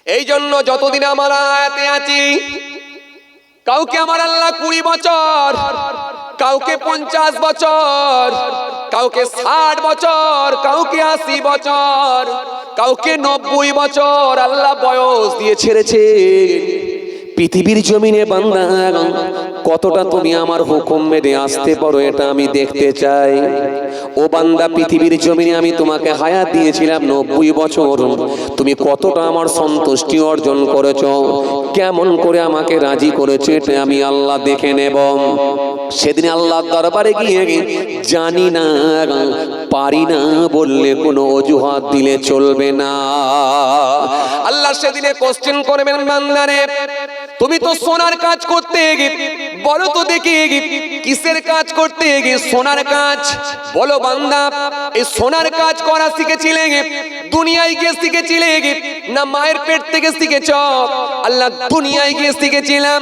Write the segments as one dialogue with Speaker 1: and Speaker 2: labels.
Speaker 1: এই জন্য যতদিন আমার আয়াতে আছি, কাউকে আমার আল্লাহ 20 বছর, কাউকে 50 বছর, কাউকে 60 বছর, কাউকে 80 বছর, কাউকে 90 বছর আল্লাহ বয়স দিয়ে ছেড়েছে। পৃথিবীর জমিনে বান্দা কতটা তুমি আমার হুকুম মেনে আসতে পারো এটা আমি দেখতে চাই। ও বান্দা, পৃথিবীর জমিনে আমি তোমাকে হায়াত দিয়েছিলাম 90 বছর, তুমি কতটা আমার সন্তুষ্টি অর্জন করেছো, কেমন করে আমাকে রাজি করেছো, এটা আমি আল্লাহ দেখে নেব। সেদিন আল্লাহর দরবারে গিয়ে জানি না পারি না বললে কোনো অজুহাত দিলে চলবে না। আল্লাহ সেদিনে কোশ্চেন করবেন, বান্দারে তুমি তো সোনার কাজ করতে গিয়ে, বলো তো দেখি কিসের কাজ করতে গিয়ে? সোনার কাজ। বলো বান্দা, এই সোনার কাজ করা শিখেছিলে দুনিয়ায় গিয়ে শিখেছিলে না মায়ের পেট থেকে শিখেছ? আল্লাহ দুনিয়ায় গিয়ে শিখেছিলাম।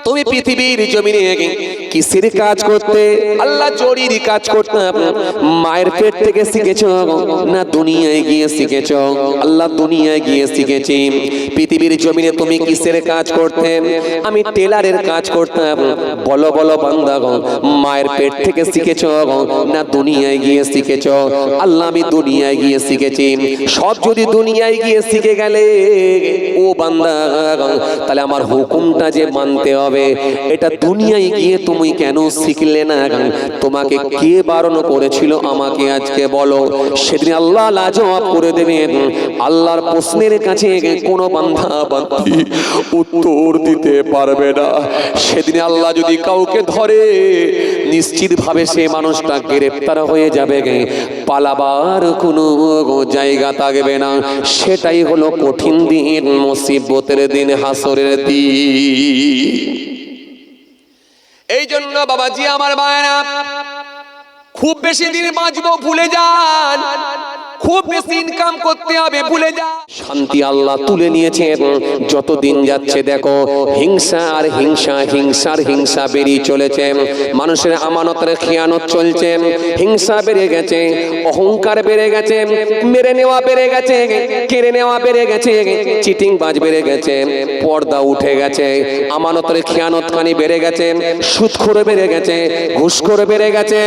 Speaker 1: তুমি পৃথিবীর জমিনে কিসের কাজ করতে? আল্লাহ জরির কাজ করতাম। মায়ের পেট থেকে শিখেছ না দুনিয়ায় গিয়ে শিখেছ? আল্লাহ দুনিয়ায় গিয়ে শিখেছি। পৃথিবীর জমিনে তুমি কিসের কাজ করতে? আমি টেলারের কাজ করতাম। বলো বলো বান্দা, মায়ের পেট থেকে শিখেছ না দুনিয়ায় গিয়ে শিখেছ? আল্লাহ আমি দুনিয়ায় গিয়ে শিখেছি। সব যদি দুনিয়ায় গিয়ে শিখে গেলে ও বান্দা, তাহলে আমার হুকুমটা যে মানতে হবে। এটা দুনিয়ায় গিয়ে তুমি কেন শিখলে না? তোমাকে কে বারণ করেছিল আমাকে আজকে বলো। সেদিন আল্লাহ লাজবাব করে দেবেন। আল্লাহর প্রশ্নের কাছে কোনো বান্দা বান্দি উত্তর দিতে পারবে না। সেদিন আল্লাহ যদি কাউকে ধরে, নিশ্চিত ভাবে সে মানুষটা গ্রেফতার হয়ে যাবে, পালাবার কোনো জায়গা থাকবে না। সেটাই হলো কঠিন দিন, মুসিবতের দিন, হাসরের দিন। এই জন্য বাবাজি আমার মায়েরা, খুব বেশি দিন বাঁচবো ভুলে যান, খুব বেশি ইনকাম করতে হবে ভুলে যান। শান্তি আল্লাহ তুলে নিয়েছেন। যত দিন যাচ্ছে দেখো হিংসা আর হিংসা, হিংসার হিংসা বেরিয়ে চলেছে। মানুষের আমানতের খিয়ানত চলছে, হিংসা বেড়ে গেছে, অহংকার বেড়ে গেছে, মেরে নেওয়া বেড়ে গেছে, কেড়ে নেওয়া বেড়ে গেছে, চিটিং বাজ বেড়ে গেছে, পর্দা উঠে গেছে, আমানতের খিয়ানতখানি বেড়ে গেছে, সুদখোর বেড়ে গেছে, ঘুষখোর বেড়ে গেছে।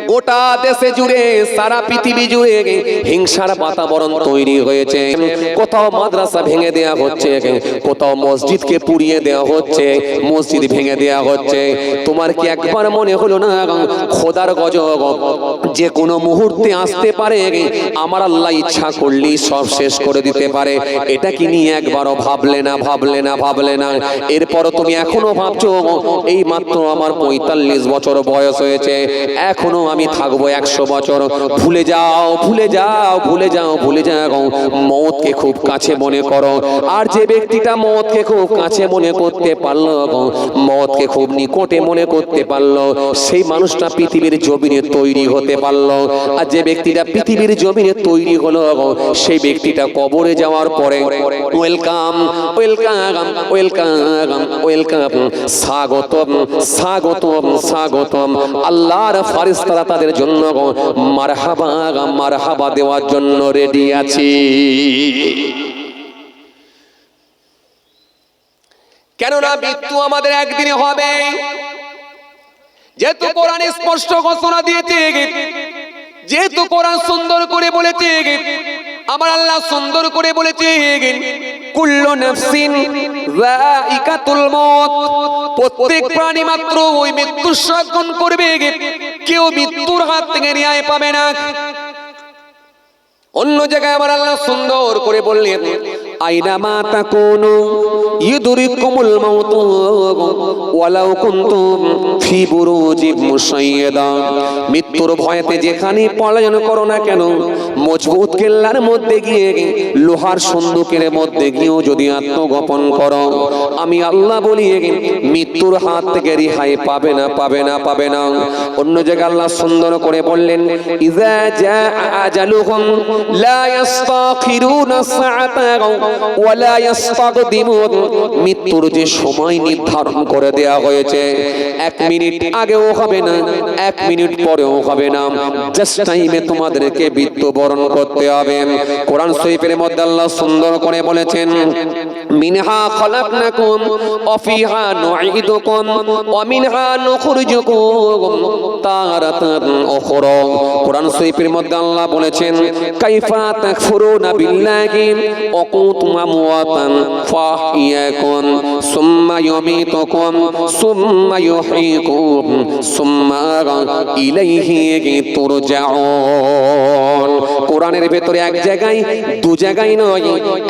Speaker 1: গোটা দেশে জুড়ে, সারা পৃথিবী জুড়ে হিংসার বাতাবরণ তৈরি হয়েছে। কোথাও মাদ্রাসা ভেঙে দেয়া হচ্ছে, কোথাও মসজিদকে পুড়িয়ে দেওয়া হচ্ছে, মসজিদ ভেঙে দেওয়া হচ্ছে। তোমার কি একবার মনে হলো না খোদার গজব যে কোনো মুহূর্তে আসতে পারে? আমার আল্লাহ ইচ্ছা করলেই সব শেষ করে দিতে পারে। এটা কি নিয়ে একবারও ভাবলে না? ভাবলে না? ভাবলে না? এরপরও তুমি এখনো ভাবছো এই মাত্র আমার 45 বছর বয়স হয়েছে, এখনো আমি থাকবো 100 বছর। ভুলে যাও, ভুলে যাও, ভুলে যাও, ভুলে যাও। মওতকে খুব কাছে মনে করো। আর যে ব্যক্তিটা মওতকে খুব কাছে মনে করতে পারলো, মওতকে খুব নিকটে মনে করতে পারলো, সেই মানুষটা পৃথিবীর জমিনে তৈরি হতে পারলো। আর যে ব্যক্তিটা পৃথিবীর জমিনে তৈরি হলো, সেই ব্যক্তিটা কবরে যাওয়ার পরে ওয়েলকাম, ওয়েলকাম, ওয়েলকাম, ওয়েলকাম, স্বাগতম, স্বাগতম, স্বাগতম। আল্লাহর ফেরেশতারা তাদের জন্য মারহাবা, মারহাবা দেওয়ার জন্য রেডি আছি। কেননা মৃত্যু আমাদের একদিনে হবে। যেহেতু কোরআন স্পষ্ট ঘোষণা দিয়েছে, যেহেতু কোরআন সুন্দর করে বলেছে, আমার আল্লাহ সুন্দর করে বলেছে, কুল্লু নাফসিন যায়িকাতুল মউত, প্রত্যেক প্রাণী মাত্র ওই মৃত্যুর স্বাদ গ্রহণ করবে, কেউ মৃত্যুর হাত থেকে রেহাই পাবে না। অন্য জায়গায় আমার আল্লাহ সুন্দর করে বললেন, আইনামা তাকুনু ইউদরিকুমুল মাউত ওয়ালাউ কুনতুম ফি বুরুজিম মুশাইয়াদা। মৃত্যুর ভয়তে যেখানে পলায়ন করো না কেন, মজবুত কেল্লার মধ্যে গিয়ে, লোহার সন্দুকের মধ্যে গিয়েও যদি আত্মগোপন করো, আমি আল্লাহ বলি মৃত্যুর হাত থেকে রেহাই পাবে না, পাবে না, পাবে না। অন্য জায়গায় আল্লাহ সুন্দর করে বললেন, ইযা জাআ আজালুহুম লা ইস্তাখিরুনা সাআতা ওয়ালা ইস্তাকদিমুন, মৃত্যুর যে সময় নির্ধারণ করে দেয়া হয়েছে 1 মিনিট আগেও হবে না, 1 মিনিট পরেও হবে না, জাস্ট টাইমে তোমাদেরকে মৃত্যুবরণ করতে হবে। কোরআন শরীফের মধ্যে আল্লাহ সুন্দর করে বলেছেন, মিনহা খলাকনাকুম ওয়া ফিহা নুঈদুকুম ওয়া মিনহা নুখরিজুকুম তারাতান উখরা। কোরআন শরীফের মধ্যে আল্লাহ বলেছেন, কাইফা তাকফুরুনা বিল্লাহি ওয়া কুনতুম আমওয়াতান ফাহিয়াকুম সুম্মা ইউমীতুকুম সুম্মা ইউহয়িকুম সুম্মা ইলাইহি তুরজাউন। কোরআনের ভেতরে এক জায়গায়, দু জায়গায় নয়,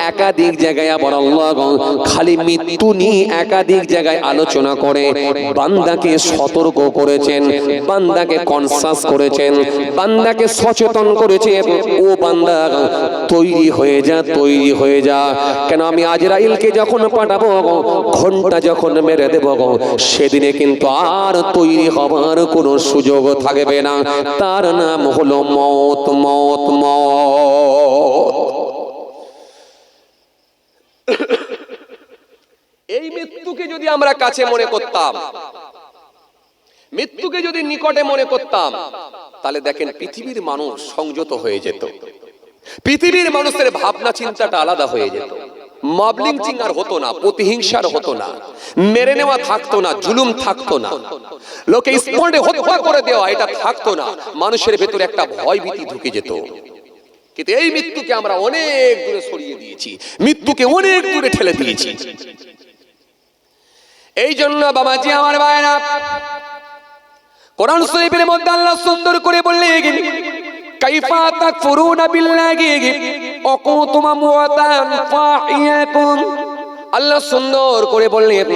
Speaker 1: একাধিক জায়গায় আবার আল্লাহ খালি মৃত্যু নিয়ে একাধিক জায়গায় আলোচনা করে বান্দাকে সতর্ক করেছেন, বান্দাকে কনসাস করেছেন, বান্দাকে সচেতন করেছেন, ও বান্দা তৈরি হয়ে যা, তৈরি হয়ে যা। কেন আমি আজরাইলকে যখন পাঠাবো, ঘন্টা যখন মেরে দেব, সেদিনে কিন্তু আর তৈরি হবার কোনো সুযোগ থাকবে না। তার নাম হলো মওত, মওত, মওত। এই মৃত্যুকে যদি আমরা কাছে মনে করতাম, মৃত্যুকে যদি নিকটে মনে করতাম, তাহলে দেখেন পৃথিবীর মানুষ সংযত হয়ে যেত, পৃথিবীর মানুষের ভাবনা চিন্তাটা আলাদা হয়ে যেত। মব লিঞ্চিং আর হতো না, প্রতিহিংসার হতো না, মেরে নেওয়া থাকতো না, জুলুম থাকতো না, লোকে স্পটে হত্যা করে দেওয়া এটা থাকতো না। মানুষের ভেতরে একটা ভয় ভীতি ঢুকে যেত। কিন্তু এই মৃত্যুকে আমরা অনেক দূরে সরিয়ে দিয়েছি, মৃত্যুকে অনেক দূরে ঠেলে দিয়েছি। এই জন্য বাবাজি আমার ভাইরা, কোরআন শরীফের মধ্যে আল্লাহ সুন্দর করে বললেন, কাইফা তাকফুরুনা বিল্লাহি ওয়া কুনতুম আমওয়াতান ফাহিয়াকুম। আল্লাহ সুন্দর করে বললেন,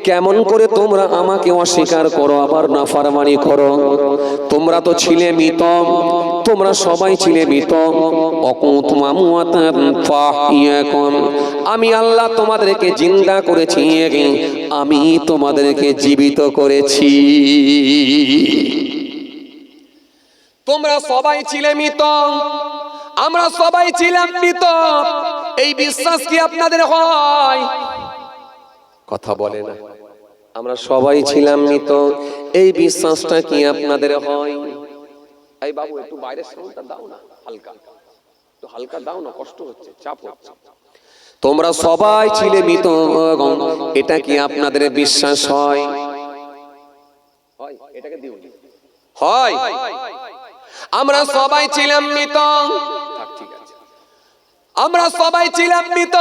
Speaker 1: কেমন করে তোমরা আমাকে অস্বীকার করো, আবার নাফরমানি করো? তোমরা তো ছিলে মৃত, তোমরা সবাই ছিলে মৃত। ওয়া কুনতুম আমওয়াতান ফাহিয়াকুম, আমি আল্লাহ তোমাদেরকে জিন্দা করেছি, আমি তোমাদেরকে জীবিত করেছি। তোমরা সবাই ছিলে মৃত, আমরা সবাই ছিলাম মৃত, এই বিশ্বাস কি আপনাদের হয়? কথা বলে না। আমরা সবাই ছিলাম মৃত, এই বিশ্বাসটা কি আপনাদের হয়? এই বাবু একটু বাইরের সাউন্ডটা দাও না, হালকা একটু হালকা দাও না, কষ্ট হচ্ছে, চাপ হচ্ছে। তোমরা সবাই ছিলে মৃত, এটা কি আপনাদের বিশ্বাস হয়? হয়, এটাকে দিও। হয়, আমরা সবাই ছিলাম মৃত, ঠিক আছে, আমরা সবাই ছিলাম মৃত,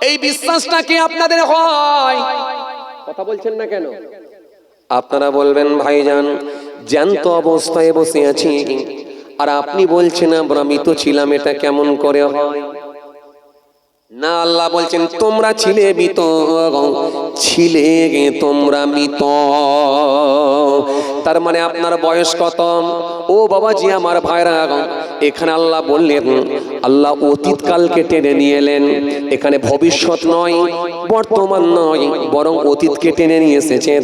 Speaker 1: এই বিশ্বাসটা কি আপনাদের হয়? কথা বলছেন না কেন? আপনারা বলবেন, ভাইজান জ্যান্ত অবস্থায় বসে আছি, আর আপনি বলছেন আমরা মৃত ছিলাম, এটা কেমন করে হয়? না, আল্লাহ বলছেন তোমরা ছিলে মৃত, ছিলে তোমরা মৃত। তার মানে আপনার বয়স কত? ও বাবাজি আমার ভাইরা, এখানে আল্লাহ বললেন, আল্লাহ অতীত কালকে টেনে নিয়ে এলেন। এখানে ভবিষ্যৎ নয়, বর্তমান নয়, বরং অতীতকে টেনে নিয়ে এসেছেন।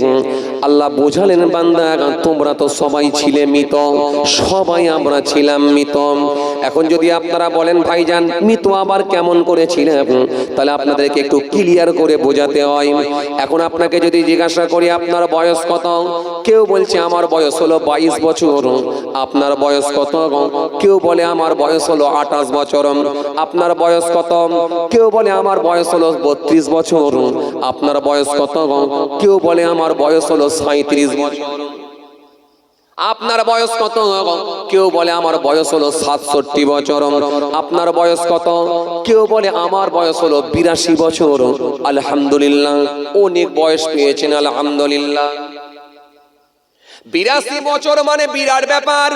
Speaker 1: আল্লাহ বোঝালেন, বান্দা তোমরা তো সবাই ছিলে মৃত, সবাই আমরা ছিলাম মৃত। এখন যদি আপনারা বলেন, ভাইজান মৃত আবার কেমন করে ছিলেন, তাহলে আপনাদেরকে একটু ক্লিয়ার করে বোঝাতে হয়। এখন আপনাকে যদি জিজ্ঞাসা করি আপনার বয়স কত, কেউ বলছে আমার বয়স হলো 22 বছর। আপনার বয়স কত? কেউ বলে আমার বয়স হলো 28 বছর। আপনার বয়স কত? কেউ বলে আমার বয়স হলো 32 বছর। আপনার বয়স কত? কেউ বলে আমার বয়স হলো 37 বছর। আপনার বয়স কত? কেউ বলে আমার বয়স হলো 67 বছর। আপনার বয়স কত? কেউ বলে আমার বয়স হলো 82 বছর। আলহামদুলিল্লাহ, অনেক বয়স পেয়েছেন, আলহামদুলিল্লাহ। 82 বছর মানে বিরাট ব্যাপার,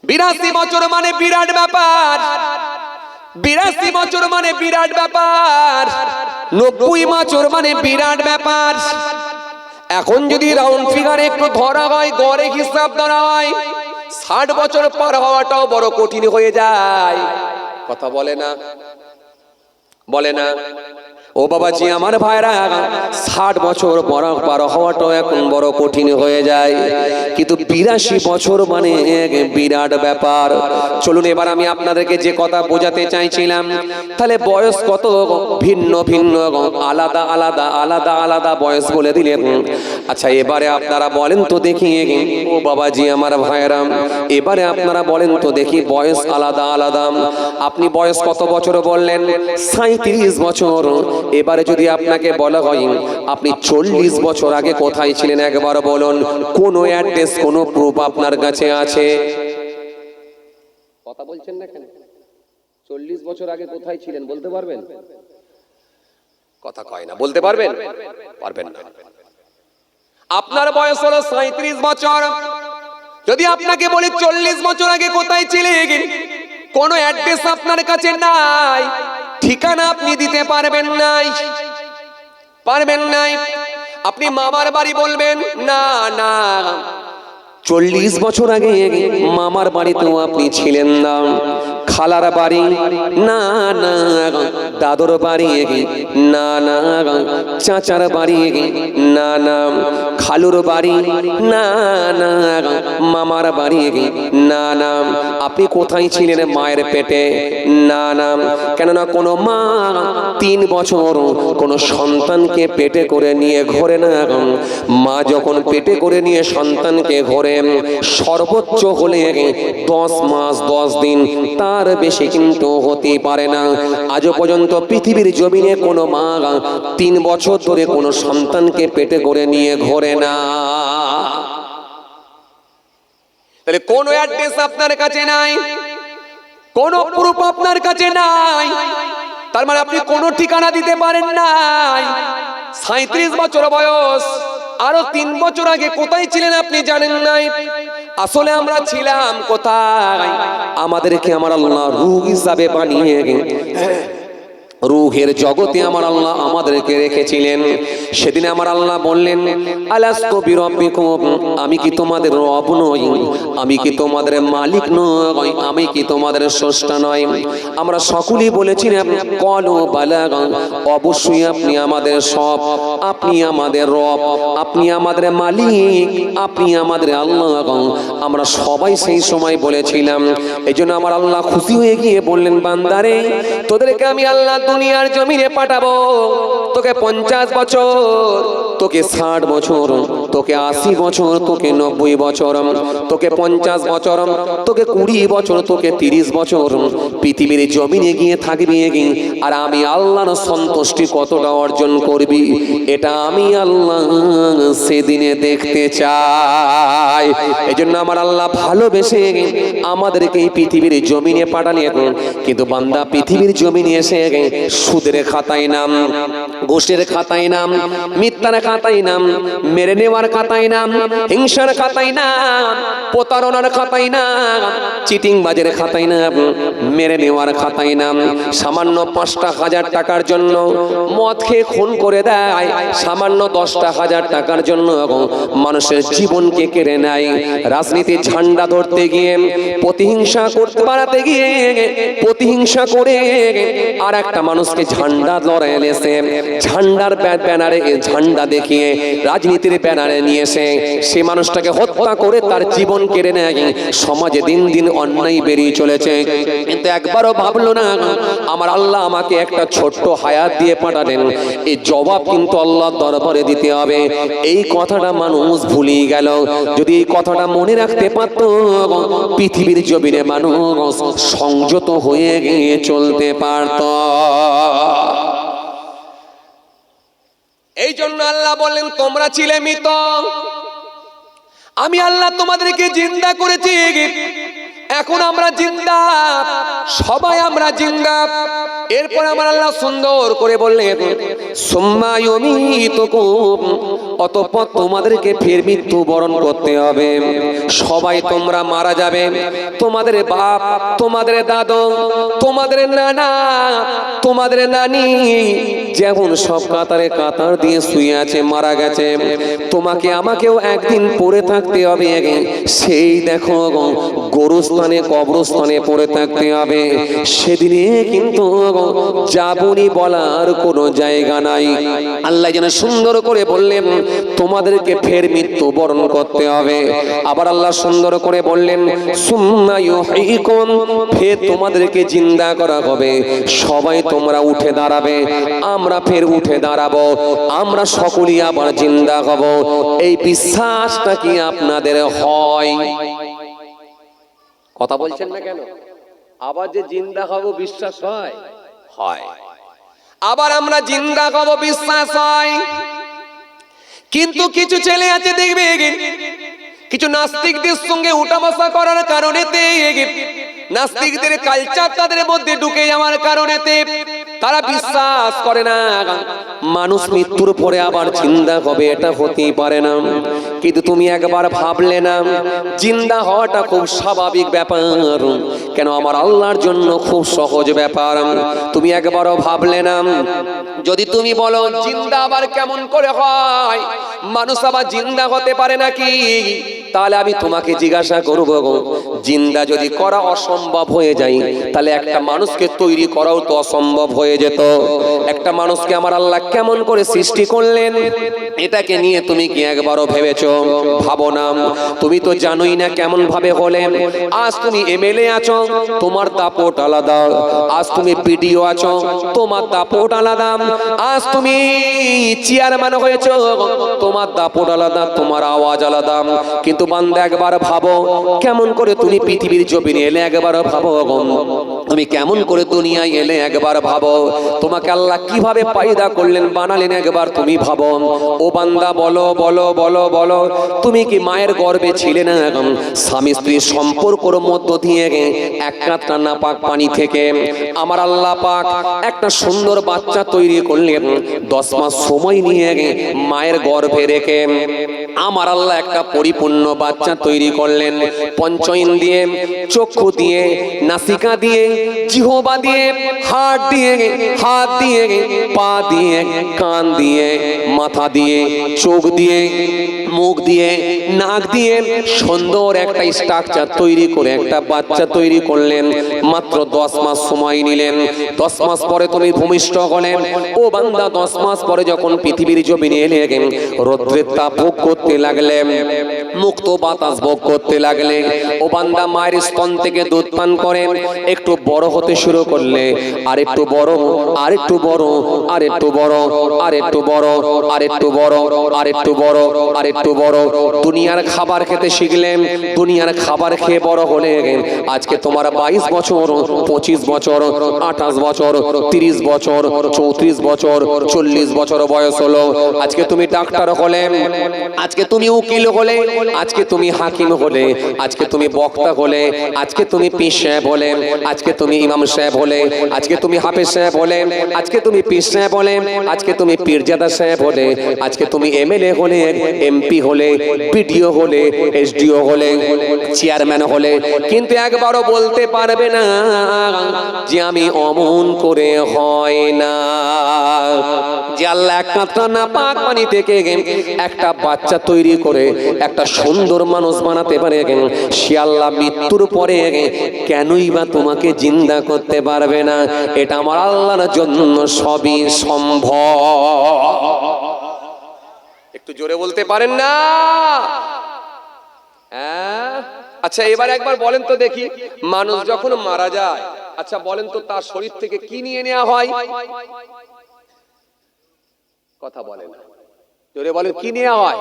Speaker 1: 82 বছর মানে বিরাট ব্যাপার, 82 বছর মানে বিরাট ব্যাপার, 90 বছর মানে বিরাট ব্যাপার। এখন যদি রাউন্ড ফিগারে একটু ধরা হয়, গড়ে হিসাব ধরা হয়, 60 বছর পার হওয়াটাও বড় কঠিন হয়ে যায়। কথা বলে না, বলে না। ও বাবাজি আমার ভাইরা, 60 বছর পার হওয়াটাও এখন বড় কঠিন হয়ে যায়, কিন্তু 82 বছর মানে এক বিরাট ব্যাপার। চলুন এবার আমি আপনাদেরকে যে কথা বোঝাতে চাইছিলাম, তাহলে বয়স কত ভিন্ন ভিন্ন, আলাদা আলাদা আলাদা আলাদা বয়স বলে দিলেন। আচ্ছা এবারে আপনারা বলেন তো দেখি, ও বাবাজি আমার ভাইরা, এবারে আপনারা বলেন তো দেখি, বয়স আলাদা আলাদা। আপনি বয়স কত বছর বললেন? 37 বছর। এবারে যদি আপনাকে বলা হয় আপনি 40 বছর আগে কোথায় ছিলেন, একবার বলুন। কোন অ্যাড্রেস, কোন প্রুফ আপনার কাছে আছে? কথা বলছেন না কেন? 40 বছর আগে কোথায় ছিলেন বলতে পারবেন? কথা কয় না, বলতে পারবেন? পারবেন না। আপনার বয়স হলো 37 বছর। যদি আপনাকে বলি 40 বছর আগে কোথায় ছিলেন, কোন অ্যাড্রেস আপনার কাছে নাই, ঠিকানা আপনি দিতে পারবেন নাই, পারবেন নাই। আপনি মামার বাড়ি বলবেন, না না, 40 বছর আগে মামার বাড়িতেও আপনি ছিলেন না। খালার বাড়ি, না না, দাদুর বাড়ি, না না, চাচার বাড়ি, না না, খালুর বাড়ি, না না, মামার বাড়ি, না না। আপনি কোথায় ছিলেন? মায়ের পেটে, না না। কেননা কোনো মা 3 বছর কোনো সন্তানকে পেটে করে নিয়ে ঘোরে না। মা যখন পেটে করে নিয়ে সন্তানকে ঘোরে, সর্বোচ্চ হলে 10 মাস 10 দিন, তার বেশি কিন্তু হতে পারে না। আজও পর্যন্ত পৃথিবীর জমিনে কোনো মা 3 বছর ধরে কোনো সন্তানকে পেটে করে নিয়ে ঘোরে না। তাহলে কোন অ্যাড্রেস আপনার কাছে নাই, কোন প্রুফ আপনার কাছে নাই, তার মানে আপনি কোনো ঠিকানা দিতে পারেন নাই। 37 বছর বয়স, আরো 3 বছর আগে কোথায় ছিলেন আপনি জানেন নাই। আসলে আমরা ছিলাম কোথায়? আমাদেরকে আমার আল্লাহ রূহ হিসাবে বানিয়ে রূহের জগতে আমার আল্লাহ আমাদেরকে রেখেছিলেন। সেদিন আমার আল্লাহ বললেন, আলাস্তু বিরাব্বিকুম, আমি কি তোমাদের রব নই? আমি কি তোমাদের মালিক নই? আমি কি তোমাদের স্রষ্টা নই? আমরা সকলেই বলেছিলাম, ক্বালু বালা, অবশ্যই আপনি আমাদের সব, আপনি আমাদের রব, আপনি আমাদের মালিক, আপনি আমাদের আল্লাহ। আমরা সবাই সেই সময় বলেছিলাম। এজন্য আমার আল্লাহ খুশি হয়ে গিয়ে বললেন, বান্দারে, তোদেরকে আমি আল্লাহ দুনিয়ার জমিনে পাঠাবো। তোকে 50 বছর, তোকে 60 বছর, তোকে 80 বছর, তোকে 90 বছর, তোকে 50 বছর, তোকে 20 বছর, তোকে 30 বছর পৃথিবীর জমিনে গিয়ে থাকবি। আর আমি আল্লাহর সন্তুষ্টি কতটা অর্জন করবি, এটা আমি আল্লাহ সেদিনে দেখতে চাই। এজন্য আমার আল্লাহ ভালোবেসে আমাদেরকে এই পৃথিবীর জমিনে পাঠালেন। কিন্তু বান্দা পৃথিবীর জমিনে এসে সুদের খাতায় নাম, ঘুষের খাতায় নাম, মিথ্যার খাতায় নাম, মেরে নেওয়ার খাতায় নাম, হিংসার খাতায় নাম, প্রতারণার খাতায় নাম, চিটিং বাজের খাতায় নাম, মেরে নেওয়ার খাতায় নাম। সামান্য 5,000 টাকার জন্য মদ খেয়ে খুন করে দেয়, সামান্য 10,000 টাকার জন্য মানুষের জীবনকে কেড়ে নেয়। রাজনীতির ঝান্ডা ধরতে গিয়ে, প্রতিহিংসা করতে বাড়াতে গিয়ে, প্রতিহিংসা করে আর একটা মানুষকে ঝান্ডা লড়াই এসে, ঝান্ডার ব্যানারে ঝান্ডা দেখিয়ে রাজনীতির ব্যানারে নিয়ে এসে সে মানুষটাকে হত্যা করে তার জীবন কেড়ে নেয়। সমাজে দিন দিন অন্যায় বেরিয়ে চলেছে, কিন্তু একবারও ভাবলো না আমার আল্লাহ আমাকে একটা ছোট্ট হায়াত দিয়ে পাঠালেন, এই জবাব কিন্তু আল্লাহর দরবারে দিতে হবে। এই কথাটা মানুষ ভুলিয়ে গেল। যদি এই কথাটা মনে রাখতে পারত, পৃথিবীর জমিনে মানুষ সংযত হয়ে গিয়ে চলতে পারত। এই জন্য আল্লাহ বললেন, তোমরা ছিলে মৃত, আমি আল্লাহ তোমাদেরকে জিন্দা করেছি। এখন আমরা জিন্দা, সবাই আমরা জিন্দা। এরপর আমার আল্লাহ সুন্দর করে বললেন, সুম্মা ইউমীতুকুম, অতঃপর তোমাদেরকে ফের মৃত্যু বরণ করতে হবে। সবাই তোমরা মারা যাবে। তোমাদের বাপ, তোমাদের দাদু, তোমাদের নানা, তোমাদের নানি যেমন সব কাতারে কাতার দিয়ে শুয়ে আছে, মারা গেছে, তোমাকে আমাকেও একদিন পড়ে থাকতে হবে। সেই দেখো গোরস্থানে কবরস্থানে পড়ে থাকতে হবে। সেদিনে কিন্তু যাবনি বলার কোনো জায়গা নাই। আল্লাহ যেন সুন্দর করে বললেন তোমাদেরকে ফের মৃত্যুবরণ করতে হবে। আবার আল্লাহ সুন্দর করে বললেন সুম্মা ইউহয়িকুম, ফের তোমাদেরকে জিন্দা করা হবে। সবাই তোমরা উঠে দাঁড়াবে, আমরা ফের উঠে দাঁড়াবো, আমরা সকলেই আবার জিন্দা হব। এই বিশ্বাসটা কি আপনাদের হয়? কথা বলছেন না কেন? আবার যে জিন্দা হব বিশ্বাস হয়? হয়। আবার আমরা জিন্দা হব বিশ্বাস হয়। কিন্তু কিছু ছেলে আছে দেখবে কিছু নাস্তিকদের সঙ্গে উঠা বসা করার কারণেতে, নাস্তিকদের কালচার তাদের মধ্যে ঢুকে যাওয়ার কারণেতে তারা বিশ্বাস করে না মানুষ মৃত্যুর পরে আবার জিন্দা হবে, এটা হতেই পারে না। কিন্তু তুমি একবার ভাবলে না জিন্দা হওয়াটা খুব স্বাভাবিক ব্যাপার, কেন আমার আল্লাহর জন্য খুব সহজ ব্যাপার। তুমি একবারও ভাবলে না যদি তুমি বলো জিন্দা আবার কেমন করে হয়, মানুষ আবার জিন্দা হতে পারে নাকি, তাহলে আমি তোমাকে জিজ্ঞাসা করব জিন্দা যদি করা অসম্ভব হয়ে যায় তাহলে একটা মানুষকে তৈরি করাও তো অসম্ভব হয়ে যেত। একটা মানুষকে আমার আল্লাহ কেমন করে সৃষ্টি করলেন এটাকে নিয়ে তুমি কি একবারও ভেবেছো? ভাবো না। তুমি তো জানোই না কেমন ভাবে হলেন। আজ তুমি এমএলএ আছো, তোমার দাপট আলাদা। আজ তুমি পিডিও আছো, তোমার দাপট আলাদা। আজ তুমি চেয়ারম্যান হয়েছো, তোমার দাপট আলাদা, তোমার আওয়াজ আলাদা। কিন্তু বান্দা একবার ভাবো কেমন করে তুমি পৃথিবীর জমিনে এলে, একবার ভাবো তুমি কেমন করে দুনিয়ায় এলে, একবার ভাবো তোমাকে আল্লাহ কিভাবে পয়দা করলেন বানালেন, একবার তুমি ভাবো। ও বান্দা বলো বলো বলো বলো, তুমি কি মায়ের গর্ভে ছিলে না? স্বামী স্ত্রীর সম্পর্কের মধ্য দিয়ে এক কাঁটা নাপাক পানি থেকে আমার আল্লাহ পাক একটা সুন্দর বাচ্চা তৈরি করলেন। 10 মাস সময় নিয়ে মায়ের গর্ভে রেখে আমার আল্লাহ একটা পরিপূর্ণ বাচ্চা তৈরি করলেন। পঞ্চ ইন্দ্রিয়ে, চক্ষু দিয়ে, নাসিকা দিয়ে, জিহ্বা দিয়ে, হাত দিয়ে, পা দিয়ে, কান দিয়ে, মাথা দিয়ে, চোখ দিয়ে, মুখ দিয়ে, নাক দিয়ে সুন্দর একটা স্ট্রাকচার তৈরি করে একটা বাচ্চা তৈরি করলেন। মাত্র 10 মাস সময় নিলেন। 10 মাস পরে তুমি ভূমিষ্ঠ হলেন। ও বান্দা 10 মাস পরে যখন পৃথিবীর জমিনে এলে রৌদ্রের তাপ ভোগ করতে লাগলেন, মুক্ত বাতাস ভোগ করতে লাগলে, ও বান্দা মায়ের স্তন থেকে দুধ পান করে একটু বড় হতে শুরু করলে, আর একটু বড়, আর একটু বড়, আর একটু বড়, আর একটু বড়, আর একটু বড়, আর একটু বড়, আর একটু বড়। দুনিয়ার খাবার খেতে শিখলেন, দুনিয়ার খাবার খেয়ে বড় হলে আজকে তোমার 22 বছর, 25 বছর, 28 বছর, 30 বছর, 34 বছর, 40 বছর বয়স হলো। আজকে তুমি ডাক্তার হলে, আজকে তুমি উকিল হলে, আজকে তুমি হাকিম হলে, আজকে তুমি বক্তা হলে, আজকে তুমি পীর সাহেব হলে, আজকে তুমি ইমাম সাহেব হলে, আজকে তুমি হাফেজ সাহেব হলে, আজকে তুমি পীর সাহেব হলে, আজকে তুমি পীরজাদা সাহেব হলে, আজকে তুমি এমএলএ হলে, এমপি হলে, বিডিও হলে, এসডিও হলে, চেয়ারম্যান হলে, কিন্তু একবারও বলতে পারবে না যে আমি অমন করে হয় না। যে আল্লাহ এক কাঁটা নাপাক পানি থেকে একটা বাচ্চা তৈরি করে একটা সুন্দর মানুষ বানাতে পারে, সে আল্লাহ মৃত্যুর পরে কেনই বা তোমাকে জিন্দা করতে পারবে না? এটা আমার আল্লাহর জন্য সবই সম্ভব। একটু জোরে বলতে পারেন না? আচ্ছা এবার একবার বলেন তো দেখি, মানুষ যখন মারা যায়, আচ্ছা বলেন তো তার শরীর থেকে কি নিয়ে নেওয়া হয়? কথা বলেন, জোরে বলেন, কি নেওয়া হয়?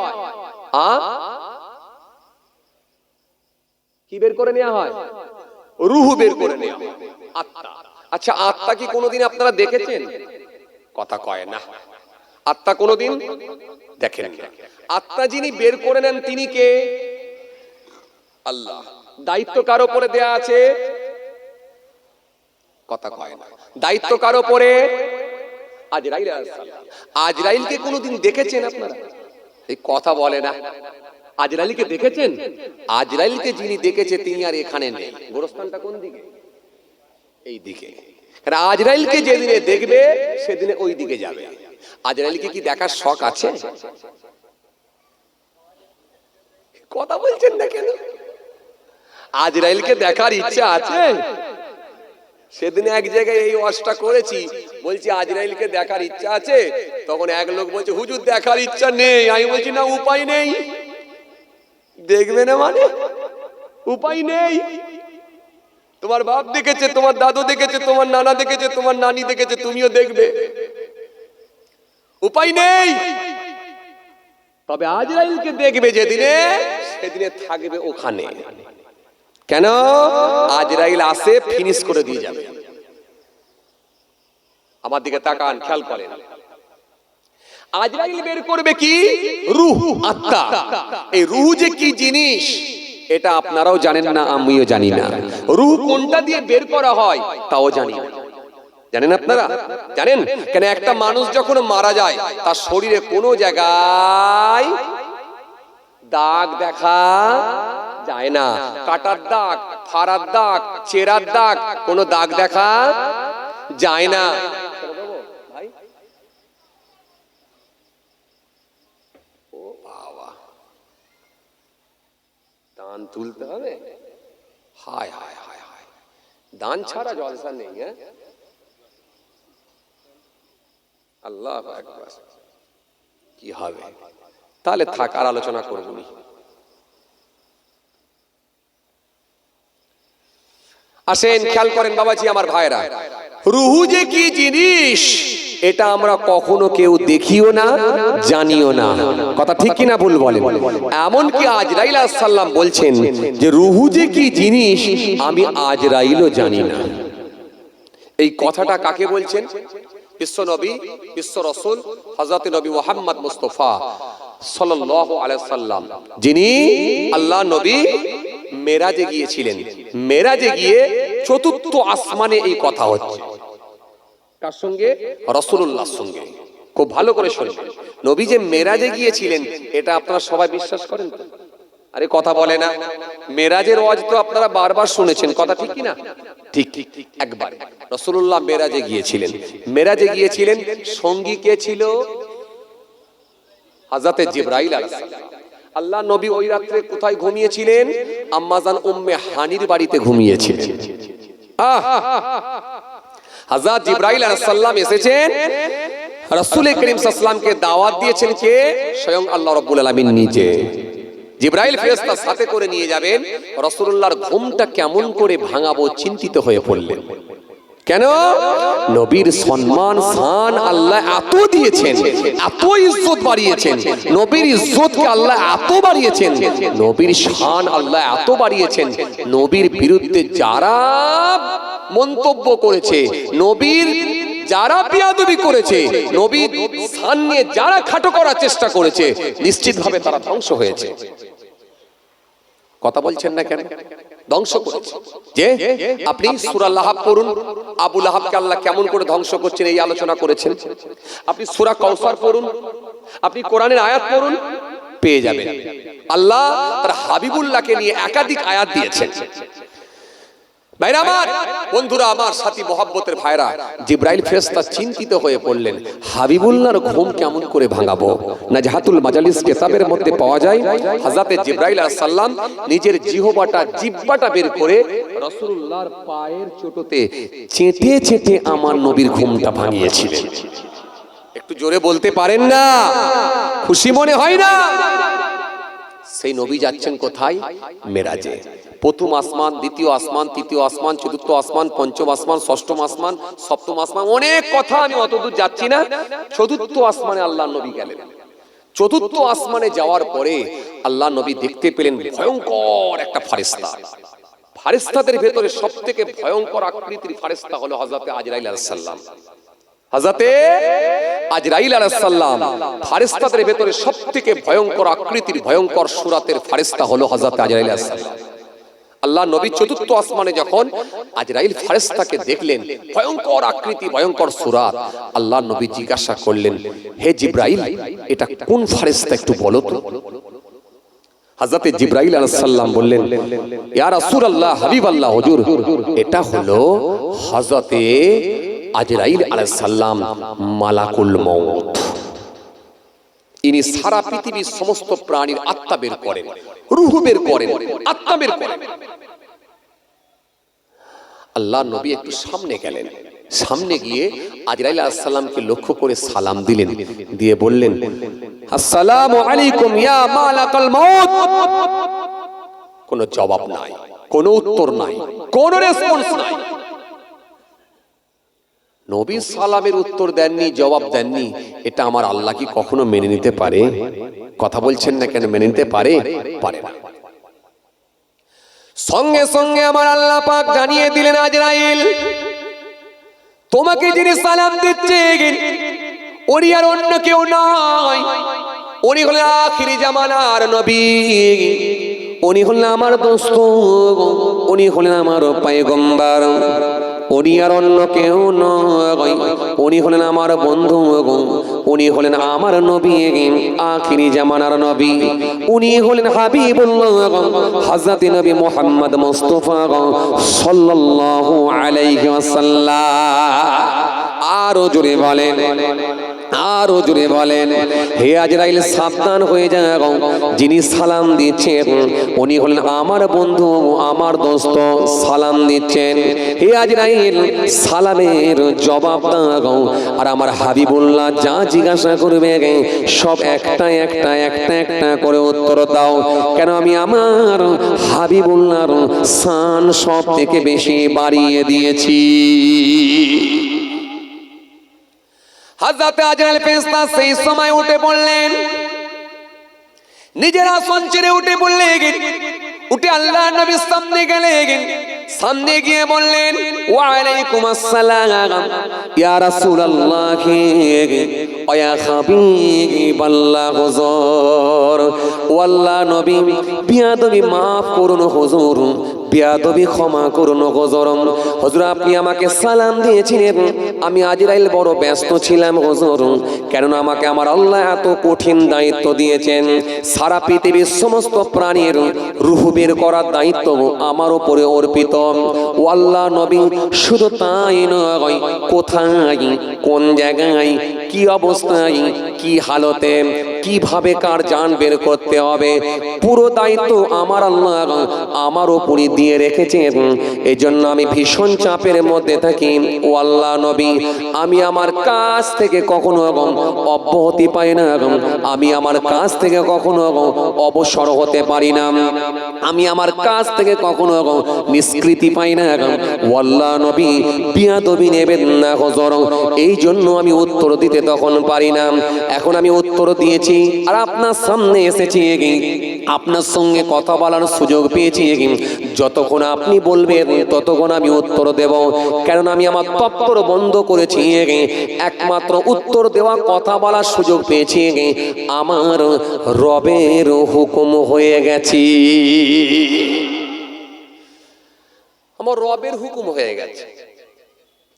Speaker 1: কি বের করে নেওয়া হয়? রূহ বের করে নেওয়া হয়, আত্মা। আচ্ছা আত্মা কি কোনোদিন আপনারা দেখেছেন? কথা কয় না। আত্মা কোনোদিন দেখেন না। আত্মা যিনি বের করে নেন তিনি কে? আল্লাহ। দায়িত্ব কার উপরে দেয়া আছে? কথা কয় না। দায়িত্ব কার উপরে? আজরাইল আলাইহিস সালাম। আজরাইলকে কোনোদিন দেখেছেন আপনারা? এই কথা বলে না। আজরাইলকে দেখেছেন? আজরাইলকে যিনি দেখেছে তিনি আর এখানে নেই। গোরস্থানটা কোন দিকে? এই দিকে। আজরাইলকে যেদিনে দেখবে সেদিনে ওই দিকে যাবে। আজরাইলকে কি দেখার শখ আছে? কথা বলছেন না কেন? আজরাইলকে দেখার ইচ্ছা আছে? সেদিন এক জায়গায় এই ওয়াজটা করেছি, বলছি আজরাইলকে দেখার ইচ্ছা আছে, তখন এক লোক বলছে হুজুর দেখার ইচ্ছা নেই। আমি বলছি না, উপায় নেই। দেখবে না মানে উপায় নেই। তোমার বাপ দেখেছে, তোমার দাদু দেখেছে, তোমার নানা দেখেছে, তোমার নানি দেখেছে, তুমিও দেখবে। উপায় নেই। তবে আজরাইলকে দেখবে যেদিনে, সেদিনে থাকবে ওখানে। কেন? আজরাইল আসে ফিনিশ করে দিয়ে যাবে। আমার দিকে তাকান, খেয়াল করেন। আজরাইল বের করবে কি? রূহ, আত্মা। এই রূহ যে কি জিনিস এটা আপনারাও জানেন না, আমিও জানি না। রূহ কোনটা দিয়ে বের করা হয় তাও জানি না। জানেন আপনারা? জানেন কেন? একটা মানুষ যখন মারা যায় তার শরীরে কোনো জায়গায় দাগ দেখা যায় না। কাটার দাগ, ফাড়ার দাগ, চেরার দাগ, কোনো দাগ দেখা যায় না। ও বাবা, দান তুলতে হবে? হায় হায় হায় হায়, দান ছাড়া জলসা নেই। হ্যাঁ, আল্লাহু আকবার। কি হবে? তাহলে থাক, আর আলোচনা করব না। আসেন, খেয়াল করেন বাবাজি, আমার ভাইরা, রূহ যে কি জিনিস এটা আমরা কখনো কেউ দেখিও না, জানিও না। কথা ঠিক কিনা ভুল বলেন? এমনকি আজরাইল আলাইহিস সালাম বলছেন যে রূহ যে কি জিনিস আমি আজরাইলও জানি না। এই কথাটা কাকে বলছেন? বিশ্ব নবী, বিশ্ব রাসূল হযরত নবী মুহাম্মদ মুস্তাফা সাল্লাল্লাহু আলাইহি সাল্লাম, যিনি আল্লাহ নবী মেরাজে গিয়েছিলেন। মেরাজে গিয়ে চতুর্থ আসমানে এই কথা হচ্ছে। কার সঙ্গে? রাসূলুল্লাহর সঙ্গে। খুব ভালো করে শুনবেন, নবী যে মেরাজে গিয়েছিলেন এটা আপনারা সবাই বিশ্বাস করেন তো? আরে কথা বলে না। মেরাজের ওয়াজ তো আপনারা বারবার শুনেছেন, কথা ঠিক কি না? ঠিক ঠিক একবার রাসূলুল্লাহ মেরাজে গিয়েছিলেন। মেরাজে গিয়েছিলেন, সঙ্গী কে ছিল? হযরত জিবরাইল আলাইহিস সালাম। আল্লাহ নবী ওই রাত্রে কোথায় ঘুমিয়েছিলেন? আম্মাজান উম্মে হানির বাড়িতে ঘুমিয়েছিলেন। হযরত জিবরাইল আলাইহিস সালাম এসেছেন, রাসূল করিম সাল্লাল্লাহু আলাইহি ওয়াসাল্লামকে দাওয়াত দিয়েছেন কে? স্বয়ং আল্লাহ রাব্বুল আলামিন নিজে। জিবরাইল ফেরেশতা সাথে করে নিয়ে যাবেন। রাসূলুল্লাহর ঘুমটা কেমন করে ভাঙাবো চিন্তিত হয়ে পড়লেন। কেন? নবীর সম্মান শান আল্লাহ এত দিয়েছেন, এত ইজ্জত বাড়িয়েছেন, নবীর ইজ্জতকে আল্লাহ এত বাড়িয়েছেন, নবীর শান আল্লাহ এত বাড়িয়েছেন, নবীর বিরুদ্ধে যারা মন্তব্য করেছে, নবীর যারা বিয়াদবি করেছে, নবীর শান নিয়ে যারা খাটো করার চেষ্টা করেছে, নিশ্চিতভাবে তারা ধ্বংস হয়েছে। কথা বলছেন না কেন? ধ্বংস করেছে। যে আপনি সূরা লাহাব পড়ুন, আবু লাহাবকে আল্লাহ কেমন করে ধ্বংস করছেন এই আলোচনা করেছেন। আপনি সূরা কাউসার পড়ুন, আপনি কোরআনের আয়াত পড়ুন, পেয়ে যাবেন। আল্লাহ তার হাবিবুল্লাহকে নিয়ে একাধিক আয়াত দিয়েছেন। ভাইরা আমার, বন্ধুরা আমার, সাথী মহব্বতের ভাইরা, জিবরাইল ফেরেশতা চিন্তিত হয়ে পড়লেন, হাবিবুল্লাহর ঘুম কেমন করে ভাঙাবো। নাজহাতুল মাজালিস কিতাবের মধ্যে পাওয়া যায়, হযরত জিবরাইল আলাইহিস সালাম নিজের জিহ্বাটা বের করে রাসূলুল্লাহর পায়ের চোটতে চেটে চেটে আমার নবীর ঘুমটা ভাঙিয়েছিলেন। একটু জোরে বলতে পারেন না? খুশি মনে হয় না? সেই নবী যাচ্ছেন কোথায়? মেরাজে। প্রথম আসমান, দ্বিতীয় আসমান, তৃতীয় আসমান, চতুর্থ আসমান, পঞ্চম আসমান, ষষ্ঠম আসমান, সপ্তম আসমান, অনেক কথা, আমি অতদূর যাচ্ছি না। চতুর্থ আসমানে আল্লাহ নবী গেলেন। চতুর্থ আসমানে যাওয়ার পরে আল্লাহ নবী দেখতে পেলেন ভয়ঙ্কর একটা ফারেস্তা। ফারেস্তাদের ভেতরে সবথেকে ভয়ঙ্কর আকৃতির ফারেস্তা হলো হযরত আজরাইল আলাইহিস সালাম। হযরতে আজরাইল আলাইহিস সালাম ফারেস্তাদের ভেতরে সবথেকে ভয়ঙ্কর আকৃতির, ভয়ঙ্কর সূরাতের ফারেস্তা হলো হযরত আজরাইল আলাইহিস সালাম। আল্লাহ নবী চতুর্থ আসমানে যখন আজরাইল ফারেস্তাকে দেখলেন, ভয়ঙ্কর আকৃতি, ভয়ঙ্কর সূরাত, আল্লাহ নবী জিজ্ঞাসা করলেন, হে জিবরাইল, এটা কোন ফারেস্তা একটু বলো তো। হযরত জিবরাইল আলাইহিস সালাম বললেন, ইয়া রাসূলুল্লাহ, হাবিবাল্লাহ, হুজুর, এটা হলো হযরতে আজরাইল আলাইহিস সালাম, মালাকুল মউত। ইনি সারা পৃথিবীর সমস্ত প্রাণীর আত্মা বের করেন, রূহ বের করেন, আত্মা বের করেন। আল্লাহ নবী একটু সামনে গেলেন, সামনে গিয়ে আজরাইল আলাইহিস সালামকে লক্ষ্য করে সালাম দিলেন, দিয়ে বললেন, আসসালামু আলাইকুম ইয়া মালাকাল মাউত। কোনো জবাব নাই, কোনো উত্তর নাই, কোনো রেসপন্স নাই। নবী সালামের উত্তর দেননি, জবাব দেননি। এটা আমার আল্লাহ কি কখনো মেনে নিতে পারে? কথা বলছেন না কেন? মেনে নিতে পারে? পারে না। সঙ্গে সঙ্গে আমার আল্লাহ পাক জানিয়ে দিলেন, আজরাইল, তোমাকে যিনি সালাম দিচ্ছে উনি আর অন্য কেউ নয়, উনি হলেন আখিরি জামানার নবী, উনি হলেন আমার দোস্ত, উনি হলেন আমার পয়গম্বর, উনি আর অন্য কেউ নয়, উনি হলেন আমার বন্ধু, উনি হলেন আমার নবী, আখিরি জামানার নবী, উনি হলেন হাবিবুল্লাহ হযরত নবী মুহাম্মদ মুস্তাফা সাল্লাল্লাহু আলাইহি ওয়াসাল্লাম। আরো জোরে বলেন, আরো জোরে বলেন, হে আজরাইল সাবধান হয়ে যাও, যিনি সালাম দিচ্ছেন উনি হলেন আমার বন্ধু, আমার দোস্ত, সালাম দিচ্ছেন। হে আজরাইল সালামের জবাব দাও, আর আমার হাবিবুল্লাহ যা জিজ্ঞাসা করবে সব একটা একটা একটা একটা করে উত্তর দাও, কেন আমি আমার হাবিবুল্লাহর শান সব থেকে বেশি বাড়িয়ে দিয়েছি। হযরত আজরাইল ফেরেশতা সেই সময় উঠে পড়লেন, নিজের আসন ছেড়ে উঠে পড়লেন, উঠে আল্লাহর নবীর সামনে গেলেন, সামনে গিয়ে বললেন, ওয়া আলাইকুম আসসালাম ইয়া রাসূলুল্লাহ ওয়া ইয়া হাবিবাল্লাহ হুজুর। ও আল্লাহ নবী, বিয়াদবি মাফ করুন হুজুর, বিয়াদবি ক্ষমা করুন হুজুর। হুজুর আপনি আমাকে সালাম দিয়েছিলেন, আমি আজরাইল বড় ব্যস্ত ছিলাম হুজুর, কেননা আমাকে আমার আল্লাহ এত কঠিন দায়িত্ব দিয়েছেন, সারা পৃথিবীর সমস্ত প্রাণীর রূহ বের করার দায়িত্ব আমার উপরে অর্পিত। ও আল্লাহ নবী, শুধু তাই নয়, কোথায় কোন জায়গায় কি অবস্থায় কি হালতে কিভাবে কার জান বের করতে হবে পুরো দায়িত্ব আমার আল্লাহ আমার উপরই দিয়ে রেখেছেন। এই জন্য আমি ভীষণ চাপের মধ্যে থাকি। ও আল্লাহ নবী, আমি আমার কাজ থেকে কখনো অব্যাহতি পাই না, আমি আমার কাজ থেকে কখনো অবসর হতে পারি না, আমি আমার কাজ থেকে কখনো নিষ্কৃতি পাই না। ও আল্লাহ নবী, বিয়াদবি নেবেন না হুজুর, এই জন্য আমি উত্তর দিতে তখন পারি না। এখন আমি উত্তর দিয়েছি আর আপনার সামনে এসেছি, আপনার সঙ্গে কথা বলার সুযোগ পেয়েছি, যতক্ষণ আপনি বলবেন ততক্ষণ আমি উত্তর দেব, কারণ আমি আমার দপ্তর বন্ধ করেছি, একমাত্র উত্তর দেওয়া কথা বলার সুযোগ পেয়েছি, আমার রবের হুকুম হয়ে গেছি, আমার রবের হুকুম হয়ে গেছে,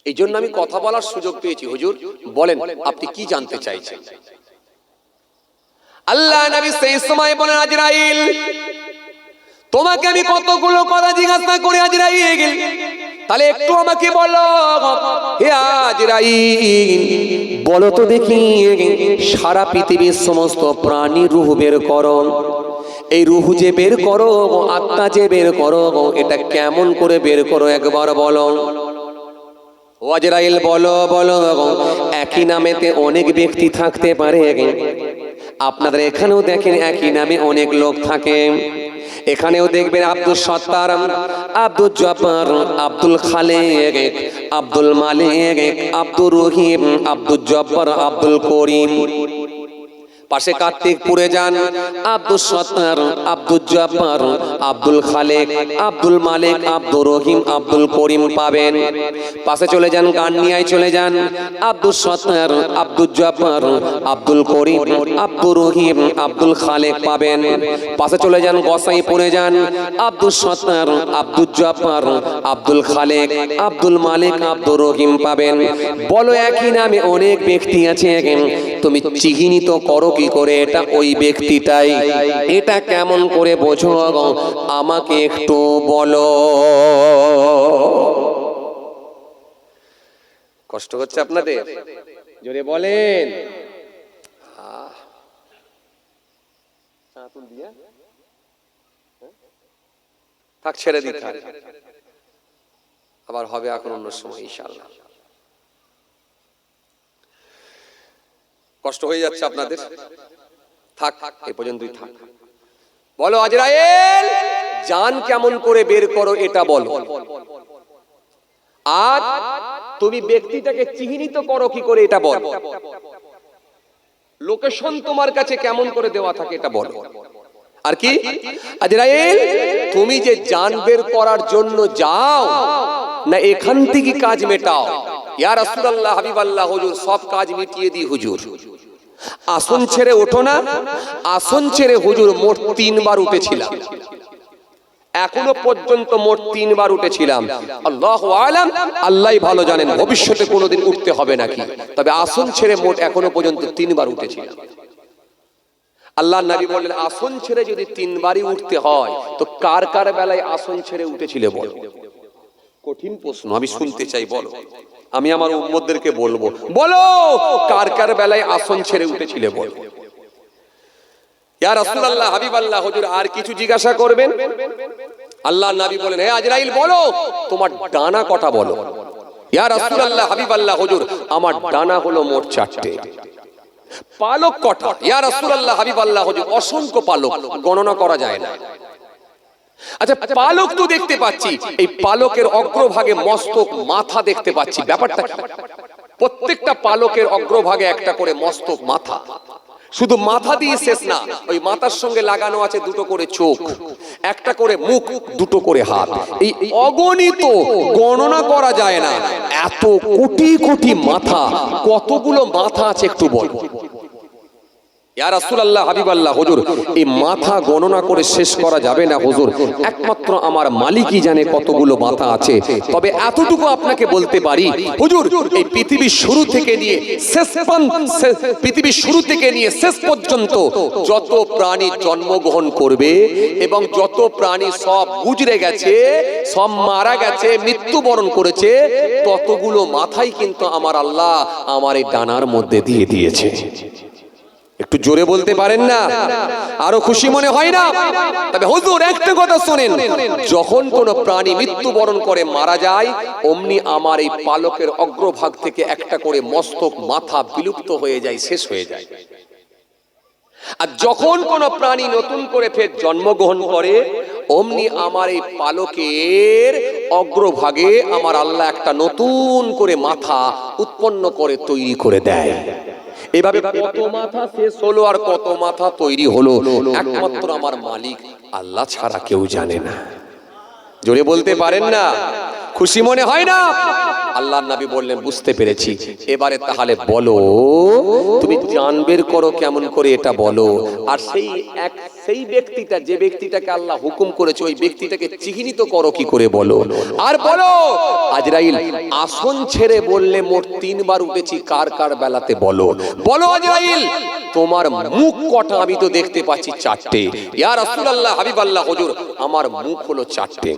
Speaker 1: এই জন্য আমি কথা বলার সুযোগ পেয়েছি। হুজুর বলেন আপনি কি জানতে চাইছেন? আল্লাহ নবী সেই সময় বলেন, আজরাইল তোমাকে আমি কতগুলো কথা জিজ্ঞাসা করি আজরাইল, তাহলে একটু আমাকে বলো। হে আজরাইল বলো তো দেখি, সারা পৃথিবীর সমস্ত প্রাণী রূহ বের করো, এই রূহ যে বের করো, আত্মা যে বের করো, এটা কেমন করে বের করো একবার বলো। ও আজরাইল বলো বলো, একই নামেতে অনেক ব্যক্তি থাকতে পারে, আপনাদের এখানেও দেখেন একই নামে অনেক লোক থাকে, এখানেও দেখবেন আব্দুল সত্তার, আব্দুল জব্বার, আব্দুল খালেক, আব্দুল মালিক, আব্দুর রহিম, আব্দুল জব্বার, আব্দুল করিম। পাশে কার্তিকপুরে যান, আব্দুল সত্তার, আব্দুল জব্বার, আব্দুল খালেক, আব্দুল মালিক, আব্দুর রহিম, আব্দুল করিম পাবেন। পাশে চলে যান, কান্নিয়ায় চলে যান, আব্দুল সত্তার, আব্দুল জব্বার, আব্দুল করিম, আব্দুর রহিম, আব্দুল খালেক পাবেন। পাশে চলে যান, গোসাইপুরে যান, আব্দুল সত্তার, আব্দুল জব্বার, আব্দুল খালেক, আব্দুল মালিক, আব্দুর রহিম পাবেন। বলো একই নামে অনেক ব্যক্তি আছে, তুমি চিহ্নিত করো কি করে এটা ওই ব্যক্তিটাই, এটা কেমন করে বোঝো আমাকে একটু বলো। কষ্ট হচ্ছে আপনাদের? জোরে বলেন। থাক ছেড়ে দিতে, আবার হবে এখন অন্য সময় ইনশাআল্লাহ। কষ্ট হয়ে যাচ্ছে আপনাদের, থাক এই পর্যন্তই থাক। বলো আজরাইল, জান কেমন করে বের করো এটা বলো। আর তুমি ব্যক্তিটাকে চিহ্নিত করো কি করে এটা বলো। লোকেশন তোমার কাছে কেমন করে দেওয়া থাকে এটা বলো। আর কি আজরাইল, তুমি যে জান বের করার জন্য যাও না এখান থেকে কাজ মেটাও। ইয়া রাসূলুল্লাহ, হাবিবাল্লাহ, হুজুর সব কাজ মিটিয়ে দিই হুজুর। আসন ছেড়ে ওঠো না। আসন ছেড়ে হুজুর মোট 3 বার উঠেছিলাম, এখনো পর্যন্ত মোট 3 বার উঠেছিলাম। আল্লাহু আলাম, আল্লাহই ভালো জানেন ভবিষ্যতে কোনোদিন উঠতে হবে নাকি, তবে আসন ছেড়ে মোট এখনো পর্যন্ত 3 বার উঠেছিলাম। আল্লাহর নবী বললেন আসন ছেড়ে যদি 3 বারই উঠতে হয় তো কার কার বেলায় আসন ছেড়ে উঠেছিলে বলো। কঠিন প্রশ্ন, আমি শুনতে চাই, বলো। আমি আমার উম্মতদেরকে বলবো, বলো কার কার বেলায় আসন ছেড়ে উঠেছিলে বলো। ইয়া রাসূলুল্লাহ, হাবিবাল্লাহ, হুজুর আর কিছু জিজ্ঞাসা করবেন? আল্লাহর নবী বলেন হে আজরাইল, বলো তোমার ডানা কটা বলো। ইয়া রাসূলুল্লাহ, হাবিবাল্লাহ, হুজুর আমার ডানা হলো মোট 4টে। পালক কটা? ইয়া রাসূলুল্লাহ, হাবিবাল্লাহ, হুজুর অসংখ্য পালক, গণনা করা যায় না। আচ্ছা পালক তো দেখতে পাচ্ছি, এই পালকের অগ্রভাগে মস্তক মাথা দেখতে পাচ্ছি, ব্যাপারটা কি? প্রত্যেকটা পালকের অগ্রভাগে একটা করে মস্তক মাথা। শুধু মাথা দিয়ে শেষ না, ওই মাথার সঙ্গে লাগানো আছে 2টো করে চোখ, একটা করে মুখ, 2টো করে হাত। এই অগণিত, গণনা করা যায় না, এত কোটি কোটি মাথা। কতগুলো মাথা আছে একটু বল। ইয়া রাসূলুল্লাহ, হাবিবাল্লাহ, হুজুর এই মাথা গণনা করে শেষ করা যাবে না হুজুর, একমাত্র আমার মালিকই জানে কতগুলো মাথা আছে। তবে এতটুকু আপনাকে বলতে পারি হুজুর, এই পৃথিবীর শুরু থেকে নিয়ে শেষ পর্যন্ত যত প্রাণী জন্মগ্রহণ করবে এবং যত প্রাণী সব গুজরে গেছে, সব মারা গেছে, মৃত্যুবরণ করেছে, ততগুলো মাথাই কিন্তু আমার আল্লাহ আমার এই ডানার মধ্যে দিয়ে দিয়েছে। একটু জোরে বলতে পারেন না? আরো খুশি মনে হয় না? তবে হুজুর একটা কথা শোনেন, যখন কোন প্রাণী মৃত্যুবরণ করে মারা যায়, অমনি আমার এই পালকের অগ্রভাগ থেকে একটা করে মস্তক মাথা বিলুপ্ত হয়ে যায়, শেষ হয়ে যায়। আর যখন কোন প্রাণী নতুন করে ফের জন্মগ্রহণ করে, অমনি আমার এই পালকের অগ্রভাগে আমার আল্লাহ একটা নতুন করে মাথা উৎপন্ন করে তৈরি করে দেয়। এভাবে কত মাথা শেষ হলো আর কত মাথা তৈরি হলো, একমাত্র আমার মালিক আল্লাহ ছাড়া কেউ জানে না। জোরে বলতে পারেন না? খুশি মনে হয় না? আল্লাহর নবী বললেন বুঝতে পেরেছি, এবারে তাহলে বলো তুমি জান বের করো কেমন করে এটা বলো। আর সেই ব্যক্তিটা, যে ব্যক্তিটাকে আল্লাহ হুকুম করেছে, ওই ব্যক্তিটাকে চিহ্নিত করো কি করে বলো। আর বলো আজরাইল, আসন ছেড়ে বললে মোট 3 বার উঠেছি, কার কার বেলাতে বলো। বলো আজরাইল, তোমার মুখ কটা? আমি তো দেখতে পাচ্ছি 4টে। ইয়া রাসূলুল্লাহ, হাবিবাল্লাহ, হুজুর আমার মুখ হলো 4টে।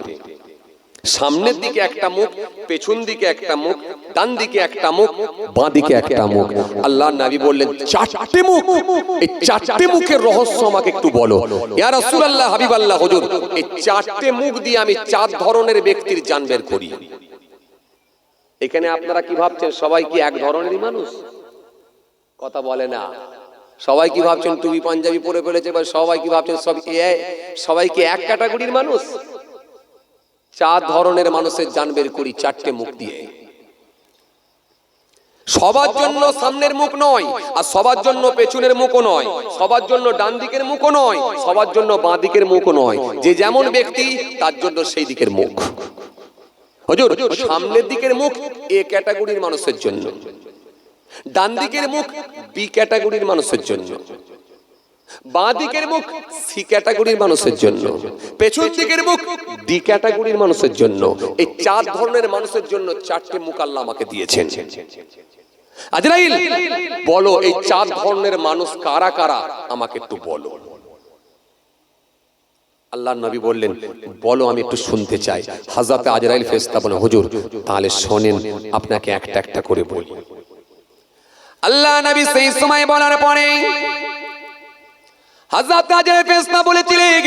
Speaker 1: সামনের দিকে একটা মুখ, পেছন দিকে একটা মুখ, ডান দিকে একটা মুখ, বাঁ দিকে একটা মুখ। আল্লাহর নবী বললেন 4টে মুখ। এই 4টে মুখের রহস্য আমাকে একটু বলো। ইয়া রাসূলুল্লাহ, হাবিবাল্লাহ, হুজুর এই 4টে মুখ দিয়ে আমি 4 ধরনের ব্যক্তির জান বের করি। এখানে আপনারা কি ভাবছেন সবাই কি এক ধরনেরই মানুষ? কথা বলে না। সবাই কি ভাবছেন টুপি পাঞ্জাবি পরে ফেলেছে, বা সবাই কি ভাবছেন সবাই কি এক ক্যাটাগরির মানুষ? 4 ধরনের মানুষের জান বের করি 4টে মুখ দিয়ে। সবার জন্য সামনের মুখ নয়, আর সবার জন্য পেছনের মুখও নয়, সবার জন্য ডান দিকের মুখও নয়, সবার জন্য বাঁ দিকের মুখও নয়। যে যেমন ব্যক্তি তার জন্য সেই দিকের মুখ। হুজুর সামনের দিকের মুখ এ ক্যাটাগরির মানুষের জন্য, ডান দিকের মুখ বি ক্যাটাগরির মানুষের জন্য, বাঁ দিকের মুখ সি ক্যাটাগরির মানুষের জন্য, পেছন দিকের মুখ ডি ক্যাটাগরির মানুষের জন্য। এই 4 ধরনের মানুষের জন্য 4টে মুখ আল্লাহ আমাকে দিয়েছেন। আজরাইল বলো এই 4 ধরনের মানুষ কারা কারা আমাকে একটু বলো। আল্লাহর নবী বললেন বলো, আমি একটু শুনতে চাই। হযরত আজরাইল ফেরেশতা বলেন হুজুর তাহলে শোনেন, আপনাকে একটা একটা করে বলি। আল্লাহ নবী সেই সময় বলার পরে হযরত আজরাইল ফেরেশতা বলেছিলেন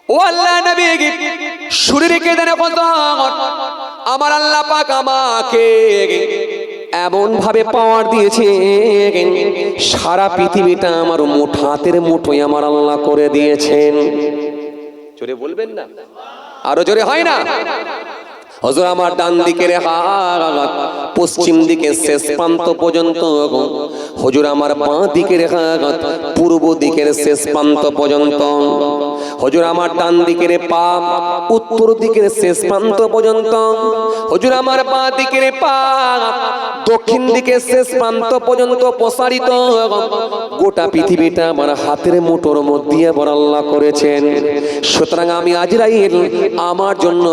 Speaker 1: ও আল্লাহ নবী শরীরে কেঁদে কত আমার আল্লাহ পাক আমাকে এমন ভাবে পাওয়ার দিয়েছে সারা পৃথিবীটা আমার হাতের মুঠোয় আমার আল্লাহ করে দিয়েছেন। জোরে বলবেন না? আরো জোরে হয় না? হুজুর আমার ডান দিকের হাত পশ্চিম দিকে শেষ প্রান্ত পর্যন্ত, হুজুর আমার বাঁ দিকের হাত পূর্ব দিকের শেষ প্রান্ত পর্যন্ত, হুজুর আমার ডান দিকের পা উত্তর দিকের শেষ প্রান্ত পর্যন্ত, হুজুর আমার বাঁ দিকের পা দক্ষিণ দিকের শেষ প্রান্ত পর্যন্ত প্রসারিত। গোটা পৃথিবীটা আমার হাতের মুঠোর মধ্যে আবার আল্লাহ করেছেন। সুতরাং আমি আজরাইল আমার জন্য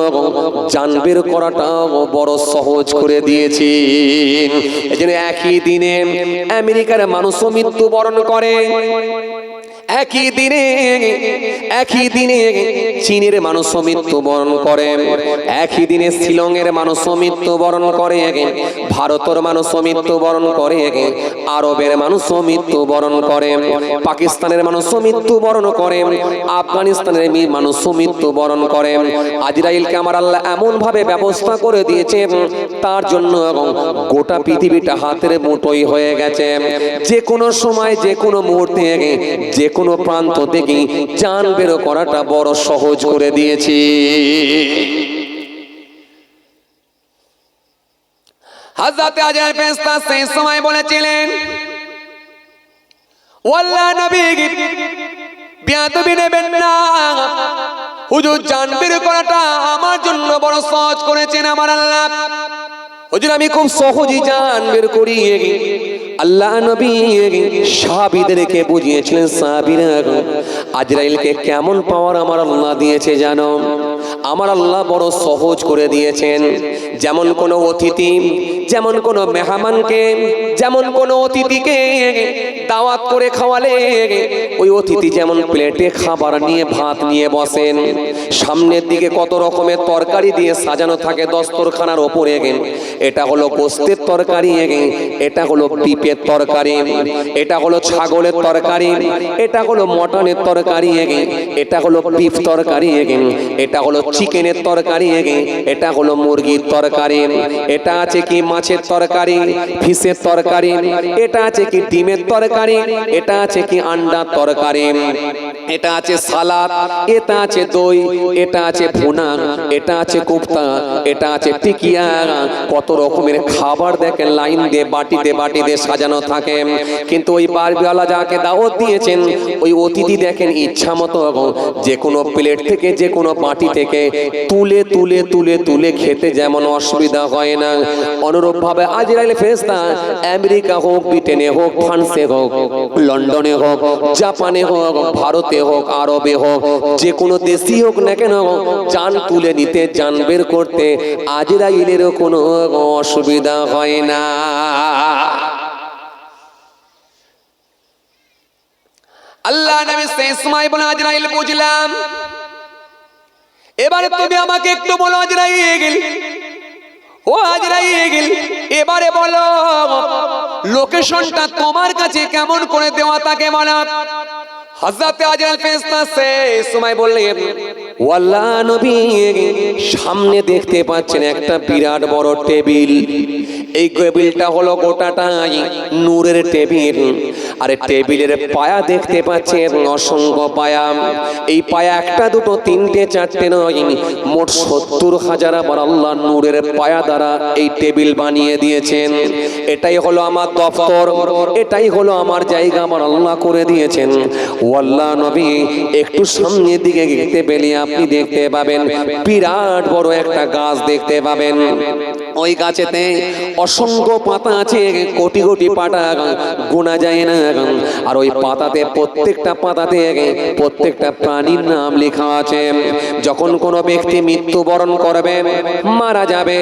Speaker 1: জানবে করাটা বড় সহজ করে দিয়েছি। এজন্য একই দিনে আমেরিকার মানুষও মৃত্যুবরণ করে, একই দিনে চীনের মানুষও মৃত্যুবরণ করে, একই দিনে শিলংয়ের মানুষও মৃত্যুবরণ করে, ভারতের মানুষও মৃত্যুবরণ করে, আরবের মানুষও মৃত্যুবরণ করে, পাকিস্তানের মানুষও মৃত্যুবরণ করে, আফগানিস্তানের মানুষও মৃত্যুবরণ করে। আজরাইলকে আমার আল্লাহ এমন ভাবে ব্যবস্থা করে দিয়েছে, তার জন্য গোটা পৃথিবীটা হাতের মুঠোয় হয়ে গেছে। যে কোনো সময় যে কোনো মুহূর্তে যে কোনো প্রান্ত থেকে জান বের করাটা বড় সহজ করে দিয়েছি। হযরত আজরাইল ফেরেশতা সেই সময় বলেছিলেন, ও আল্লাহ নবী বিয়াদবি নেবেন না, হুজুর জান বের করাটা আমার জন্য বড় সহজ করেছেন আমার আল্লাহ। হুজুর আমি খুব সহজেই জান বের করি। আল্লাহ নবী সাহাবীদেরকে বুঝিয়েছিলেন, সাহাবীরা আজরাইলকে কেমন পাওয়ার আমার আল্লাহ দিয়েছে জানো? আমার আল্লাহ বড় সহজ করে দিয়েছেন। যেমন কোনো অতিথি, যেমন কোনো মেহমানকে, যেমন কোনো অতিথিকে দাওয়াত করে খাওয়ালে ওই অতিথি যেমন প্লেটে খাবার নিয়ে ভাত নিয়ে বসেন, সামনের দিকে কত রকমের তরকারি দিয়ে সাজানো থাকে দস্তরখানার ওপরে, এটা হলো গোস্তের তরকারি, এটা হলো পিপের তরকারি, এটা হলো ছাগলের তরকারি, এটা হলো মটনের তরকারি, এটা হলো বিফ তরকারি, এটা হলো চিকেনের তরকারি, এটা হলো মুরগির তরকারি, এটা আছে কি মাছের তরকারি, ফিশের তরকারি, এটা আছে কি ডিমের তরকারি, এটা আছে কি আন্ডার তরকারি, এটা আছে সালাদ, এটা আছে দই, এটা আছে ভুনা, এটা আছে কোফতা, এটা আছে টিকিয়া। কত রকমের খাবার দেখেন লাইন দিয়ে বাটিতে বাটিতে সাজানো থাকে। কিন্তু ওই বারবিওয়ালা যাকে দাওয়াত দিয়েছেন ওই অতিথি দেখেন ইচ্ছা মতো যে কোনো প্লেট থেকে যে কোনো বাটি থেকে তুলে তুলে তুলে তুলে খেতে যেমন অসুবিধা হয় না, অনুরূপ ভাবে আজরাইল ফেরেশতা আমেরিকা হোক, ব্রিটেনে হোক, ফ্রান্সে হোক, লন্ডনে হোক, জাপানে হোক, ভারতে হোক, আরবে হোক, যে কোনো দেশই হোক না কেন জান তুলে নিতে, জান বের করতে আজরাইলেরও কোনো অসুবিধা হয় না। আল্লাহ নবী সেই সময় বলে, আজরাইল বুঝলাম, এবারে তুমি আমাকে একটু বলো আজরাইল, ও আজরাইল এবারে বলো লোকেশনটা তোমার কাছে কেমন করে দেওয়া তাকে বলো। হযরত আজরাইল ফেরেশতা সেই সময় বললেন, ও আল্লাহ নবী সামনে দেখতে পাচ্ছেন একটা বিরাট বড় টেবিল, এই টেবিলটা হলো গোটাটাই নূরের টেবিল, আর টেবিলের পায়া দেখতে পাচ্ছেন অসংখ্য পায়া। এই পায়া একটা দুটো তিনটে চারটে নয়, মোট 70,000 আবার আল্লাহ নূরের পায়া দ্বারা এই টেবিল বানিয়ে দিয়েছেন। এটাই হলো আমার দফতর, এটাই হলো আমার জায়গা আমার আল্লাহ করে দিয়েছেন। ও আল্লাহ নবী একটু সামনের দিকে দেখতে পেলে আপনি দেখতে পাবেন বিরাট বড় একটা গাছ দেখতে পাবেন। ওই গাছেতে অসংখ্য পাতা আছে, কোটি কোটি পাতা গোনা যায় না। আর ওই পাতাতে প্রত্যেকটা পাতাতে প্রত্যেকটা প্রাণীর নাম লেখা আছে। যখন কোনো ব্যক্তি মৃত্যুবরণ করবে, মারা যাবে,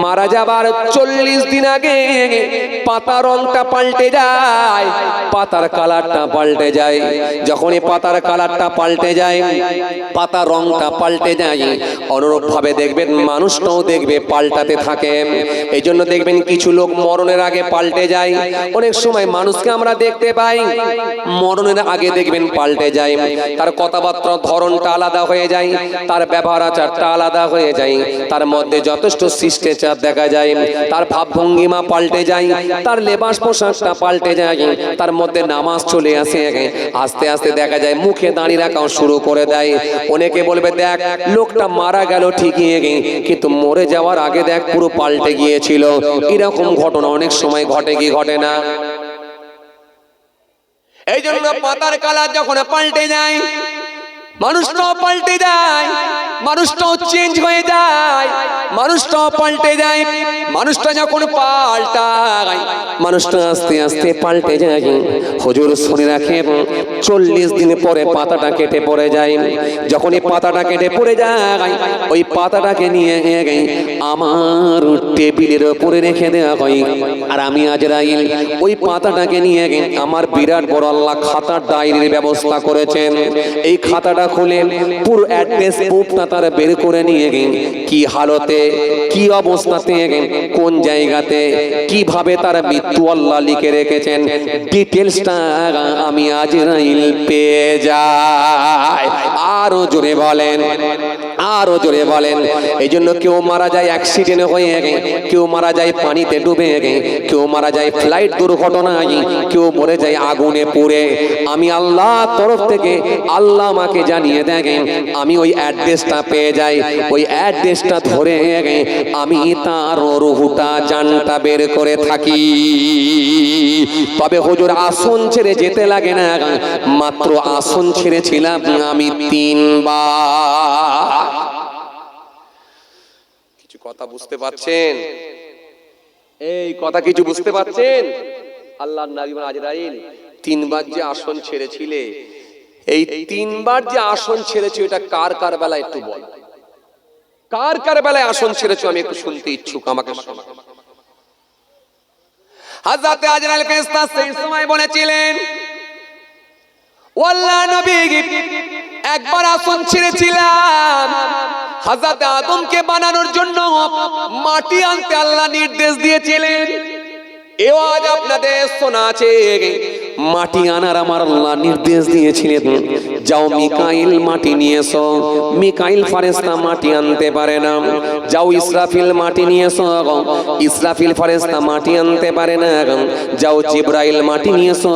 Speaker 1: মারা যাবার 40 দিন আগে পাতার রংটা পাল্টে যায়, পাতার কালারটা পাল্টে যায়। যখন এই পাতার কালারটা পাল্টে যায়, পাতার রংটা পাল্টে যায়, অনুরূপ ভাবে দেখবেন মানুষটাও দেখবে পাল্টাতে থাকে। এই জন্য দেখবেন কিছু লোক মরণের আগে পাল্টে যায়। অনেক সময় মানুষকে আমরা দেখতে দেখতে পাই মরণের আগে দেখবেন পাল্টে যায়, তার কথাবার্তার ধরনটা আলাদা হয়ে যায়, তার ব্যবহার আচারটা আলাদা হয়ে যায়, তার মধ্যে যথেষ্ট শিষ্টাচার দেখা যায়, তার ভাবভঙ্গিমা পাল্টে যায়, তার লেবাস পোশাকটা পাল্টে যায়, তার মধ্যে নামাজ চলে আসে, আস্তে আস্তে দেখা যায় মুখে দাঁড়িয়ে রাখাও শুরু করে দেয়। অনেকে বলবে দেখ লোকটা মারা গেল ঠিকই কিন্তু মরে যাওয়ার আগে দেখ পুরো পাল্টে গিয়েছিল। এরকম ঘটনা অনেক সময় ঘটে কি ঘটে না? এই জন্য পাতার কালার যখন পাল্টে যায় মানুষটাও পাল্টে যায়, মানুষটাও চেঞ্জ হয়ে যায়, মানুষটাও পাল্টে যায়। মানুষটা যখন পাল্টায় মানুষটা আস্তে আস্তে পাল্টে যায়। হুজুর শুনে রাখেন 40 দিন পরে পাতাটা কেটে পড়ে যায়। যখন এই পাতাটা কেটে পড়ে যায় ওই পাতাটাকে নিয়ে আমার টেবিলের উপরে রেখে দেওয়া হয়, আর আমি আজরাইল ওই পাতাটাকে নিয়ে আমার বিরাট বড় আল্লাহ খাতার ডায়েরির ব্যবস্থা করেছেন। এই খাতাটা খুলে পুরো অ্যাড্রেস প্রুফটা তারা বের করে নিয়ে কি হালতে কি অবস্থাতে কোন জায়গাতে কিভাবে তারা মৃত্যু আল্লাহ লিখে রেখেছেন ডিটেইলসটা আমি আজরাইল পেয়ে যাই। আরো জোরে বলেন, আরো জোরে বলেন। এই জন্য কেউ মারা যায় অ্যাক্সিডেন্ট হয়ে, কেউ মারা যায় পানিতে ডুবে, কেউ মারা যায় ফ্লাইট দুর্ঘটনায়, কেউ মরে যায় আগুনে পুড়ে। আমি আল্লাহর তরফ থেকে আল্লাহ আমাকে জানিয়ে দেখেন আমি ওই অ্যাড্রেসটা পেয়ে যাই, ওই অ্যাড্রেসটা ধরে আমি তার রুহটা জানটা বের করে থাকি। তবে হুজুর আসন ছেড়ে যেতে লাগে না, মাত্র আসন ছেড়েছিলাম আমি 3 বার। কিছু কথা বুঝতে পারছেন? এই কথা কিছু বুঝতে পারছেন? আল্লাহর নবী আজরাইল 3 বার যে আসন ছেড়েছিলে, এই 3 বার যে আসন ছেড়েছো এটা কার কার বেলায় একটু বল। কার কার বেলায় আসন ছেড়েছো আমি একটু শুনতে ইচ্ছুক, আমাকে শোনাও। হযরত আজরাইল ফেরেশতা সেই সময় বলেছিলেন ও আল্লাহর নবী একবার আসন ছেড়েছিলাম হযরত আদমকে বানানোর জন্য মাটি আনতে আল্লাহ নির্দেশ দিয়েছিলেন। এও আজ আপনাদের শোনা আছে মাটি আনার আমার আল্লাহ নির্দেশ দিয়েছিলেন, যাও মিকাইল মাটি নিয়ে এসো। মিকাইল ফেরেশতা মাটি আনতে পারে না। যাও ইসরাফিল মাটি নিয়ে এসো। ইসরাফিল ফেরেশতা মাটি আনতে পারে না। যাও জিবরাইল মাটি নিয়ে এসো।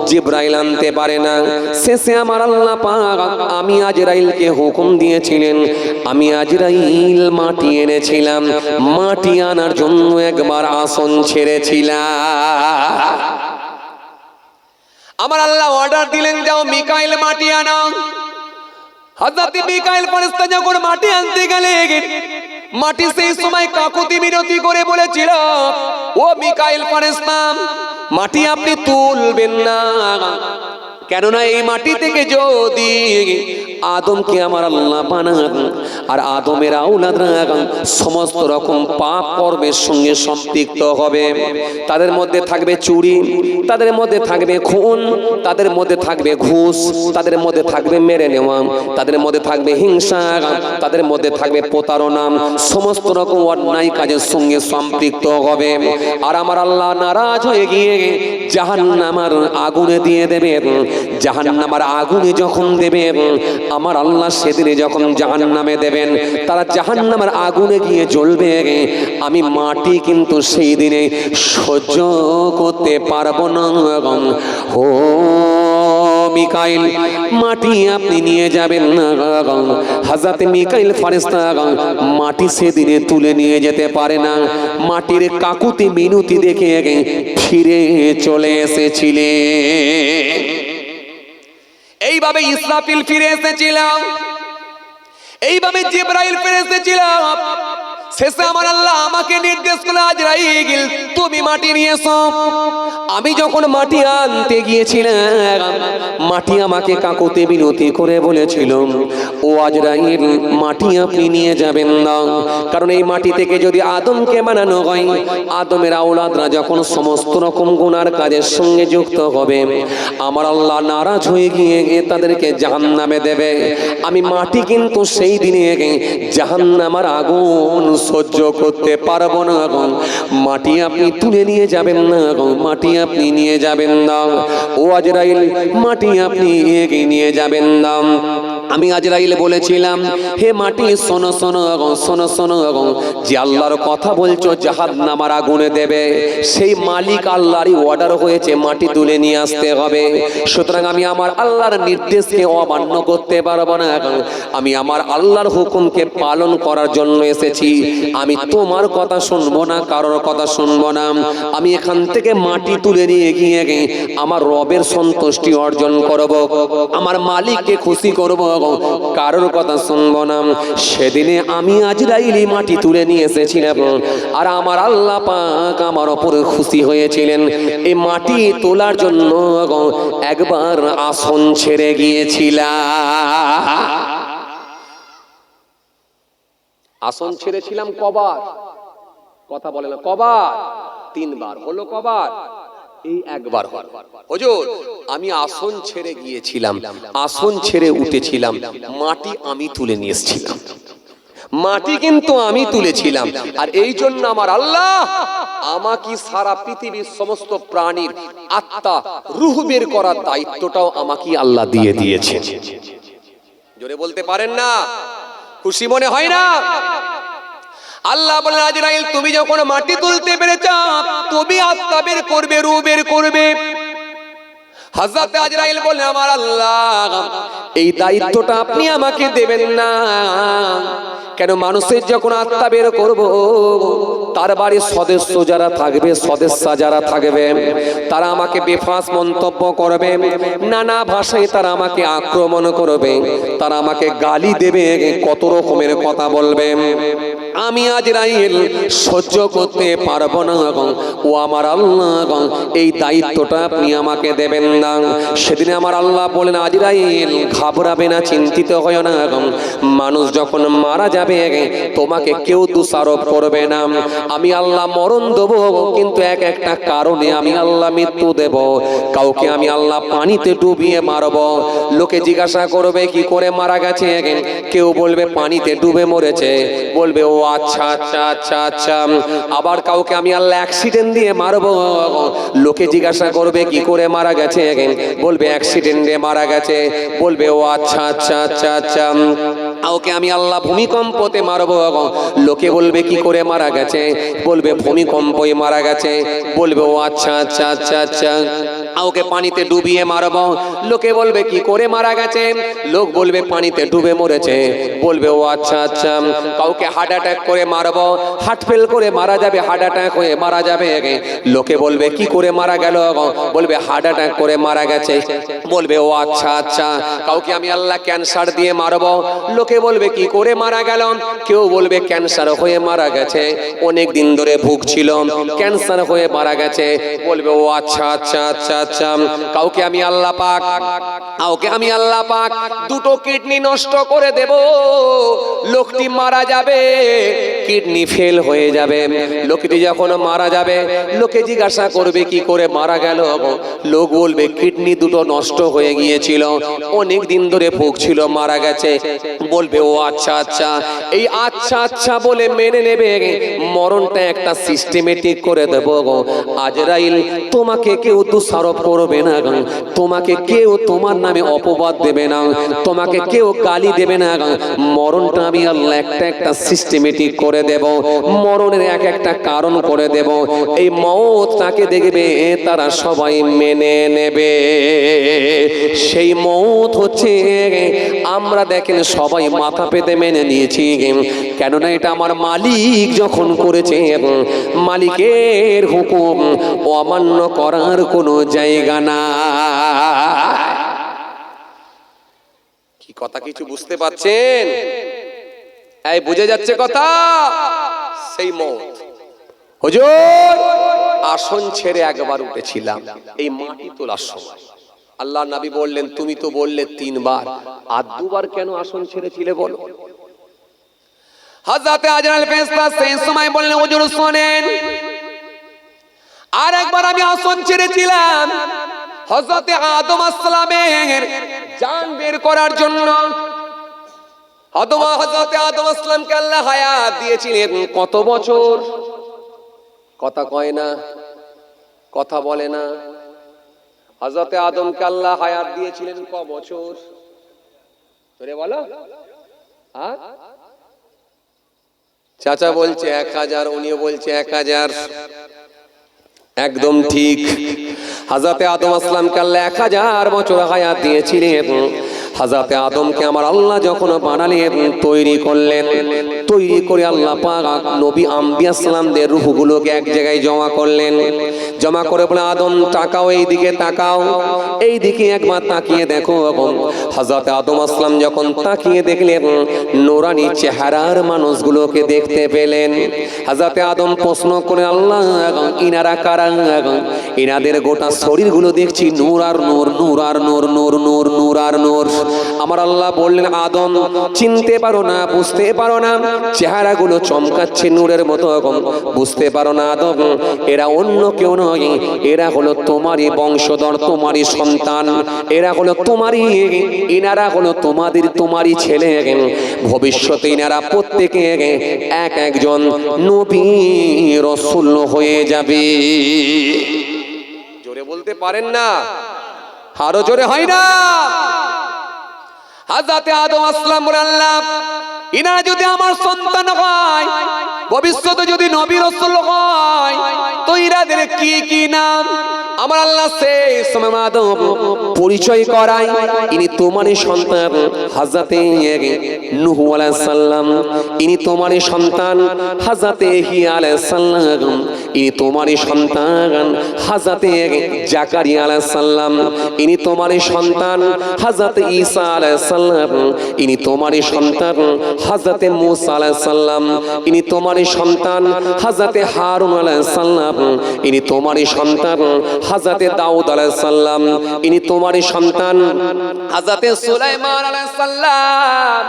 Speaker 1: জিবরাইল আনতে পারে না। শেষে আমার আল্লাহ পাক আমি আজরাইলকে হুকুম দিয়েছিলেন, আমি আজরাইল মাটি এনেছিলাম, মাটি আনার জন্য একবার আসন ছেড়েছিলাম। আমার আল্লাহ অর্ডার দিলেন যাও মিকাইল মাটি আনো। হযরত মিকাইল ফেরেশতা যখন মাটি আনতে গেলেন মাটি সেই সময় কাকুতি মিনতি করে বলেছিল ও মিকাইল ফেরেশতা মাটি আপনি তুলবেন না, কেননা এই মাটি থেকে যদি আদমকে আমার আল্লাহ বানান আর আদমের আওলাদরা সমস্ত রকম পাপ কর্মের সঙ্গে সম্পৃক্ত হবে। তাদের মধ্যে থাকবে চুরি, তাদের মধ্যে থাকবে খুন, তাদের মধ্যে থাকবে ঘুষ, তাদের মধ্যে থাকবে মেরে নেওয়া, তাদের মধ্যে থাকবে হিংসা, তাদের মধ্যে থাকবে প্রতারণা, সমস্ত রকম অন্যায় কাজের সঙ্গে সম্পৃক্ত হবে। আর আমার আল্লাহ নারাজ হয়ে গিয়ে জাহান্নামের আগুনে দিয়ে দেবেন। জাহান্নামের আগুনে যখন দেবেন আমার আল্লাহ সেদিনে যখন জাহান্নামে দেবেন তারা জাহান্নামের আগুনে গিয়ে জ্বলবে। আমি মাটি কিন্তু সেই দিনে সহ্য করতে পারবো না। ও মিকাইল মাটি আপনি নিয়ে যাবেন না। হযরত মিকাইল ফেরেশতা মাটি সেদিনে তুলে নিয়ে যেতে পারে না। মাটির কাকুতি মিনতি দেখে ফিরে চলে এসেছিলেন। এইভাবে ইসরাফিল ফিরে এসেছিল, এইভাবে জিবরাইল ফিরে এসেছিল। শেষে আমার আল্লাহ আমাকে নির্দেশ করলো আজরাইল তুমি মাটি নিয়ে এসো। আমি যখন মাটি আনতে গিয়েছিলাম মাটি আমাকে কাকুতি মিনতি করে বলেছিল ও আজরাইল মাটি আপনি নিয়ে যাবেন না, কারণ এই মাটি থেকে যদি আদমকে বানানো হয় আদমের আওলাদরা যখন সমস্ত রকম গুনার কাজের সঙ্গে যুক্ত হবে আমার আল্লাহ নারাজ হয়ে গিয়ে তাদেরকে জাহান্নামে দেবে। আমি মাটি কিন্তু সেই দিনে জাহান্নামের আগুন সহ্য করতে পারবো না গো, মাটি আপনি তুলে নিয়ে যাবেন না গো, মাটি আপনি নিয়ে যাবেন না। ও আজরাইল, মাটি আপনি এগিয়ে নিয়ে যাবেন না। আমি আজরাইল বলেছিলাম, হে মাটি শোনো শোনো গো, শোনো শোনো গো, যে আল্লাহর কথা বলছো জাহান্নামের আগুনে দেবে, সেই মালিক আল্লাহরই অর্ডার হয়েছে মাটি তুলে নিয়ে আসতে হবে। সুতরাং আমি আমার আল্লাহর নির্দেশকে অমান্য করতে পারবো না। আমি আমার আল্লাহর হুকুমকে পালন করার জন্য এসেছি। আমি তোমার কথা শুনবো না, কারোর কথা শুনবো না। আমি এখান থেকে মাটি তুলে নিয়ে গিয়ে আমার রবের সন্তুষ্টি অর্জন করব, আমার মালিককে খুশি করব, কারোর কথা শুনবো না। সেদিনে আমি আজরাইলি মাটি তুলে নিয়ে এসেছিলাম, আর আমার আল্লাহ পাক আমার উপর খুশি হয়েছিলেন। এই মাটি তোলার জন্য একবার আসন ছেড়ে গিয়েছিলাম। আসন ছেড়েছিলাম কবার? কথা বলে না, কবার? 3 বার। হলো কবার? এই একবার হল। হুজুর, আমি আসন ছেড়ে গিয়েছিলাম, আসন ছেড়ে উঠেছিলাম, মাটি আমি তুলে নিয়ে এসেছিলাম, মাটি কিন্তু আমি তুলেছিলাম। আর এই জন্য আমার আল্লাহ আমাকে সারা পৃথিবীর সমস্ত প্রাণীর আত্মা রূহ বের করার দায়িত্বটাও আমাকে আল্লাহ দিয়ে দিয়েছে। জোরে বলতে পারেন না? খুশি মনে হয় না? আল্লাহ বলেন, আজরাইল তুমি যখন মাটি তুলতে পেরেছ, তুমি আত্মা বের করবে, রূহ বের করবে। হযরত আজরাইল বলেন, আমার আল্লাহ এই দায়িত্বটা আপনি আমাকে দেবেন না কেন? মানুষের যখন আত্মা বের করব, তার বাড়ির সদস্য যারা থাকবে, সদস্যা যারা থাকবে, তারা আমাকে বেফাঁস মন্তব্য করবে, নানা ভাষায় তারা আমাকে আক্রমণ করবে, তারা আমাকে গালি দেবে, কত রকমের কথা বলবে। আমি আজরাইল সহ্য করতে পারবো না। ও আমার আল্লাহ, এই দায়িত্বটা আপনি আমাকে দেবেন না। সেদিনে আমার আল্লাহ বলেন, আজরাইল ঘাবড়াবে না, চিন্তিত হয় না। মানুষ যখন মারা যাবে তোমাকে কেউ দোষারোপ করবে না। আমি আল্লাহ মরণ দেব, কিন্তু এক একটা কারণে আমি আল্লাহ মৃত্যু দেব। কাউকে আমি আল্লাহ পানিতে ডুবিয়ে মারব। লোকে জিজ্ঞাসা করবে কি করে মারা গেছে, কেউ বলবে পানিতে ডুবে মরেছে, বলবে ও আচ্ছা আচ্ছা আচ্ছা আচ্ছা। আবার কাউকে আমি আল্লাহ অ্যাক্সিডেন্ট দিয়ে মারব। লোকে জিজ্ঞাসা করবে কি করে মারা গেছে, বলবে অ্যাক্সিডেন্টে মারা গেছে, বলবে ও আচ্ছা আচ্ছা আচ্ছা আচ্ছা। কাউকে আমি আল্লাহ ভূমিকম্পতে মারব। লোকে বলবে কি করে মারা গেছে, বলবে ভূমিকম্পে মারা গেছে, বলবে ও আচ্ছা আচ্ছা আচ্ছা আচ্ছা। কাউকে পানিতে ডুবিয়ে মারব। লোকে বলবে কি করে মারা গেছে, লোক বলবে পানিতে ডুবে মরেছে, বলবে ও আচ্ছা আচ্ছা। কাউকে হার্ট অ্যাটাক করে মারব, হার্ট ফেল করে মারা যাবে, হার্ট অ্যাটাক হয়ে মারা যাবে। লোকে বলবে কি করে মারা গেল, বলবে হার্ট অ্যাটাক করে মারা গেছে, বলবে ও আচ্ছা আচ্ছা। কাউকে আমি আল্লাহ ক্যান্সার দিয়ে মারব। লোকে বলবে কি করে মারা গেল, কেউ বলবে ক্যান্সার হয়ে মারা গেছে, অনেক দিন ধরে ভুগছিল, ক্যান্সার হয়ে মারা গেছে, বলবে ও আচ্ছা আচ্ছা আচ্ছা আচ্ছা। কাউকে আমি আল্লাহ পাক, কাউকে আমি আল্লাহ পাক দুটো কিডনি নষ্ট করে দেব। লোকটি মারা যাবে, কিডনি ফেল হয়ে যাবে। লোকটি যখন মারা যাবে, লোকে জিজ্ঞাসা করবে কি করে মারা গেল, লোক বলবে কিডনি দুটো নষ্ট হয়ে গিয়েছিল, অনেক দিন ধরে ভুগছিল, মারা গেছে, বলবে ও আচ্ছা আচ্ছা। এই আচ্ছা আচ্ছা বলে মেনে নেবে। মরণটা একটা সিস্টেমেটিক করে দেব। আজরাইল তোমাকে কেউ দোষারোপ করবে না, তোমাকে কেউ তোমার নামে অপবাদ দেবে না, তোমাকে কেউ গালি দেবে না। মরণটা আমি আল্লাহ একটা একটা সিস্টেমেটিক করে দেব, মরণের এক একটা কারণ করে দেব। এই মওতটাকে দেখবে তারা সবাই মেনে নেবে। সেই মওত হচ্ছে, আমরা দেখেন সবাই মাথা পেতে মেনে নিয়েছি, কেননা এটা আমার মালিক যখন করেছে, মালিকের হুকুম অমান্য করার কোনো জায়গা না। কি কথা কিছু বুঝতে পারছেন? এই বুঝে যাচ্ছে কথা? সেই মওত। হুজুর আসন ছেড়ে একবার উঠেছিলাম, এই মাটি তোলার সময় আল্লাহ নবী বললেন, তুমি তো বললে 3 বার, আর 2 বার কেন আসন ছেড়েছিলে বলো? হযরত আজরাইল ফেরেশতা সেই সময় বললেন, হুজুর শুনেন, আর একবার আমি আসন ছেড়েছিলাম হযরত আদম আলাইহিস সালামের জান বের করার জন্য। হযরত আদম আসলামকে আল্লাহ হায়াত দিয়েছিলেন কত বছর? কথা কয় না, কথা বলে না। হযরত আদমকে আল্লাহ হায়াত দিয়েছিলেন ক বছর? তোরে বলো। চাচা বলছে 1000, উনিও বলছে 1000। একদম ঠিক। হযরত আদম আসলামকে আল্লাহ 1000 বছর হায়াত দিয়েছিলেন। হযরত আদমকে আমার আল্লাহ যখন বানালেন, তৈরি করলেন, তৈরি করে আল্লাহ পাক নবী আম্বিয়া সালামদের রূহগুলোকে এক জায়গায় জমা করলেন। জমা করে বলে, আদম তাকাও, এই দিকে তাকাও, এই দিকে একবার তাকিয়ে দেখো। হযরত আদম আসলাম যখন তাকিয়ে দেখলেন, নূরানি চেহারার মানুষগুলোকে দেখতে পেলেন। হযরত আদম প্রশ্ন করে, আল্লাহ ইনারা কারা? ইনাদের গোটা শরীরগুলো দেখছি নূর আর নূর, নূর আর নূর, নূর নূর নূর আর নূর। আমার আল্লাহ বললেন, আদম চিনতে পারো না, বুঝতে পারো না, চেহারাগুলো চমকাচ্ছে নূরের মতো, বুঝতে পারো না আদম, এরা অন্য কেউ নয়, এরা হলো তোমারই বংশধর, তোমারই সন্তান, এরা হলো তোমারই, ইনারা হলো তোমারই ছেলে। ভবিষ্যতে ইনারা প্রত্যেকে এক একজন নবী রাসূল হয়ে যাবে। জোরে বলতে পারেন না? আরো জোরে হয় না? হযরত আদম আসলাম বলেন, আল্লাহ ইনারা যদি আমার সন্তান হয়, ভবিষ্যতে যদি নবী রাসূল হয়, তো ইনাদের কি কি নাম? আমার আল্লাহ সেই সময় আদম পরিচয় করায়, ইনি তোমারই সন্তান হযরত নূহ আলাইহিস সালাম, ইনি তোমারই সন্তান হযরত ইহইয়া আলাইহিস সালাম, ইনি তোমারই সন্তান হযরত জাকারিয়া আলাইহিস সালাম, ইনি তোমারই সন্তান হযরত ঈসা আলাইহিস সালাম, ইনি তোমারই সন্তান হযরত মূসা আলাইহিস সালাম, ইনি তোমারই সন্তান হযরত হারুন আলাইহিস সালাম, ইনি তোমারই সন্তান হযরত দাউদ আলাইহিস সালাম, ইনি তোমারই সন্তান হযরত সুলাইমান আলাইহিস সালাম,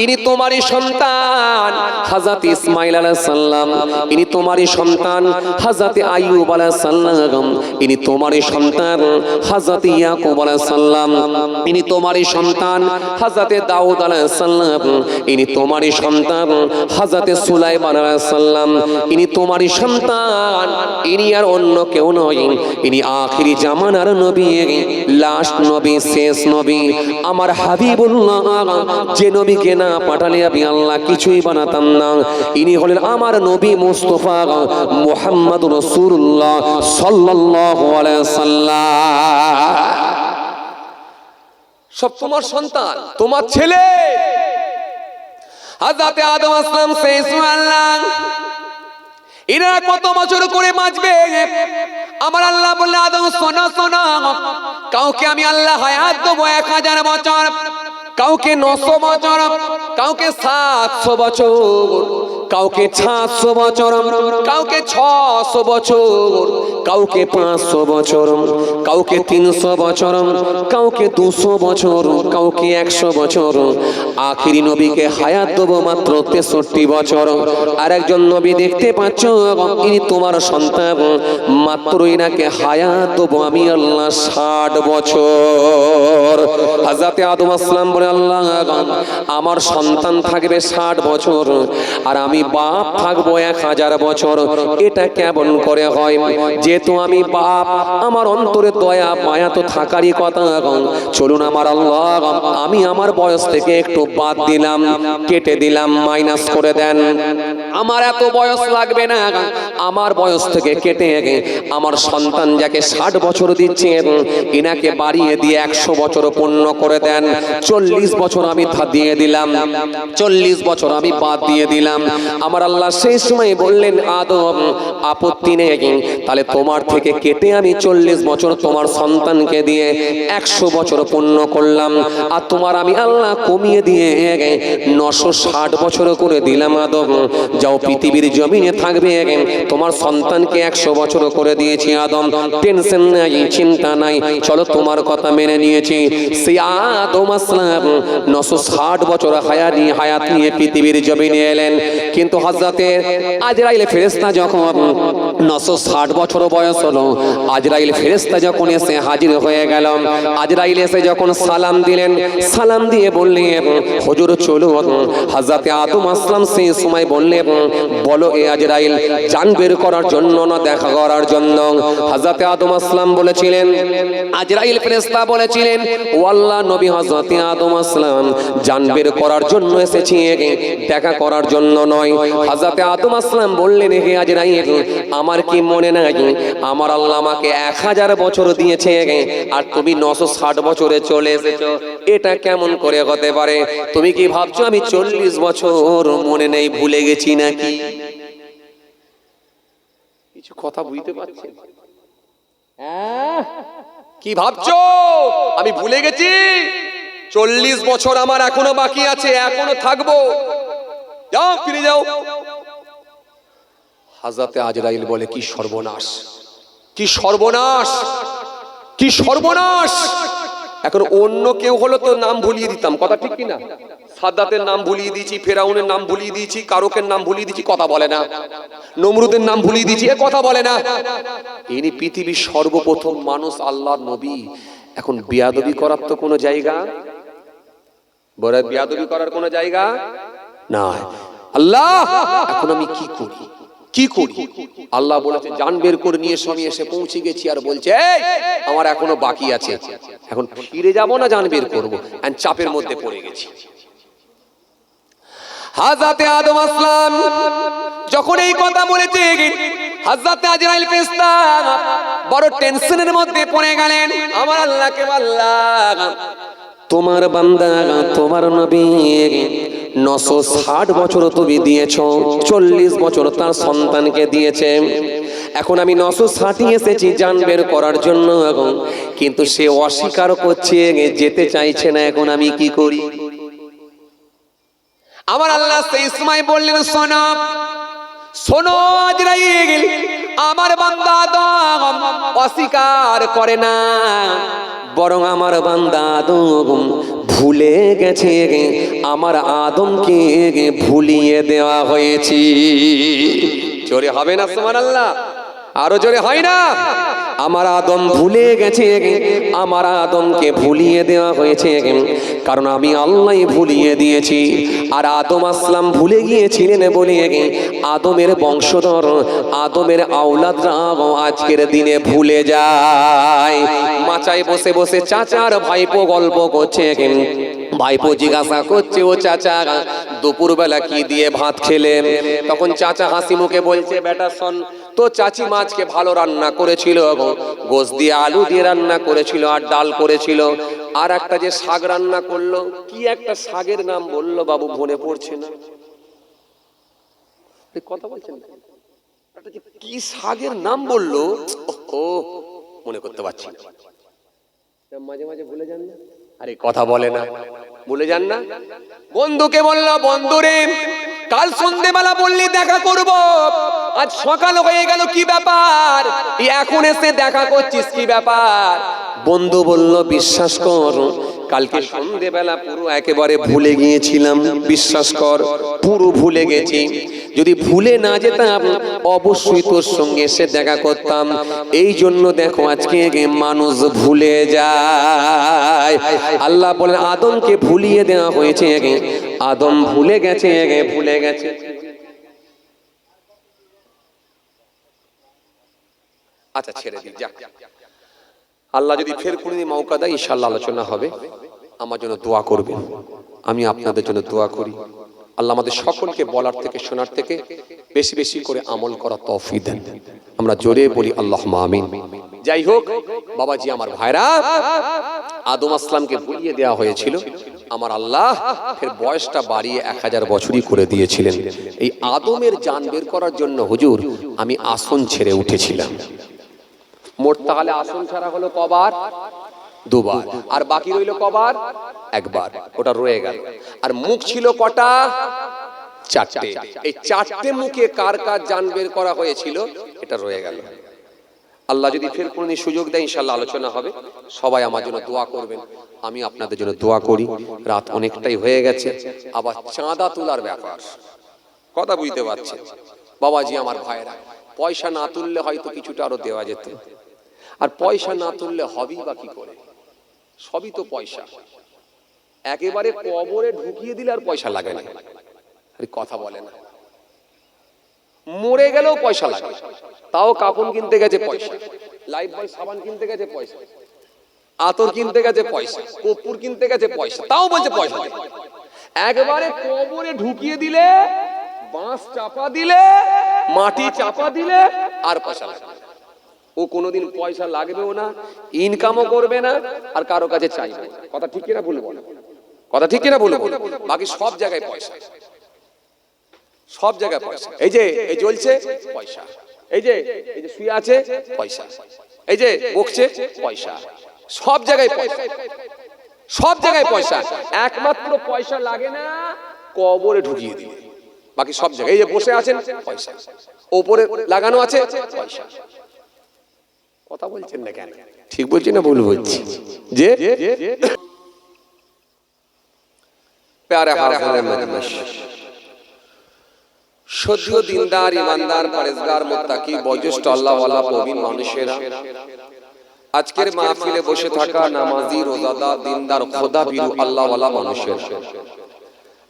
Speaker 1: ইনি তোমারই সন্তান হযরত ইসমাঈল আলাইহিস সালাম, ইনি তোমারই সন্তান হযরত আইয়ুব আলাইহিস সালাম, ইনি তোমারই সন্তান হযরত ইয়াকুব আলাইহিস সালাম, ইনি তোমারই সন্তান হযরত দাউদ আলাইহিস সালাম, ইনি তোমারই সন্তান হযরত সুলাইমান আলাইহিস সালাম, ইনি তোমারই সন্তান, ইনি আর অন্য কেউ নয়, ইনি আখিরি জামানার নবী, লাস্ট নবী, শেষ নবী, আমার হাবিবুল্লাহ, যে নবীকে না পাঠালে আমি আল্লাহ কিছুই বানাতাম না। ইনি হলেন আমার নবী মুস্তাফা মুহাম্মদুর রাসূলুল্লাহ সাল্লাল্লাহু আলাইহি সাল্লাম। সব তোমার সন্তান, তোমার ছেলে। হযরত আদম আসলাম শেষ আল্লাহ, এরা কত বছর করে বাঁচবে? আমার আল্লাহ বললেন, আদম শোনো শোনো, কাউকে আমি আল্লাহ হায়াত দেবো 1000 বছর, কাউকে 900 বছর, কাউকে 700 বছর, কাউকে 700 বছর, কাউকে 600 বছর, কাউকে 500 বছর, কাউকে 300 বছর, কাউকে 200 বছর, কাউকে 100 বছর। আখিরি নবীকে হায়াত দেবো মাত্র 63 বছর। আর একজন নবী দেখতে পাচ্ছ, ইনি তোমার সন্তান, মাত্র ইনাকে হায়াত দেবো আমি আল্লাহ 60 বছর। হযরত আদম আসলাম বলে, আল্লাহ আমার সন্তান থাকবে 60 বছর আর আমি বাপ থাকবো 1000 বছর, এটা কেমন করে হয়? যেহেতু আমি বাপ, আমার অন্তরে দয়া মায়া তো থাকারই কথা। চলুন আমার আল্লাহ, আমি আমার বয়স থেকে একটু বাদ দিলাম, কেটে দিলাম, মাইনাস করে দেন, আমার এত বয়স লাগবে না, আমার বয়স থেকে কেটে আমার সন্তান যাকে 60 বছর দিচ্ছেন, ইনাকে বাড়িয়ে দিয়ে 100 বছর পূর্ণ করে দেন। 40 বছর আমি দিয়ে দিলাম, 40 বছর আমি বাদ দিয়ে দিলাম। আমার আল্লাহ সেই সময় বললেন, আদম আপত্তি নেই, তাহলে তোমার থেকে কেটে আমি 40 বছর তোমার সন্তানকে দিয়ে 100 বছর পূর্ণ করলাম, আর তোমার আমি আল্লাহ কমিয়ে দিয়ে 960 বছর করে দিলাম। আদম যাও, পৃথিবীর জমিনে থাকবে, তোমার সন্তানকে 100 বছর করে দিয়েছি। আদম টেনশন নাই, চিন্তা নাই, চলো তোমার কথা মেনে নিয়েছি। সেই আদম আসলাম 960 বছর হায়াত নিয়ে পৃথিবীর জমিনে এলেন। কিন্তু হযরতে আজরাইল ফেরেশতা যখন 960 বছর বয়স হলো। আজরাইল ফেরেশতা যখন এসে হাজির হয়ে গেল, আজরাইল এসে যখন সালাম দিলেন, সালাম দিয়ে বললেন হুজুর চলুন। হযরত আদম আসলাম সেই সময় বললেন বলো এ আজরাইল, জান বের করার জন্য না দেখা করার জন্য? হযরত আদম আসলাম বলেছিলেন, আজরাইল ফেরেশতা বলেছিলেন ও আল্লাহ নবী হযরত আদম আসলাম জান বের করার জন্য এসেছি, দেখা করার জন্য নয়। হযরত আদম আসলাম বললেন হে আজরাইল, আমার কি মনে নাই আমার আল্লাহ আমাকে 1000 বছর দিয়েছে আর তুমি 960 বছরে চলে এসেছো? এটা কেমন করে হতে পারে? তুমি কি ভাবছো আমি 40 বছর মনে নেই, ভুলে গেছি নাকি? কিছু কথা বুঝতে পারছেন? কি ভাবছো আমি ভুলে গেছি? 40 বছর আমার এখনো বাকি আছে, এখনো থাকবো। যাও ফিরে যাও। হযরত আজরাইল বলে কি সর্বনাশ, কি সর্বনাশ, কি সর্বনাশ! এখন অন্য কেউ হলো তো নাম ভুলিয়ে দিতাম, কথা ঠিক কিনা? সাদ্দাতের নাম ভুলিয়ে দিয়েছি, ফেরাউনের নাম ভুলিয়ে দিয়েছি, কারকের নাম ভুলিয়ে দিয়েছি, কথা বলে না। নমরুদের নাম ভুলিয়ে দিয়েছি, এ কথা বলে না। ইনি পৃথিবীর সর্বপ্রথম মানুষ, আল্লাহর নবী। এখন বিয়াদবি করার তো কোনো জায়গা, বড় বিয়াদবি করার কোনো জায়গা না। আল্লাহ এখন আমি কি করি, কি করি? আল্লাহ বলেছে জান বের করে নিয়ে আমি এসে পৌঁছে গেছি, আর বলছে আমার এখনো বাকি আছে। এখন ফিরে যাব না জান বের করবো, চাপের মধ্যে পড়ে গেছি। হযরত আদম আসলাম যখন এই কথা বলেছে, হযরত আজরাইল ফেরেশতা বড় টেনশনের মধ্যে পড়ে গেলেন। আমার আল্লাহকে বললাম তোমার বান্দা তোমার নবী 960 বছর তুমি দিয়েছ, 40 বছর তার সন্তানকে দিয়েছে। এখন আমি 960 এসেছি জান বের করার জন্য, কিন্তু সে অস্বীকার করছে, যেতে চাইছে না। এখন আমি কি করি? আমার আল্লাহ সেই সময় বললেন শোনো, শোনো আজরাইল, আমার বান্দা আদম অস্বীকার করে না, বরং আমার বান্দা আদম ভুলে গেছে, আমার আদমকে ভুলিয়ে দেওয়া হয়েছে। জোরে হবে না সুবহানাল্লাহ? আরো জোরে হয় না? আমার আদম ভুলে গেছে, আমার আদমকে ভুলিয়ে দেওয়া হয়েছে, কারণ আমি আল্লাহ ভুলিয়ে দিয়েছি। আর আদম আসলাম ভুলে গিয়েছিলেন বলে আদমের বংশধর, আদমের আওলাদরা আজকের দিনে ভুলে যায়। মাচায় বসে বসে চাচার ভাইপো গল্প করছে, ভাইপো জিজ্ঞাসা করছে ও চাচা দুপুরবেলা কি দিয়ে ভাত খেলেন? তখন চাচা হাসি মুখে বলছে বেটা শোন, তো চাচি মাছকে ভালো রান্না করেছিল, গোশ দিয়ে আলু দিয়ে রান্না করেছিল, আর ডাল করেছিল, আর একটা যে শাক রান্না করলো, কি একটা শাকের নাম বললো বাবু, মনে পড়ছে না। কথা বলছেন কি শাকের নাম বললো, ও মনে করতে পারছি না। মাঝে মাঝে ভুলে যান না, আরে কথা বলে না, ভুলে যান না। বন্ধুকে বললো বন্ধুরে কাল সন্ধ্যেবেলা বললি দেখা করব, আজ সকাল হয়ে গেল, কি ব্যাপার এখন এসে দেখা করছিস, কি ব্যাপার? বন্ধু বলল বিশ্বাস কর কালকে সন্ধ্যেবেলা পুরো একেবারে ভুলে গিয়েছিলাম, বিশ্বাস কর পুরো ভুলে গেছি। যদি ভুলে না যেতাম অবশ্যই তোর সঙ্গে এসে দেখা করতাম। এই জন্য দেখো আজকে মানুষ ভুলে যায়। আল্লাহ বলেন আদমকে ভুলিয়ে দেওয়া হয়েছে, আদম ভুলে গেছে, ভুলে গেছে। আচ্ছা ছেড়ে দিই, যাক। আল্লাহ যদি ফের কোনদিন মৌকা দেয় ইনশাআল্লাহ আলোচনা হবে। আমার জন্য দোয়া করবেন, আমি আপনাদের জন্য দোয়া করি। আল্লাহ আমাদের সকলকে বলার থেকে শোনার থেকে বেশি বেশি করে আমল করার তৌফিক দেন। আমরা জোরে বলি আল্লাহুম্মা আমিন। যাই হোক বাবাজি, আমার ভাইরা, আদম আসলামকে ভুলিয়ে দেওয়া হয়েছিল, আমার আল্লাহ ফের বয়সটা বাড়িয়ে 1000 বছরই করে দিয়েছিলেন। এই আদমের জান বের করার জন্য হুজুর আমি আসন ছেড়ে উঠেছিলাম। মোট তাহলে আসন ছাড়া হলো কবার? দুবার। আর বাকি রইল কবার? একবার, ওটা রয়ে গেল। আর মুখ ছিল কটা? চারটে। এই চারটে মুখে কার কার জান বের করা হয়েছিল এটা রয়ে গেল। আল্লাহ যদি ফের কোনদিন সুযোগ দেয় ইনশাআল্লাহ আলোচনা হবে। সবাই আমার জন্য দোয়া করবেন, আমি আপনাদের জন্য দোয়া করি। রাত অনেকটাই হয়ে গেছে, আবার চাঁদা তোলার ব্যাপার, কথা বুঝতে পারছেন বাবাজি আমার ভাইরা। পয়সা না তুললে হয়তো কিছুটা আরো দেওয়া যেত, আর পয়সা না তুললে হবেই বা কি করে? সবই তো পয়সা। একেবারে কবরে ঢুকিয়ে দিলে আর পয়সা লাগে না, আরে কথা বলে না। মরে গেলেও পয়সা লাগে, তাও কাপড় কিনতে গেছে পয়সা, লাইফ বয় সাবান কিনতে গেছে পয়সা, আতর কিনতে গেছে পয়সা, কর্পূর কিনতে গেছে পয়সা, তাও বলছে পয়সা লাগে। একবারে কবরে ঢুকিয়ে দিলে, বাঁশ চাপা দিলে, মাটি চাপা দিলে আর পয়সা লাগে। ও কোনোদিন পয়সা লাগবেও না, ইনকামও করবে না, আর কারো কাছে চাইবে। কথা ঠিক কিনা বলবো? কথা ঠিক কিনা বলবো? বাকি সব জায়গায় পয়সা, সব জায়গায় পয়সা। এই যে এই জ্বলছে পয়সা, এই যে শুয়ে আছে পয়সা, এই যে বকছে পয়সা, সব জায়গায় পয়সা, সব জায়গায় পয়সা। একমাত্র পয়সা লাগে না কবরে ঢুকিয়ে দিলে, বাকি সব জায়গায়। এই যে বসে আছেন পয়সা, ওপরে লাগানো আছে পয়সা। কথা বলছেন না কেন? ঠিক বলছি না ভুল বলছি? যে প্যারে হাজির মজলিস, সদ্য দিনদার, ইমানদার, পরেজগার, মুত্তাকি, বয়োজ্যেষ্ঠ আল্লাহ ওয়ালা প্রবীণ মানুষেরা, আজকের মাহফিলে বসে থাকা নামাজি, রোজাদার, দিনদার, খোদা ভীরু আল্লাহ ওয়ালা মানুষেরা,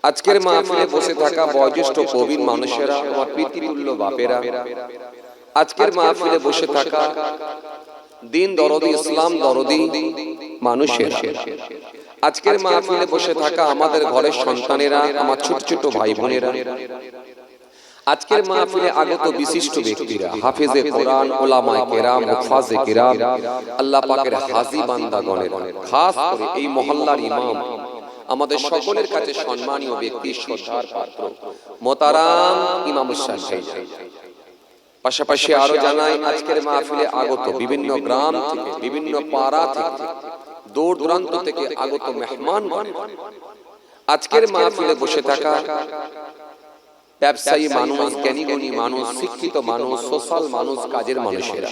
Speaker 1: আজকের মাহফিলে বসে থাকা বয়োজ্যেষ্ঠ প্রবীণ মানুষেরা, আমার পিতৃতুল্য বাপেরা, আজকের মাহফিলে বসে থাকা দিন দরদি, ইসলাম দরদি মানুষেরা, আজকের মাহফিলে বসে থাকা আমাদের ঘরের সন্তানেরা, আমার ছোট ছোট ভাই বোনেরা, আজকের মাহফিলে আগত বিশিষ্ট ব্যক্তিরা, হাফেজে কোরআন, উলামায়ে কেরাম, মুফাজ্জে কিরাম, আল্লাহ পাকের হাজী বান্দাগণের, খাস করে এই মহল্লার ইমাম, আমাদের সকলের কাছে সম্মানীয় ব্যক্তি, শ্রদ্ধার পাত্র মোহতারাম ইমাম সাহেব। পাশাপাশি আরো জানাই, আজকের মাহফিলে আগত বিভিন্ন গ্রাম থেকে, বিভিন্ন পাড়া থেকে, দূর দূরান্ত থেকে আগত মেহমানগণ, আজকের মাহফিলে বসে থাকা ব্যবসায়ী মানুষ, জ্ঞানীগুণী মানুষ, শিক্ষিত মানুষ, সোশ্যাল মানুষ, কাজের মানুষেরা,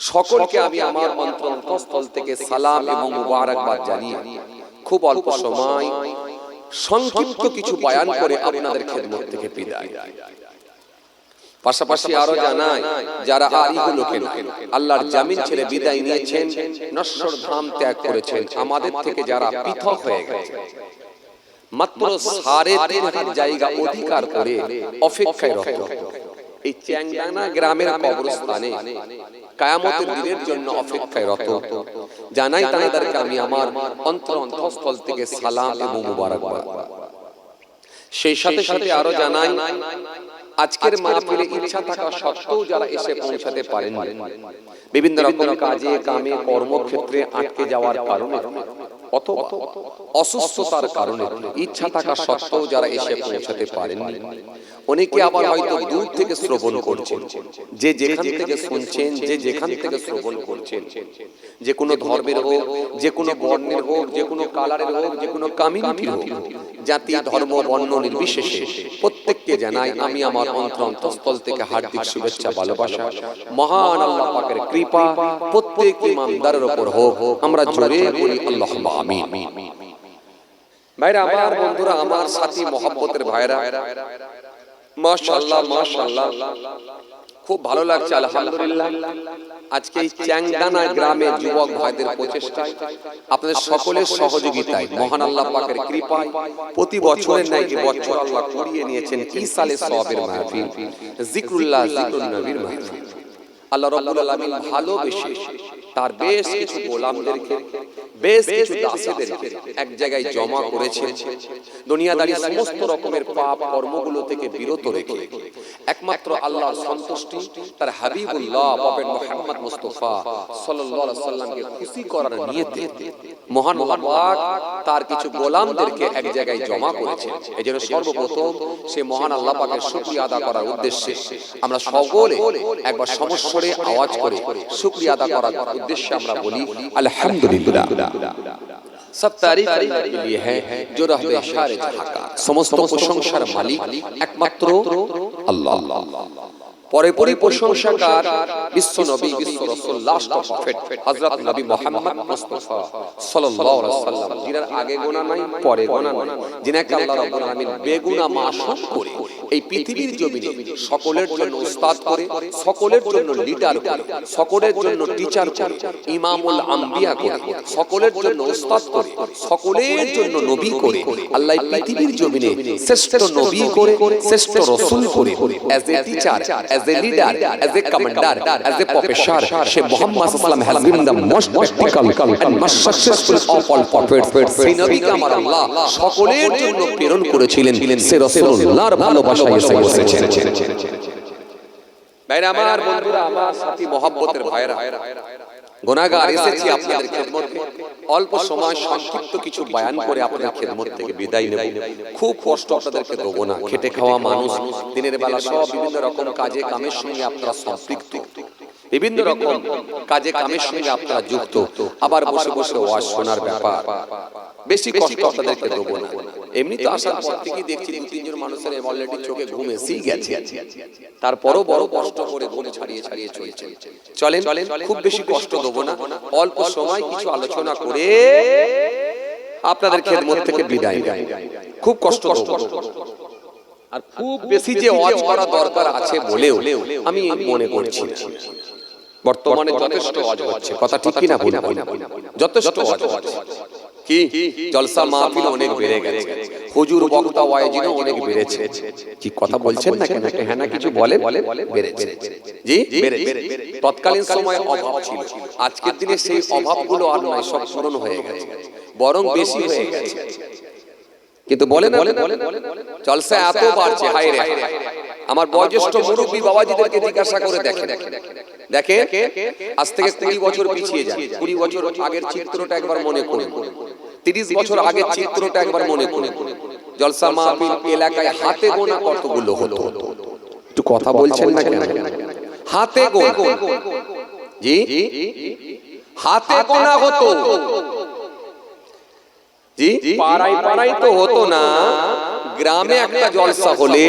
Speaker 1: সকলকে আমি আমার অন্তঃস্থল থেকে সালাম এবং মুবারকবাদ জানিয়ে খুব অল্প সময় সংক্ষিপ্ত কিছু বয়ান করে আপনাদের খেদমত থেকে বিদায়। পাশাপাশি আরো জানাই, যারা আরিগুলোকে আল্লাহর জামিন ছেড়ে বিদায় নিয়েছেন, নশ্বর ধাম ত্যাগ করেছেন, আমাদের থেকে যারা পৃথক হয়ে গেছে, মাত্র ৩.৫ জায়গা অধিকার করে অপেক্ষায় রত এই চ্যাংডাঙ্গা গ্রামের কবরস্থানে কিয়ামতের দিনের জন্য অপেক্ষায় রত, জানাই তাদেরকে আমি আমার অন্তঃস্থল থেকে সালাম এবং মুবারকবাদ। সেই সাথে সাথে আরো জানাই, আজকের মাহফিলে ইচ্ছা থাকা সত্ত্বেও যারা এসে পৌঁছাতে পারেন, বিভিন্ন রকম কাজে কামে কর্মক্ষেত্রে আটকে যাওয়ার কারণে অথবা অসুস্থতার কারণে ইচ্ছা থাকা সত্ত্বেও যারা এসে পৌঁছাতে পারেননি, অনেকে আবার হয়তো দূর থেকে শ্রবণ করছেন, যে যেখান থেকে শুনছেন, যে যেখান থেকে শ্রবণ করছেন, যে কোনো ধর্মের হোক, যে কোনো বর্ণের হোক, যে কোনো কালারের হোক, যে কোনো কমিউনিটির হোক, জাতি ধর্ম বর্ণ নির্বিশেষে প্রত্যেককে জানাই আমি আমার অন্তঃস্থল থেকে হার্দিক শুভেচ্ছা, ভালোবাসা। মহান আল্লাহ পাকের কৃপা প্রত্যেক ইমানদারের উপর হোক, আমরা জোরে বলি আল্লাহুম্মা আমিন। ভাইরা আমার, বন্ধুরা আমার, সাথী মহব্বতের ভাইরা, মাশাআল্লাহ মাশাআল্লাহ, খুব ভালো লাগছে আলহামদুলিল্লাহ। আজকে এই চ্যাংডাঙ্গা গ্রামের যুবক ভাইদের প্রচেষ্টায়, আপনাদের সকলের সহযোগিতায়, মহান আল্লাহ পাকের কৃপায় প্রতি বছরের ন্যায় এই বছর আল্লাহ করিয়ে নিয়েছেন ইসালে সওয়াবের মাহফিল, জিকরুল্লাহ, জিকরুন নবীর মাহফিল। আল্লাহ রাব্বুল আলামিন ভালোবেসে তার বেশ কিছু গোলামদেরকে, বেশ কিছু দাসীদেরকে এক জায়গায় জমা করেছে, দুনিয়াদারি সমস্ত রকমের পাপ কর্মগুলো থেকে বিরত রেখে একমাত্র আল্লাহর সন্তুষ্টি, তার হাবিবুল্লাহ প্রফেট মুহাম্মদ মুস্তাফা সাল্লাল্লাহু আলাইহি ওয়াসাল্লামকে খুশি করার নিয়তে মহান আল্লাহ তার কিছু গোলামদেরকে এক জায়গায় জমা করেছে। এজন্য সর্বপ্রথম সে মহান আল্লাহ পাকের শুকরিয়া আদা করার উদ্দেশ্যে আমরা সকলে একবার সমস্বরে আওয়াজ করে শুকরিয়া আদা করার उद्देश्य আমরা বলি আলহামদুলিল্লাহ। सब तारीफ अल्लाह के लिए है जो रहबे सारे जहां का, समस्त प्रशंसार मालिक एकमात्र আল্লাহ। পরে প্রশংসাকার বিশ্ব নবী বিশ্ব রাসূল লাস্ট প্রফেট হযরত নবী মুহাম্মদ মুস্তাফা সাল্লাল্লাহু আলাইহি ওয়াসাল্লাম, যিনার আগে গোনা নাই পরে গোনা নাই, যিনাকে আল্লাহ রাব্বুল আলামিন বেগুনা মাসুম করে এই পৃথিবীর জমিনে সকলের জন্য উস্তাদ করে, সকলের জন্য লিডার করে, সকলের জন্য টিচার করে, ইমামুল আম্বিয়া করে, সকলের জন্য উস্তাদ করে, সকলের জন্য নবী করে, আল্লাহ পৃথিবীর জমিনে শ্রেষ্ঠ নবী করে, শ্রেষ্ঠ রাসূল করে, as a teacher, as a leader, as a commander, as a professor, she Muhammad sallallahu alaihi wasallam has been the most practical and most successful of all prophets. সেই নবীকে আমার আল্লাহ সকলের জন্য প্রেরণ করেছিলেন, সে রাসূলুল্লাহর ভালোবাসায় এসে বসেছেন। ভাইরা আমার, বন্ধুরা আমার, সাথী মহব্বতের ভাইরা, গুনাহগার এসেছি আপনাদের খেদমতে, অল্প সময় সংক্ষিপ্ত কিছু বয়ান করে আপনাদের খেদমত থেকে বিদায় নেব। খুব কষ্ট আপনাদেরকে দেবো না, খেটে খাওয়া মানুষ, দিনের বেলা সব বিভিন্ন রকম কাজে কামের সঙ্গে আপনারা সম্পৃক্ত, বিভিন্ন রকম কাজে কামের সঙ্গে আপনারা যুক্ত, আবার বসে বসে ওয়াজ শোনার ব্যাপার, বেশি কষ্ট আপনাদেরকে দেবো না। এমনি তো আসার পর থেকেই দেখছি দু তিনজন মানুষের অলরেডি চোখে ঘুম এসেই গেছে, তারপরও বড় কষ্ট করে ঘুম ছাড়িয়ে ছাড়িয়ে চলছে। চলেন, খুব বেশি কষ্ট দেবো না, অল্প সময় কিছু আলোচনা করে আপনাদের খেদমত থেকে বিদায় নেব। খুব কষ্ট আর খুব বেশি যে ওয়াজ করা দরকার আছে বলেও আমি মনে করছি না। বর্তমানে যথেষ্ট ওয়াজ হচ্ছে, কথা ঠিক কি না ভুল? যথেষ্ট ওয়াজ হচ্ছে, কি জলসা মাহফিল অনেক বেড়ে গেছে, হুজুর বক্তা ওয়াইজিনও অনেক বেড়েছে। কি কথা বলছেন না কেন? হ্যাঁ না কিছু বলেন? বেড়েছে, জি বেড়েছে। তৎকালীন সময় অভাব ছিল, আজকের দিনে সেই অভাবগুলো আর নয়, সব পূরণ হয়ে গেছে, বরং বেশি হয়ে গেছে। কিন্তু বলেন জলসা এত বাড়ছে, হায় রে, আমার বয়োজ্যেষ্ঠ মুরব্বী বাবাজিদেরকে জিজ্ঞাসা করে দেখেন, আজ থেকে 20 বছর পিছিয়ে যান, 20 বছর আগের চিত্রটা একবার মনে করুন, 30 বছর আগের চিত্রটা একবার মনে করুন। জলসা মাহফিল এলাকায় হাতে গোনা কতগুলো হতো? একটু কথা বলছেন না কেন? হাতে গোনা, জি হাতে গোনা হতো, জি পাড়ায় পাড়ায় তো হতো না, গ্রামে একটা জলসা হলে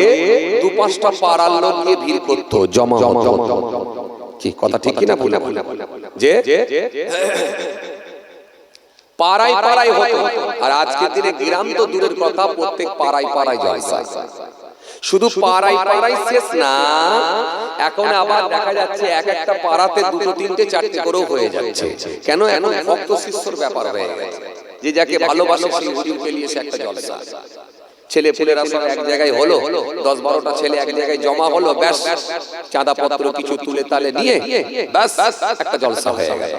Speaker 1: 2-5টা পাড়ার লোক গিয়ে ভিড় করতো, জমা হতো। কি কথা ঠিক কি না ভুল? যে পাড়ায় পাড়ায় হতো, আর আজকের দিনে গ্রাম তো দূরের কথা, প্রত্যেক পাড়ায় পাড়ায় জলসা। শুধু পাড়ায় পাড়ায় শেষ না, এখন আবার দেখা যাচ্ছে এক একটা পাড়াতে 2, 3, 4 করেও হয়ে যাচ্ছে। কেন? এখন ভক্ত শিষ্যর ব্যাপার হয়ে গেছে, যে যাকে ভালোবাসে সেই হুজুরকে নিয়ে এসে একটা জলসা। ছেলে পুলেরা সব এক জায়গায় হলো, 10-12টা ছেলে এক জায়গায় জমা হলো, ব্যাস চাঁদা পত্র কিছু তুলে তালে নিয়ে ব্যাস একটা জলসা হয়ে গেল।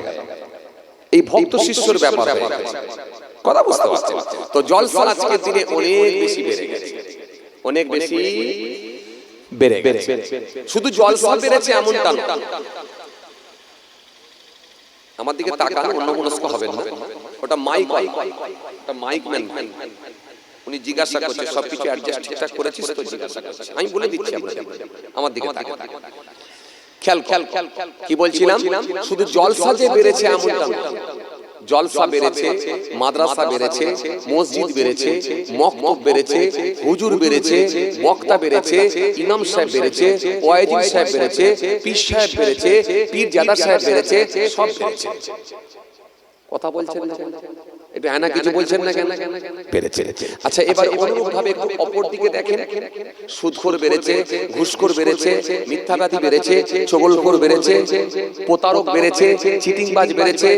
Speaker 1: এই ভক্ত শিষ্যর ব্যাপার হয়ে গেছে, কথা বুঝতে পারছেন তো? জলসা আজকের দিনে অনেক বেশি বেড়ে গেছে, অনেক বেশি বেড়ে গেছে। শুধু জলসা বেড়েছে এমনটা না, আমার দিকে তাকান, অন্যমনস্ক হবেন না, ওটা মাইক, ওটা মাইক ম্যান, উনি জিজ্ঞাসা করছে সবকিছু অ্যাডজাস্ট ঠিকঠাক করেছিস তো? জিজ্ঞাসা করছে, আমি বলে দিচ্ছি আপনাদের, আমার দিকে তাকান, খেয়াল কি বলছিলাম? শুধু জলসা যে বেড়েছে এমনটা না, জলসা বেড়েছে, মাদ্রাসা বেড়েছে, মসজিদ বেড়েছে, মক্তব বেড়েছে, হুজুর বেড়েছে, বক্তা বেড়েছে, ইমাম সাহেব বেড়েছে, ওয়াইজিন সাহেব বেড়েছে, পীর সাহেব বেড়েছে, পীর জাদা সাহেব বেড়েছে, সব বেড়েছে। কথা বলছেন না? একটু হ্যাঁ না কিছু বলছেন না কেন? বেড়েছে। আচ্ছা, এবার অনুরূপ ভাবে একটু অপর দিকে দেখেন, সুদখোর বেড়েছে, ঘুষখোর বেড়েছে, মিথ্যাবাদী বেড়েছে, চগলখোর বেড়েছে, প্রতারক বেড়েছে, চিটিংবাজ বেড়েছে,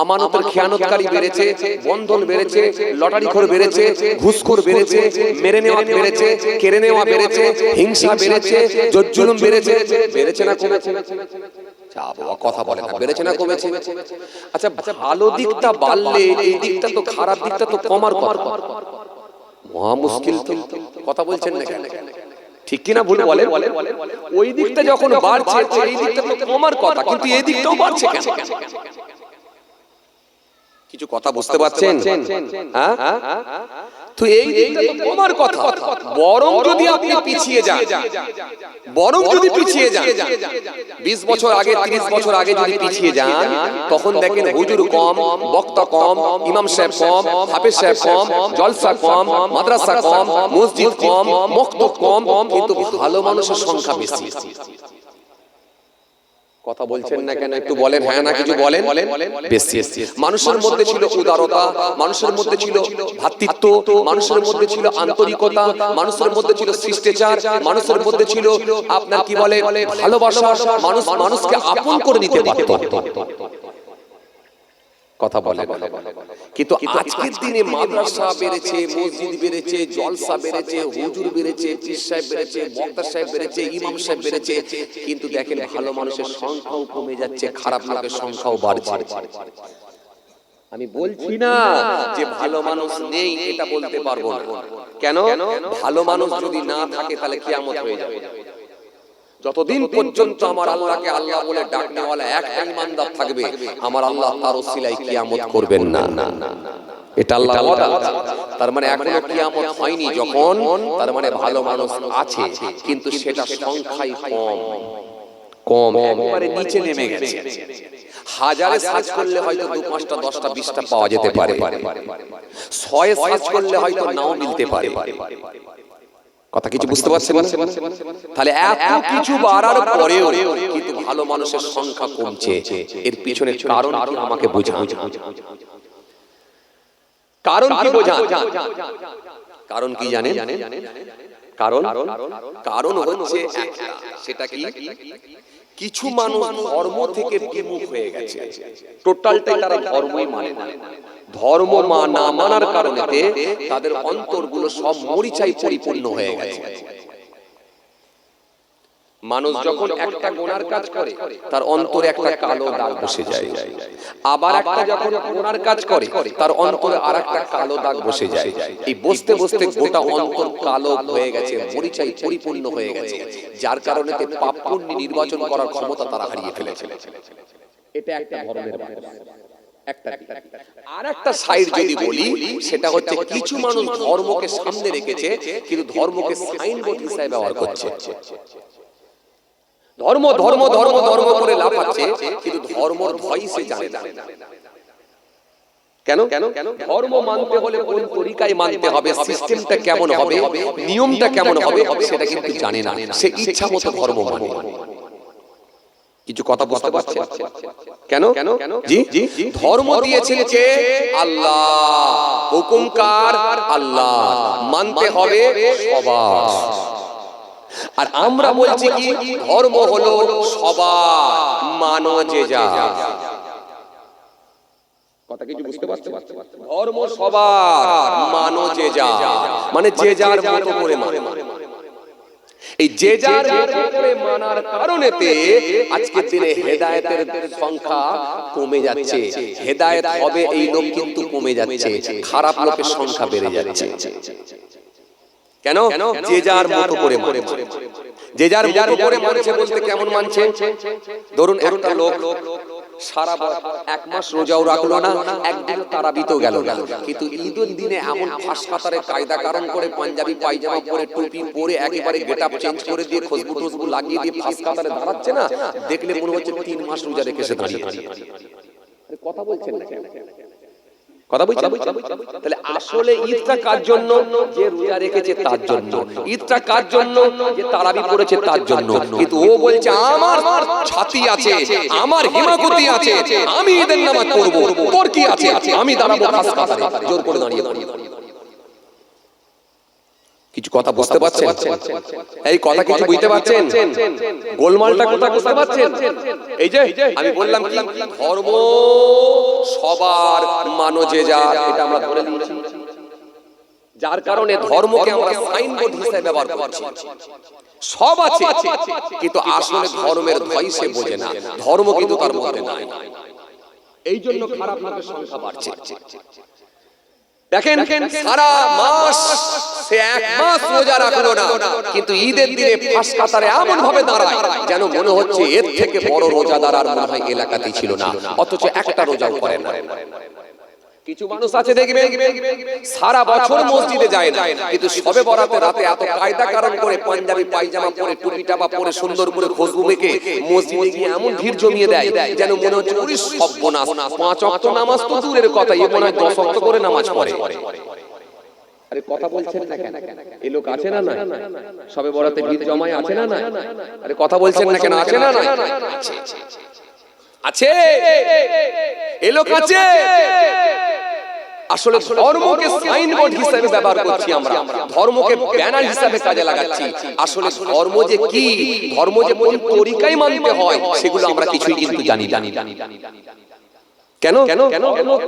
Speaker 1: আমানতের খেয়ানতকারী বেড়েছে, বন্ধন বেড়েছে, লটারিখোর বেড়েছে, ঘুষখোর বেড়েছে, মেরে নেওয়া বেড়েছে, কেড়ে নেওয়া বেড়েছে, হিংসা বেড়েছে, জুলুম বেড়েছে। বেড়েছে না কমেছে? কথা বলে না, বেড়েছে না কমেছে? আচ্ছা, ভালো দিকটা বাড়লে এই দিকটা তো, খারাপ দিকটা তো কমার কথা, মহা মুশকিল তো। কথা বলছেন না কেন? ঠিক কিনা ভুল বলেন? ওই দিকটা যখন বাড়ছে এই দিকটা তো কমার কথা, কিন্তু এই দিকটাও বাড়ছে কেন? কিছু কথা বুঝতে পারছেন? হ্যাঁ, তো এই দিকটা তো তোমার কথা, বরং যদি আপনি পিছিয়ে যান, বরং যদি পিছিয়ে যান 20 বছর আগে 30 বছর আগে যদি পিছিয়ে যান, তখন দেখেন হুজুর কম, বক্তা কম, ইমাম সাহেব কম, হাফেজ সাহেব কম, জলসা কম, মাদ্রাসা কম, মসজিদ কম, মক্তব কম, কিন্তু ভালো মানুষের সংখ্যা বেশি। কথা বলছেন না কেন? একটু বলেন হ্যাঁ না কিছু বলেন। বেশি মানুষের মধ্যে ছিল উদারতা, মানুষের মধ্যে ছিল ভ্রাতৃত্ব, মানুষের মধ্যে ছিল আন্তরিকতা, মানুষের মধ্যে ছিল শিষ্টাচার, মানুষের মধ্যে ছিল আপনার কি বলে ভালোবাসা, মানুষ মানুষকে আপন করে নিতে পারত। কথা বলে, কিন্তু আজকের দিনে মাদ্রাসা বেড়েছে, মসজিদ বেড়েছে, জলসা বেড়েছে, হুজুর বেড়েছে, পীর সাহেব বেড়েছে, বক্তা সাহেব বেড়েছে, ইমাম সাহেব বেড়েছে, কিন্তু দেখেন ভালো মানুষের সংখ্যাও কমে যাচ্ছে, খারাপ লোকের সংখ্যাও বাড়ছে। আমি বলছি না যে ভালো মানুষ নেই, এটা বলতে পারবো না। কেন? ভালো মানুষ যদি না থাকে তাহলে কিয়ামত হয়ে যাবে। যতদিন পর্যন্ত আমার আল্লাহকে আল্লাহ বলে ডাকনেওয়ালা একটা ইমানদার থাকবে, আমার আল্লাহ তার ওসিলায় কিয়ামত করবেন না। এটা আল্লাহর ওয়াদা। তার মানে এখনো কিয়ামত হয়নি যখন, তার মানে ভালো মানুষ আছে, কিন্তু সেটা সংখ্যাই কম, একেবারে নিচে নেমে গেছে। হাজারে সার্চ করলে হয়তো 2, 5টা, 10টা, 20টা পাওয়া যেতে পারে, 100 সার্চ করলে হয়তো নাও মিলতে পারে। কথা কিছু বুঝতে পারছেন না? তাহলে এত কিছু বাড়ার পরেও কিন্তু ভালো মানুষের সংখ্যা কমছে, এর পিছনে কারণ কি আমাকে বোঝান। কারণ কি বোঝান? কারণ কি জানেন? কারণ হচ্ছে একটা, সেটা কি? কিছু মানুষ ধর্ম থেকে বিমুখ হয়ে গেছে, টোটালটাই তারা ধর্মই মানে না। ধর্ম না মানার কারণে তাদের অন্তরগুলো সব মরিচাই পরিপূর্ণ হয়ে গেছে। মানুষ যখন একটা গুনার কাজ করে, তার অন্তরে একটা কালো দাগ বসে যায়। আবার একটা যখন গুনার কাজ করে, তার অন্তরে আরেকটা কালো দাগ বসে যায়। এই বসতে বসতে গোটা অন্তর কালো হয়ে গেছে, মরিচাই পরিপূর্ণ হয়ে গেছে, যার কারণে পাপ পুণ্য নির্বাচন করার ক্ষমতা তারা হারিয়ে ফেলেছে। এটা একটা ধর্মের আর একটা সাইড যদি বলি, সেটা হচ্ছে কিছু মানুষ ধর্মকে সামনে রেখেছে, কিন্তু ধর্মকে সাইনবোর্ড হিসেবে ব্যবহার করছে। ধর্ম ধর্ম ধর্ম ধর্ম করে লাফাচ্ছে, কিন্তু ধর্মর ভয় সে জানে না। কেন? ধর্ম মানতে হলে কোন তরিকায় মানতে হবে, সিস্টেমটা কেমন হবে, নিয়মটা কেমন হবে, সেটা কিন্তু জানে না। সে ইচ্ছা মতো ধর্ম মানে। কিছু কথা বুঝতে পারছেন? কেন? জি, ধর্ম দিয়েছেন কে? আল্লাহ। হুকুমকার আল্লাহ, মানতে হবে সবার। আর আমরা বলছি কি, ধর্ম হলো সবার, মানো যে যা। কথা কিছু বুঝতে পারছেন? ধর্ম সবার, মানো যে যা, মানে যে যার মতো করে মানে। এই যে যার মতো করে মানার কারণেতে আজকের দিনে হেদায়েতের সংখ্যা কমে যাচ্ছে। হেদায়েত হবে এই লোক কিন্তু কমে যাচ্ছে, খারাপ লোকের সংখ্যা বেড়ে যাচ্ছে। কেন? যে যার মতো করে মানছে। যে যার মতো করে মানছে বলতে কেমন মানছে? ধরুন একটা লোক সারা 1 মাস রোজাও রাখলো না, একদিন তারাবিতেও গেল না, কিন্তু ঈদের দিনে এমন ফাঁস কাতারে কায়দা কারণ করে পাঞ্জাবি পায়জামা পরে, টুপি পরে, একেবারে গেটআপ চেঞ্জ করে দিয়ে, খুশবু টুসবু লাগিয়ে দিয়ে ফাঁস কাতারে দাঁড়াচ্ছে না, দেখলে মনে হচ্ছে 3 মাস রোজা রেখেছে দাঁড়িয়ে। কথা বলছেন না কেন? কথা বলছেন? তাহলে আসলে ঈদটা কার জন্য? যে রোজা রেখেছে তার জন্য। ঈদটা কার জন্য? যে তারাবি পড়েছে তার জন্য। কিন্তু ও বলছে আমার ছাতি আছে, আমার হিমাগতি আছে, আমি ঈদের নামাজ পড়ব, তোর কি আছে? আমি দাঁড়াবো ফাঁস কাতারে, জোর করে দাঁড়িয়ে। কিছু কথা বুঝতে পারছেন? এই কথা কিছু বুঝতে পারছেন? গোলমালটা কথা বুঝতে পারছেন? এই যে আমি বললাম কি, ধর্ম সবার, মানো যে যা, এটা আমরা ধরে নিয়েছি। যার কারণে ধর্মকে আমরা সাইনবোর্ড হিসেবে ব্যবহার করছি। সব আছে, কিন্তু আসলে ধর্মের ভয় সে বোঝে না, ধর্ম কিন্তু তার মধ্যে নাই। এই জন্য খারাপ লোকের সংখ্যা বাড়ছে। দেখেন সারা মাস সে 1 মাস রোজা রাখলো না, কিন্তু ঈদের দিনে ফাঁস কাতারে এমন ভাবে দাঁড়ায় যেন মনে হচ্ছে এর থেকে বড় রোজাদার আর মনে হয় এলাকাতেই ছিল না, অথচ একটা রোজাও করে না। কিছু মানুষ আছে দেখবেন সারা বছর মসজিদে যায় না, কিন্তু সবে বরাতে রাতে এত কায়দা কারণ করে পাঞ্জাবি পায়জামা পরে টুপি টাপা পরে সুন্দর করে খুশবু মেখে মসজিদে গিয়ে এমন ভিড় জমিয়ে দেয় যেন মনে হচ্ছে ওরে সর্বনাশ, 5 ওয়াক্ত নামাজ তো দূরের কথা, এ মনে হয় 10 ওয়াক্ত করে নামাজ পড়ে। আরে কথা বলছেন না কেন? এই লোক আছে না না? সবে বরাতে ভিড় জমায় আছে না না? আরে কথা বলছেন না কেন? আছে না না? আছে, এই লোক আছে। আসলে ধর্মকে সাইনবোর্ড হিসেবে ব্যবহার করছি আমরা, ধর্মকে ব্যানার হিসেবে কাজে লাগাচ্ছি। আসলে ধর্ম যে কি, ধর্ম যে কোন তরিকায় মানতে হয় সেগুলো আমরা কিছুই কিন্তু জানি না। কেন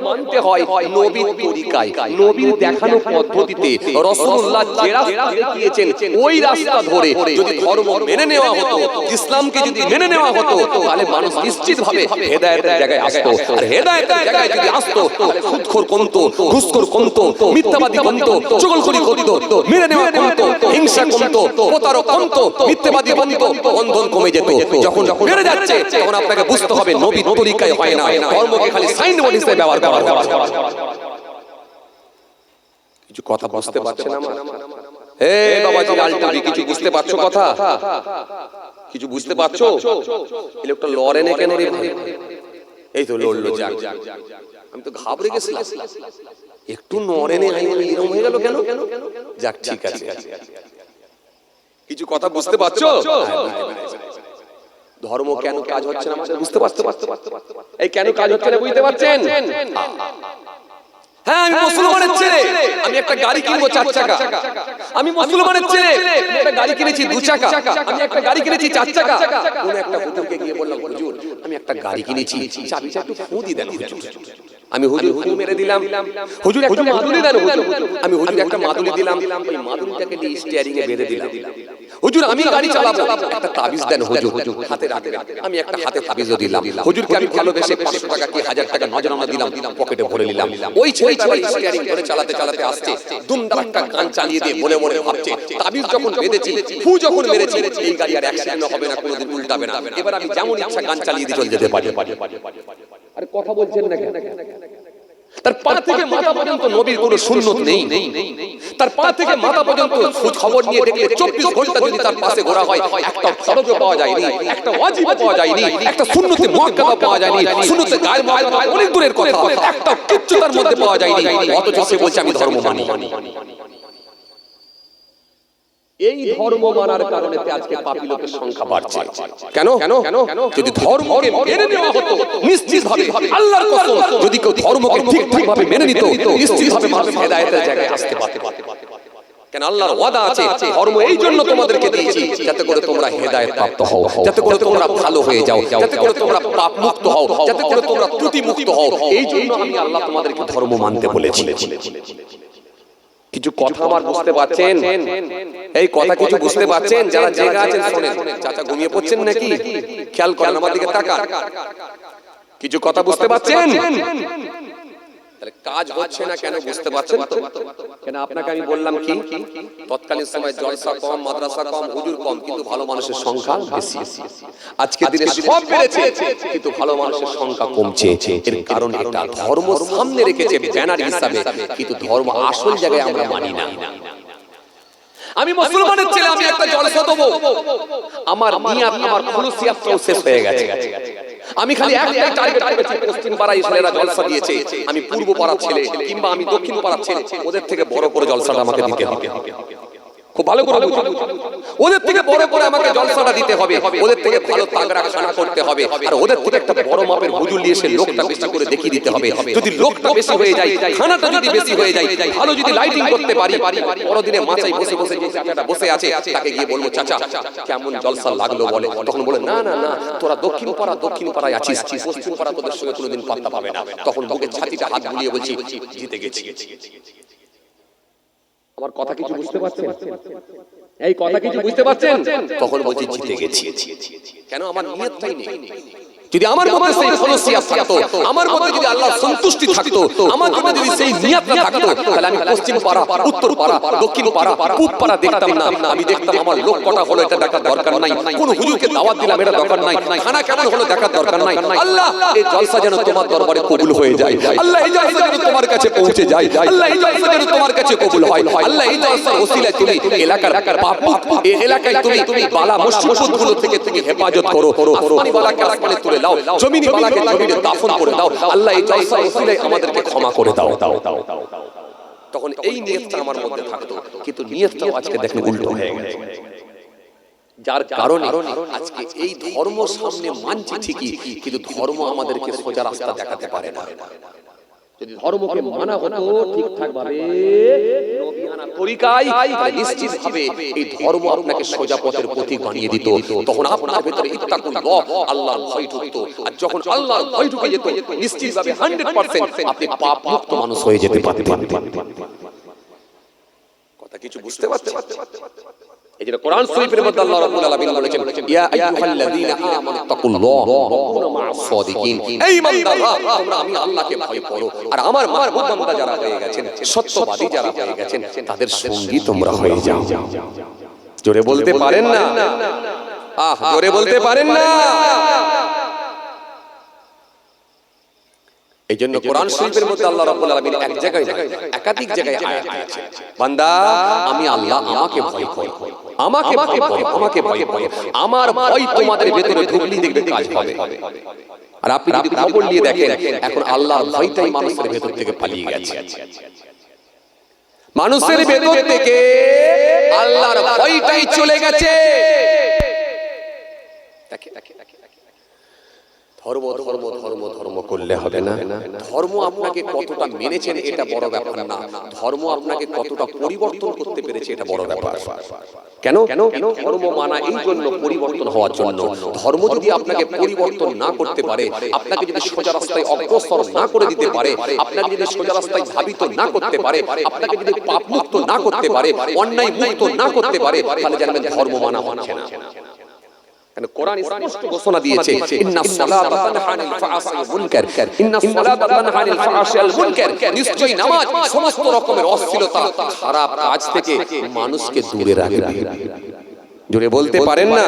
Speaker 1: মানতে হয় নবীর তরিকায়, নবীর দেখানো পদ্ধতিতে। রাসূলুল্লাহ যে রাস্তা দেখিয়েছেন ওই রাস্তা ধরে যদি ধর্ম মেনে নেওয়া হতো, ইসলামকে যদি মেনে নেওয়া হতো, তাহলে মানুষ নিশ্চিতভাবে হেদায়েতের জায়গায় আসতো। আর হেদায়েতের জায়গায় যদি আসতো তাহলে সুদখোর কমতো, ঘুষখোর কমতো, মিথ্যাবাদী কমতো, চুগলখড়ি কমতো, মেনে নেওয়া কমতো, হিংসা কমতো, প্রতারক কমতো, মিথ্যাবাদী কমতো, বন্ধন কমে যেত। যখন বেড়ে যাচ্ছে তখন আপনাকে বুঝতে হবে নবীর তরিকায় হয় না, ধর্মকে সাইনবোর্ড হিসেবে ব্যবহার করা হয়। কিছু কথা বুঝতে পারছেন আমার? হে বাবাজি আলটারি, কিছু বুঝতে পারছো কথা? কিছু বুঝতে পারছো? এই লোকটা লড়ে না কেন রে ভাই? এই তো লড়লো, যাক, আমি তো ঘাবড়ে গেছিলাম, একটু নড়ে নে, এরকম হয়ে গেল কেন? যাক, ঠিক আছে। কিছু কথা বুঝতে পারছো? ধর্ম কেন কাজ হচ্ছে না আমাদের বুঝতে পারছো? এই কেন কাজ হচ্ছে না বুঝতে পারছেন? হ্যাঁ, আমি মুসলমানের ছেলে, আমি একটা গাড়ি কিনবো 4 চাকা। আমি মুসলমানের ছেলে, আমি একটা গাড়ি কিনেছি 2 চাকা। আমি একটা গাড়ি কিনেছি 4 চাকা। কোন একটা হুজুরকে গিয়ে বললাম, হুজুর আমি একটা গাড়ি কিনেছি, চাবিটা একটু ফুঁ দিয়ে দেন হুজুর। আমি হুজুর ফুঁ মেরে দিলাম, হুজুর একটা মাদুলি দেন হুজুর। আমি হুজুর একটা মাদুলি দিলাম, ওই মাদুলিটাকে দিয়ে স্টিয়ারিং এ বেঁধে দিলাম। হুজুর আমি গাড়ি চালাবো, একটা তাবিজ দেন হুজুর, হাতে রাখবেন। আমি একটা হাতে তাবিজও দিলাম। হুজুরকে আমি ভালোবেসে 500 টাকা কি 1000 টাকা নজরানা দিলাম, পকেটে ভরে নিলাম। ওই ছেলেটা স্টিয়ারিং ধরে চালাতে চালাতে আসছে, দুমদার একটা গান চালিয়ে দিয়ে বলে বলে ভাবছে তাবিজ যখন বেঁধেছি, ফু যখন মেরেছি, এই গাড়ি আর অ্যাক্সিডেন্ট হবে না, কোনোদিন উল্টাবে না। এবার আমি যেমন ইচ্ছা গান চালিয়ে দিয়ে চলে যেতে পারি। আরে কথা বলছেন না কেন? তার পা থেকে মাথা পর্যন্ত নবীর কোনো সুন্নত নেই। তার পা থেকে মাথা পর্যন্ত খবর নিয়ে দেখলে 24 ঘন্টা যদি তার পাশে ঘোরা হয়, একটা ফরজও পাওয়া যায়নি, একটা ওয়াজিবও পাওয়া যায়নি, একটা সুন্নতে মুআক্কাদা পাওয়া যায়নি, সুন্নতে গায়ের মুআক্কাদা অনেক দূরের কথা, একটা কিচ্ছু তার মধ্যে পাওয়া যায়নি। অথচ সে বলছে আমি ধর্ম মানি। এই ধর্ম মানার কারণে আজকে পাপী লোকের সংখ্যা বাড়ছে। কেন? যদি ধর্মকে মেনে নেওয়া হতো নিশ্চিতভাবে, আল্লাহর কসম, যদি কেউ ধর্মকে ঠিকঠাকভাবে মেনে নিত, নিশ্চিতভাবে মানুষ হেদায়েতের জায়গায় আসতে পারত। কেন আল্লাহর ওয়াদা আছে, ধর্ম এই জন্য তোমাদেরকে দিয়েছি যাতে করে তোমরা হেদায়েত প্রাপ্ত হও, যাতে করে তোমরা ভালো হয়ে যাও, যাতে করে তোমরা পাপ মুক্ত হও, যাতে করে তোমরা ত্রুটি মুক্ত হও। এই জন্য আমি আল্লাহ তোমাদেরকে ধর্ম মানতে বলেছি। কিছু কথা আমার বুঝতে পারছেন? এই কথা কিছু বুঝতে পারছেন? যারা জেগে আছেন শোনেন। চাচা ঘুমিয়ে পড়ছেন নাকি? খেয়াল করেন, আমার দিকে তাকান। কিছু কথা বুঝতে পারছেন? তাহলে কাজ হচ্ছে না কেন বুঝতে পারছেন তো? কেন আপনাকে আমি বললাম কি, তৎকালীন সময় জলসা কম, মাদ্রাসা কম, হুজুর কম, কিন্তু ভালো মানুষের সংখ্যা বেশি। আজকে দিনে সব বেড়েছে কিন্তু ভালো মানুষের সংখ্যা কমছে। এর কারণ এটা, ধর্ম সামনে রেখেছে ব্যানার হিসাবে, কিন্তু ধর্ম আসল জায়গায় আমরা মানি না। আমি মুসলমানের ছেলে, আমি একটা জলসা দেবো, আমার নিয়াত, আমার খুলুসিয়াতটাও শেষ হয়ে গেছে। আমি খালি একটাই টার্গেট করেছি, পশ্চিম পাড়ায় ছেলেরা জলসা দিয়েছে, আমি পূর্ব পাড়ার ছেলে কিংবা আমি দক্ষিণ পাড়ার ছেলে, ওদের থেকে বড় করে জলসাটা আমাকে দিতে হবে। খুব ভালো করে বুঝুন, ওদের থেকে বড় করে আমাকে জলসাটা দিতে হবে, ওদের থেকে ভালো তাগড়া খানা করতে হবে, আর ওদের থেকে একটা বড় মাপের হুজুর নিয়ে এসে লোকটা বেশি করে দেখিয়ে দিতে হবে। যদি লোকটা বেশি হয়ে যায়, খানাটা যদি বেশি হয়ে যায়, ভালো যদি লাইটিং করতে পারি, বড়দিনে মাচায় বসে বসে যে চাচাটা বসে আছে তাকে গিয়ে বলবো, চাচা কেমন জলসা লাগলো বলে। তখন বলে, না না না, তোরা দক্ষিণ পাড়ায় আছিস, পশ্চিম পাড়া তোদের সঙ্গে কোনোদিন পাত্তা পাবে না। তখন বুকে ছাতিটা হাত বুলিয়ে বলছি, জিতে গেছি। আমার কথা কিছু বুঝতে পারছেন? এই কথা কিছু বুঝতে পারছেন? তখন বলছি জিতে গেছি। কেন? আমার নিয়তটাই নেই। যদি আমার মধ্যে সেই খলসিয়াত থাকতো, আমার মধ্যে যদি আল্লাহর সন্তুষ্টি থাকতো, আমার মধ্যে যদি সেই নিয়তটা থাকতো, তাহলে আমি পশ্চিম পাড়া, উত্তর পাড়া, দক্ষিণ পাড়া, পূব পাড়া দেখতাম না। আমি দেখতাম আমার লোক কটা হলো এটা দেখার দরকার নাই, কোন হুজুরকে দাওয়াত দিলাম এটা দরকার নাই, খানা কেমন হলো দেখার দরকার নাই। আল্লাহ এই জলসা যেন তোমার দরবারে কবুল হয়ে যায়, আল্লাহ এই জলসা যেন তোমার কাছে পৌঁছে যায়, আল্লাহ এই জলসা যেন তোমার কাছে কবুল হয়, আল্লাহ এই জলসার ওসিলায় তুমি এলাকার পাপ এই এলাকায় তুমি বালা মুসিবতগুলো থেকে তুমি হেফাজত করো, আসমানি বালাকে আসমানে তুলে দাও, জমিনি বালাকে জমিনে দাফন করে দাও, আল্লাহ এই জলসার ওসিলায় আমাদেরকে ক্ষমা করে দাও। তখন এই নিয়তটা আমার মধ্যে থাকতো, কিন্তু নিয়তটাও আজকে দেখেন উল্টো হয়ে গেছে, যার কারণে আজকে এই ধর্ম সামনে মানছি ঠিকই, কিন্তু ধর্ম আমাদেরকে সোজা রাস্তা দেখাতে পারে না। যদি ধর্মকে মানা হতো ঠিকঠাক ভাবে নবিয়ানা তরিকায়, নিশ্চিতভাবে এই ধর্ম আপনাকে সোজা পথের পথিক বানিয়ে দিত। তখন আপনার ভিতরে ইত্তাকুল্লাহ, আল্লাহর ভয় ঢুকতো, আর যখন আল্লাহর ভয় ঢুকে যেত নিশ্চিতভাবে 100% আপনি পাপ মুক্ত মানুষ হয়ে যেতে পারতেন। কথা কিছু বুঝতে পারছেন? এই যে কোরআন শরীফের মধ্যে আল্লাহ রাব্বুল আলামিন বলেছেন, ইয়া আইয়ুহাল্লাযীনা আমানু তাকুল্লাহ ওয়া কুনু মা'আস সাদিকিন, এই বান্দারা তোমরা আমি আল্লাহকে ভয় করো, আর আমার মাহবুব বান্দা যারা হয়ে গেছেন, সত্যবাদী যারা হয়ে গেছেন, তাদের সঙ্গী তোমরা হয়ে যাও। জোরে বলতে পারেন না? জোরে বলতে পারেন না? এই জন্য কোরআন শরীফের মধ্যে আল্লাহ রাব্বুল আলামিন এক জায়গায় একাধিক জায়গায় আয়াত দিয়েছেন, বান্দা আমি আল্লাহ, আমাকে ভয় করো, আমাকে ভয় করো, আমাকে ভয় করো, আমার ভয় তোমাদের ভিতরে ঢুকলেই দেখবে কাজ হবে। আর আপনি যদি খবর নিয়ে দেখেন, এখন আল্লাহর ভয়টাই মানুষের ভেতর থেকে পালিয়ে গেছে, মানুষের ভেতর থেকে আল্লাহর ভয়টাই চলে গেছে। ধর্ম ধর্ম ধর্ম ধর্ম করলে হবে না। ধর্ম আপনাকে কতটা মেনেছেন এটা বড় ব্যাপার না, ধর্ম আপনাকে কতটা পরিবর্তন করতে পেরেছে এটা বড় ব্যাপার। কেন? ধর্ম মানা এই জন্য পরিবর্তন হওয়ার জন্য। ধর্ম যদি আপনাকে পরিবর্তন না করতে পারে, আপনাকে যদি সোজা রাস্তায় অগ্রসর না করে দিতে পারে, আপনাকে যদি সোজা রাস্তায় ধাবিত না করতে পারে, আপনাকে যদি পাপ মুক্ত না করতে পারে, অন্যায় মুক্ত না করতে পারে, তাহলে জানবেন ধর্ম মানা হচ্ছে না। কারণ কোরআন স্পষ্ট ঘোষণা দিয়েছে, ইন্নাস সালাতা তানহা আনিল ফাহশাই ওয়াল মুনকার, ইন্নাস সালাতা তানহা আনিল ফাহশাই ওয়াল মুনকার, নিশ্চয়ই নামাজ সমস্ত রকমের অশ্লীলতা, খারাপ কাজ থেকে মানুষকে দূরে রাখবে। জোরে বলতে পারেন না?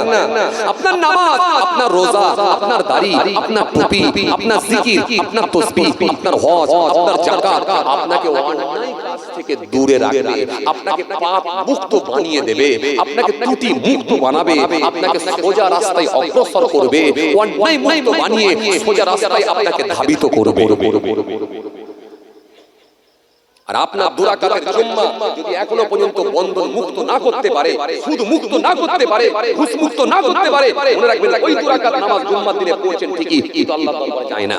Speaker 1: আপনার নামাজ, আপনার রোজা, আপনার দাড়ি, আপনার টুপি, আপনার জিকির, আপনার তাসবিহ, আপনার হজ, আপনার যাকাত আপনাকে অন্যায় কাজ থেকে দূরে রাখবে, আপনাকে পাপ মুক্ত বানিয়ে দেবে, আপনাকে ত্রুটি মুক্ত বানাবে, আপনাকে সোজা রাস্তায় অগ্রসর করবে, অন্যায় মুক্ত বানিয়ে সোজা রাস্তায় আপনাকে ধাবিত করবে। আর আপনার দুরাকাতের জুম্মা যদি এখনো পর্যন্ত বন্ধন মুক্ত না করতে পারে, সুদ মুক্ত না করতে পারে, ঘুষ মুক্ত না করতে পারে, মনে রাখবেন ওই দুরাকাত নামাজ জুম্মার দিনে পড়ছেন ঠিকই, কিন্তু আল্লাহর দরবারে যায় না।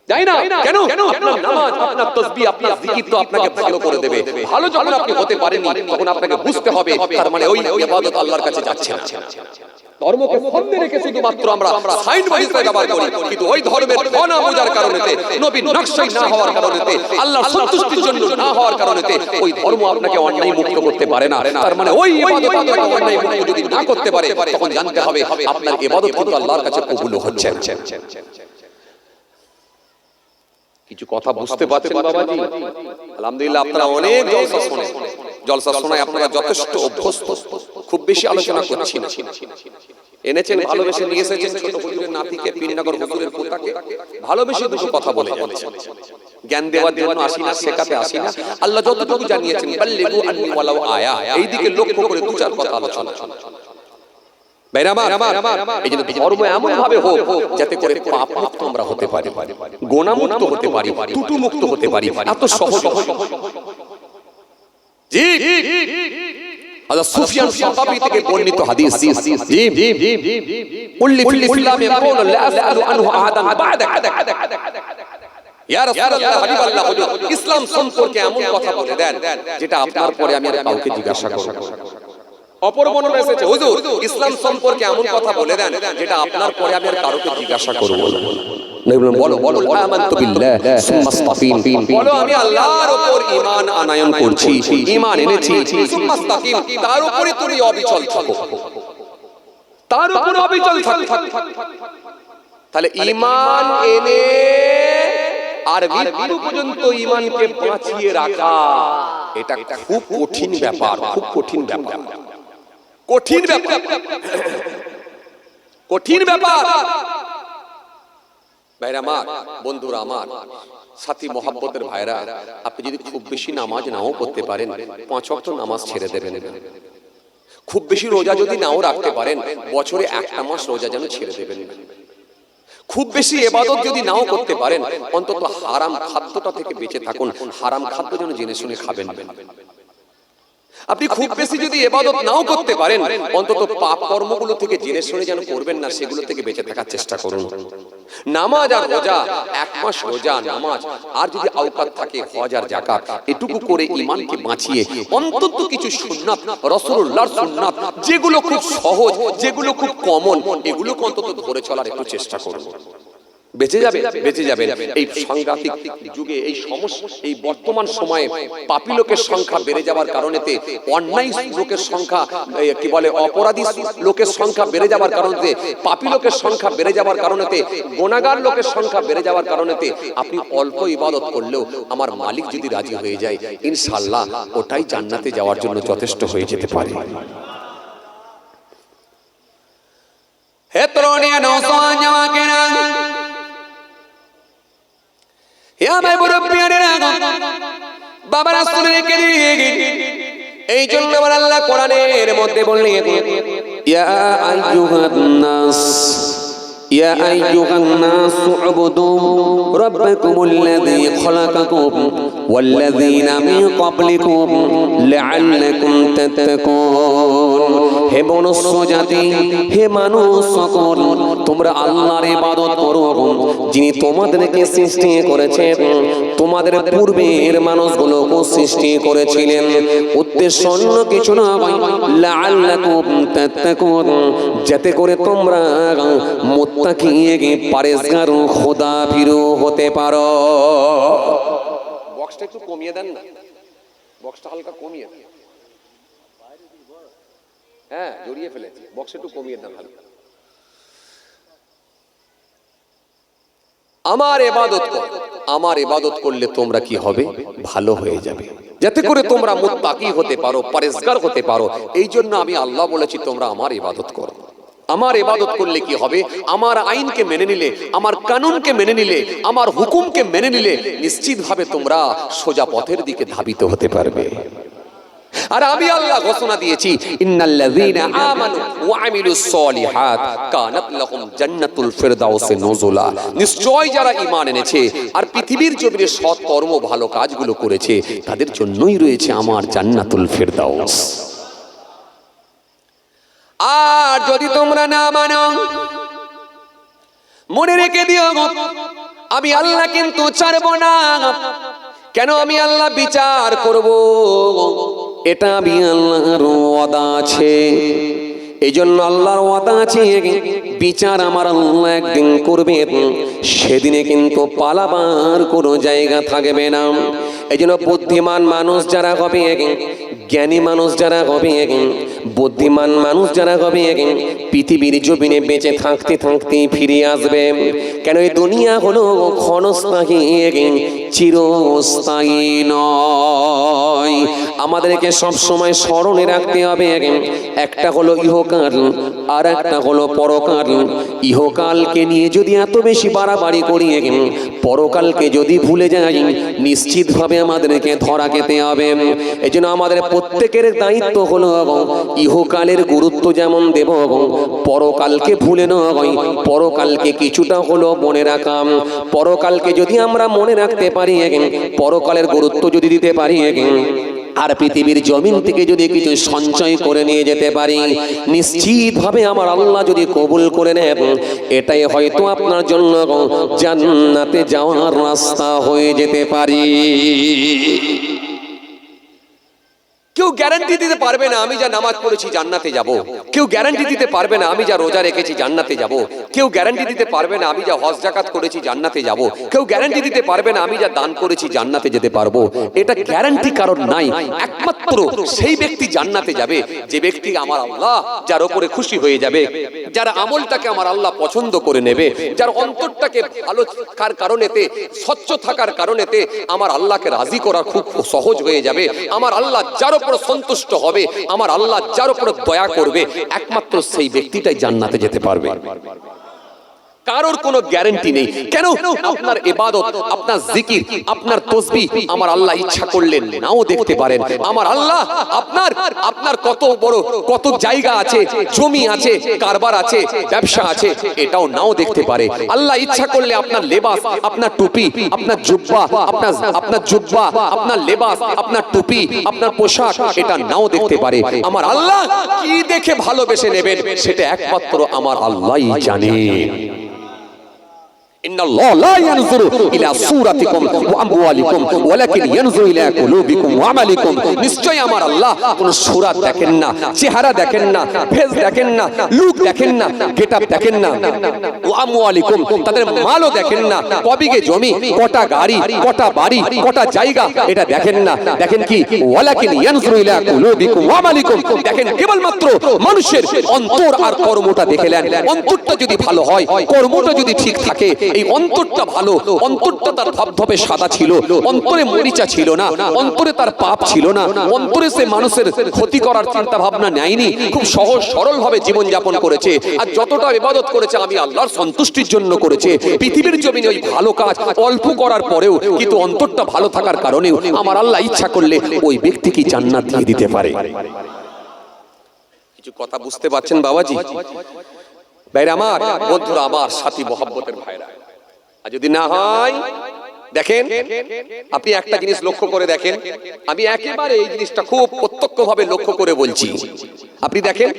Speaker 1: যায় না কেন? আপনার নামাজ, আপনার তাসবিহ, আপনার জিকির তো আপনাকে ভালো করে দেবে। ভালো যখন আপনি হতে পারেননি, তখন আপনাকে বুঝতে হবে তার মানে ওই ইবাদত আল্লাহর কাছে যাচ্ছে না। ধর্মকে সামনে রেখে শুধুমাত্র আমরা সাইনবোর্ড হিসেবে ব্যবহার করি, কিন্তু ওই ধর্মের ধনা বোঝার কারণেতে, নবীর নকশাই না হওয়ার কারণেতে, আল্লাহর সন্তুষ্টির জন্য না হওয়ার কারণেতে ওই ধর্ম আপনাকে অন্যায় মুক্ত করতে পারে না। তার মানে ওই ইবাদত আপনাকে অন্যায় মুক্ত যদি না করতে পারে, তখন জানতে হবে আপনার ইবাদত কিন্তু আল্লাহর কাছে কবুল হচ্ছে না। কিছু কথা বুঝতে পারছেন বাবাজি? আলহামদুলিল্লাহ, আপনারা অনেক জলসা শোনেন, জলসা শোনায় আপনারা যথেষ্ট অভ্যস্ত, খুব বেশি আলোচনা করছি না। এনেছেন, ভালোবেসে নিয়ে এসেছেন ছোট হুজুরের নাতিকে, পীরনগর হুজুরের পোতাকে, ভালোবেসে দুটো কথা বলে যাচ্ছেন। জ্ঞান দেওয়ার জন্য আসি না, শেখাতে আসি না। আল্লাহ যতটুকু জানিয়েছেন, বাল্লিগু আন্নি ওয়ালাউ আয়া, এই দিকে লক্ষ্য করে দু চার কথা আলোচনা। ধর্ম এমন ভাবে হোক যাতে করে পাপ মুক্ত আমরা হতে পারি, গোনা মুক্ত হতে পারি, ত্রুটি মুক্ত হতে পারি। এত সহজ জি আল্লাহ সুফিয়ান সাহাবী থেকে বর্ণিত হাদিস, জি কুল্লি ফিল ইসলামি ইয়াকুল লা আসআলু আনহু আহাদান বা'দাক। ইয়া রাসূলুল্লাহ, হাবিবাল্লাহ, হুজুর ইসলাম সম্পর্কে এমন কথা বলে দেন যেটা আপনার পরে আমি আর কাউকে জিজ্ঞাসা করব না। অপর বর্ণনা এসেছে, হুজুর ইসলাম সম্পর্কে এমন কথা বলে দেন যেটা আপনার পরে আমি আর কাউকে জিজ্ঞাসা করব না। বলো বলো, আমানতু বিল্লাহ সুম্মা ইসতাকিম, বলো আমি আল্লাহর উপর ঈমান আনয়ন করছি, ঈমান এনেছি, সুম্মা ইসতাকিম, তার উপরে তুমি অবিচল থাকো, তার উপর অবিচল থাকো। তাহলে ঈমান এনে আর মৃত্যু পর্যন্ত ঈমানকে বাঁচিয়ে রাখা এটা খুব কঠিন ব্যাপার, খুব কঠিন ব্যাপার, কঠিন ব্যাপার, কঠিন ব্যাপার। ভাইরা আমার, বন্ধুরা আমার, সাথী মহাব্বতের ভাইরা, আপনি যদি খুব বেশি নামাজ নাও করতে পারেন, 5 ওয়াক্ত নামাজ ছেড়ে দেবেন। খুব বেশি রোজা যদি নাও রাখতে পারেন, বছরে 1টা মাস রোজা যেন ছেড়ে দেবেন। খুব বেশি ইবাদত যদি নাও করতে পারেন, অন্তত হারাম খাদ্যটা থেকে বেঁচে থাকুন, হারাম খাদ্য যেন জেনে শুনে খাবেন। আপনি খুব বেশি যদি ইবাদত নাও করতে পারেন, অন্তত পাপ কর্মগুলো থেকে জেনে শুনে যেন করবেন না, সেগুলো থেকে বেঁচে থাকার চেষ্টা করুন। নামাজ আর রোজা, 1 মাস রোজা নামাজ, আর যদি আওকাত থাকে হজ আর যাকাত, এটুকু করে ঈমানকে বাঁচিয়ে অন্তত কিছু সুন্নাত, রাসূলুল্লাহর সুন্নাত, যেগুলো খুব সহজ, যেগুলো খুব কমন, এগুলোকে অন্তত ধরে চলার একটু চেষ্টা করুন। বেঁচে যাবে, বেঁচে যাবেন। এই সাংঘাতিক যুগে, এই সমস্যা, এই বর্তমান সময়ে পাপী লোকের সংখ্যা বেড়ে যাওয়ার কারণেতে, অন্যায় লোকের সংখ্যা, কি বলে, অপরাধী লোকের সংখ্যা বেড়ে যাওয়ার কারণেতে, পাপী লোকের সংখ্যা বেড়ে যাওয়ার কারণেতে, গুনাহগার লোকের সংখ্যা বেড়ে যাওয়ার কারণেতে, আপনি অল্প ইবাদত করলেও আমার মালিক যদি রাজি হয়ে যায়, ইনশাআল্লাহ ওটাই জান্নাতে যাওয়ার জন্য যথেষ্ট হয়ে যেতে পারে। হে তরুণী নওজোয়ান জাওয়াকেরা, বাবা রাসূলকে দিয়ে এই জন্য আমার আল্লাহ কোরআনের মধ্যে বললেন, ইয়া আইয়ুহান নাস, ইয়া আইয়ুহান নাস উবুদু রাব্বাকুমুল্লাযী খালাকাকুম ওয়াল্লাযীনা মিন ক্বাবলিকুম লাআল্লাকুম তাত্তাকুন। হে মনুষ্য জাতি, হে মানুষ সকল, তোমরা আল্লাহর ইবাদত করো, যিনি তোমাদেরকে সৃষ্টি করেছেন, তোমাদের পূর্বের মানুষগুলোকে সৃষ্টি করেছিলেন। উদ্দেশ্য অন্য কিছু নয়, লাআল্লাকুম তাত্তাকুন, যাতে করে তোমরা মুত্তাকি, পরহেজগার, খোদাভীরু হতে পারো। বক্সটা একটু কমিয়ে দেন না, বক্সটা হালকা কমিয়ে দেন। হ্যাঁ, জড়িয়ে ফেলেছি, বক্স একটু কমিয়ে দেন হালকা। আমার ইবাদত করো, আমার ইবাদত করলে তোমরা কি হবে? ভালো হয়ে যাবে, যাতে করে তোমরা মুত্তাকি হতে পারো, পরহেজগার হতে পারো। এই জন্য আমি আল্লাহ বলেছি তোমরা আমার ইবাদত করো। আমার ইবাদত করলে কি হবে? আমার আইনকে মেনে নিলে, আমার কানুনকে মেনে নিলে, আমার হুকুমকে মেনে নিলে, নিশ্চিতভাবে তোমরা সোজা পথের দিকে ধাবিত হতে পারবে। আর আমি আল্লাহ ঘোষণা দিয়েছি, ইন্নাল্লাযীনা আমানু ওয়া আমিলুস সলিহাত কানাত লাহুম জান্নাতুল ফিরদাউসে নুজুলা। নিশ্চয় যারা ঈমান এনেছে আর পৃথিবীর জমিনে সৎ কর্ম, ভালো কাজগুলো করেছে, তাদের জন্যই রয়েছে আমার জান্নাতুল ফিরদাউস। আর যদি তোমরা না মানো, মনে রেখে দিও, আমি আল্লাহ কিন্তু ছাড়ব না। কেন? আমি আল্লাহ বিচার করব, এটা আমি আল্লাহর ওয়াদা আছে। এই জন্য আল্লাহর ওয়াদা আছে, বিচার আমার আল্লাহ একদিন করবে, সেদিনে কিন্তু পালাবার কোনো জায়গা থাকবে না। এই জন্য বুদ্ধিমান মানুষ যারা হবে, জ্ঞানী মানুষ যারা হবে, বুদ্ধিমান মানুষ যারা হবে, পৃথিবীর জমিনে বেঁচে থাকতে থাকতে ফিরে আসবে। কেন? এই দুনিয়া হলো ক্ষণস্থায়ী, চিরস্থায়ী নয়। আমাদেরকে সব সময় স্মরণে রাখতে হবে, একটা হলো ইহকাল আর একটা হলো পরকাল। ইহকালকে নিয়ে যদি এত বেশি বাড়াবাড়ি করি, পরকালকে যদি ভুলে যাই, নিশ্চিতভাবে আমাদেরকে ধরা খেতে হবে। এই জন্য আমাদের প্রত্যেকের দায়িত্ব হলো ইহকালের গুরুত্ব যেমন দেব, পরকালকে ভুলে নয়, পরকালকে কিছুটা হলো মনে রাখা। পরকালকে যদি আমরা মনে রাখতে পারি, পরকালের গুরুত্ব যদি দিতে পারি, আর পৃথিবীর জমিন থেকে যদি কিছু সঞ্চয় করে নিয়ে যেতে পারি, নিশ্চিতভাবে আমার আল্লাহ যদি কবুল করে নেন, এটাই হয়তো আপনার জন্য জান্নাতে যাওয়ার রাস্তা হয়ে যেতে পারে। কেউ গ্যারান্টি দিতে পারবে না আমি যা নামাজ পড়েছি জান্নাতে যাব। কেউ গ্যারান্টি দিতে পারবে না আমি যা রোজা রেখেছি জান্নাতে যাব। কেউ গ্যারান্টি দিতে পারবে না আমি যা হজ যাকাত করেছি জান্নাতে যাব। কেউ গ্যারান্টি দিতে পারবে না আমি যা দান করেছি জান্নাতে যেতে পারবো। এটা গ্যারান্টি কারণ নাই। একমাত্র সেই ব্যক্তি জান্নাতে যাবে যে ব্যক্তি আমার আল্লাহ যার উপরে খুশি হয়ে যাবে, যার আমলটাকে আমার আল্লাহ পছন্দ করে নেবে, যার অন্তরটাকে ভালো থাকার কারণেতে, স্বচ্ছ থাকার কারণেতে আমার আল্লাহকে রাজি করা খুব সহজ হয়ে যাবে। আমার আল্লাহ যার উপর সন্তুষ্ট হবে, আমার আল্লাহ যার উপর দয়া করবে, একমাত্র সেই ব্যক্তিটাই জান্নাতে যেতে পারবে। কারোর কোনো গ্যারান্টি নেই। কেন? আপনার ইবাদত, আপনার জিকির, আপনার তাসবিহ আমার আল্লাহ ইচ্ছা করলে নাও দেখতে পারেন। আমার আল্লাহ আপনার কত বড় কত জায়গা আছে, জমি আছে, কারবার আছে, ব্যবসা আছে, এটাও নাও দেখতে পারে। আল্লাহ ইচ্ছা করলে আপনার লেবাস, আপনার টুপি, আপনার জুব্বা, আপনার লেবাস, আপনার টুপি, আপনার পোশাক এটা নাও দেখতে পারে। আমার আল্লাহ কি দেখে ভালোবেসে নেবেন সেটা একমাত্র আমার আল্লাহই জানে। ইন্নাল্লাহ লা ইয়ানজুরু ইলা সূরাতিকুম ওয়া আমওয়ালিকুম ওয়ালাকিন ইয়ানজুরু ইলা কুলুবিকুম ওয়া আমালিকুম। নিশ্চয়ই আমার আল্লাহ কোন সূরা দেখেন না, চেহারা দেখেন না, ফেস দেখেন না, লুক দেখেন না, গেটআপ দেখেন না। ওয়া আমওয়ালিকুম তাদের মালও দেখেন না, কবিঘে জমি, কটা গাড়ি, কটা বাড়ি, কটা জায়গা এটা দেখেন না। দেখেন কি? ওয়ালাকিন ইয়ানজুরু ইলা কুলুবিকুম ওয়া আমালিকুম। দেখেন কেবলমাত্র মানুষের অন্তর আর কর্মটা দেখে নেন। অন্তরটা যদি ভালো হয়, কর্মটা যদি ঠিক থাকে, এই অন্তরটা ভালো, অন্তরটা তার ধবধবে সাদা ছিল, অন্তরে মরিচা ছিল না, অন্তরে তার পাপ ছিল না, অন্তরে সে মানুষের ক্ষতি করার চিন্তা ভাবনা নেয়নি, খুব সহজ সরল ভাবে জীবন যাপন করেছে। আর যতটা ইবাদত করেছে আমি আল্লাহর সন্তুষ্টির জন্য করেছে। পৃথিবীর জমিনে ওই ভালো কাজ অল্প করার পরেও কিন্তু অন্তরটা ভালো থাকার কারণেও আমার আল্লাহ ইচ্ছা করলে ওই ব্যক্তিকে জান্নাত দিয়ে দিতে পারে। কিছু কথা বুঝতে পারছেন বাবাজি? ভাইরা আমার, বন্ধুরা আমার, সাথী মহব্বতের ভাইরা, আর যদি না হয় দেখেন, আপনি একটা জিনিস লক্ষ্য করে দেখেন, আমি একেবারে এই জিনিসটা খুব প্রত্যক্ষভাবে লক্ষ্য করে বলছি। আপনি দেখেন,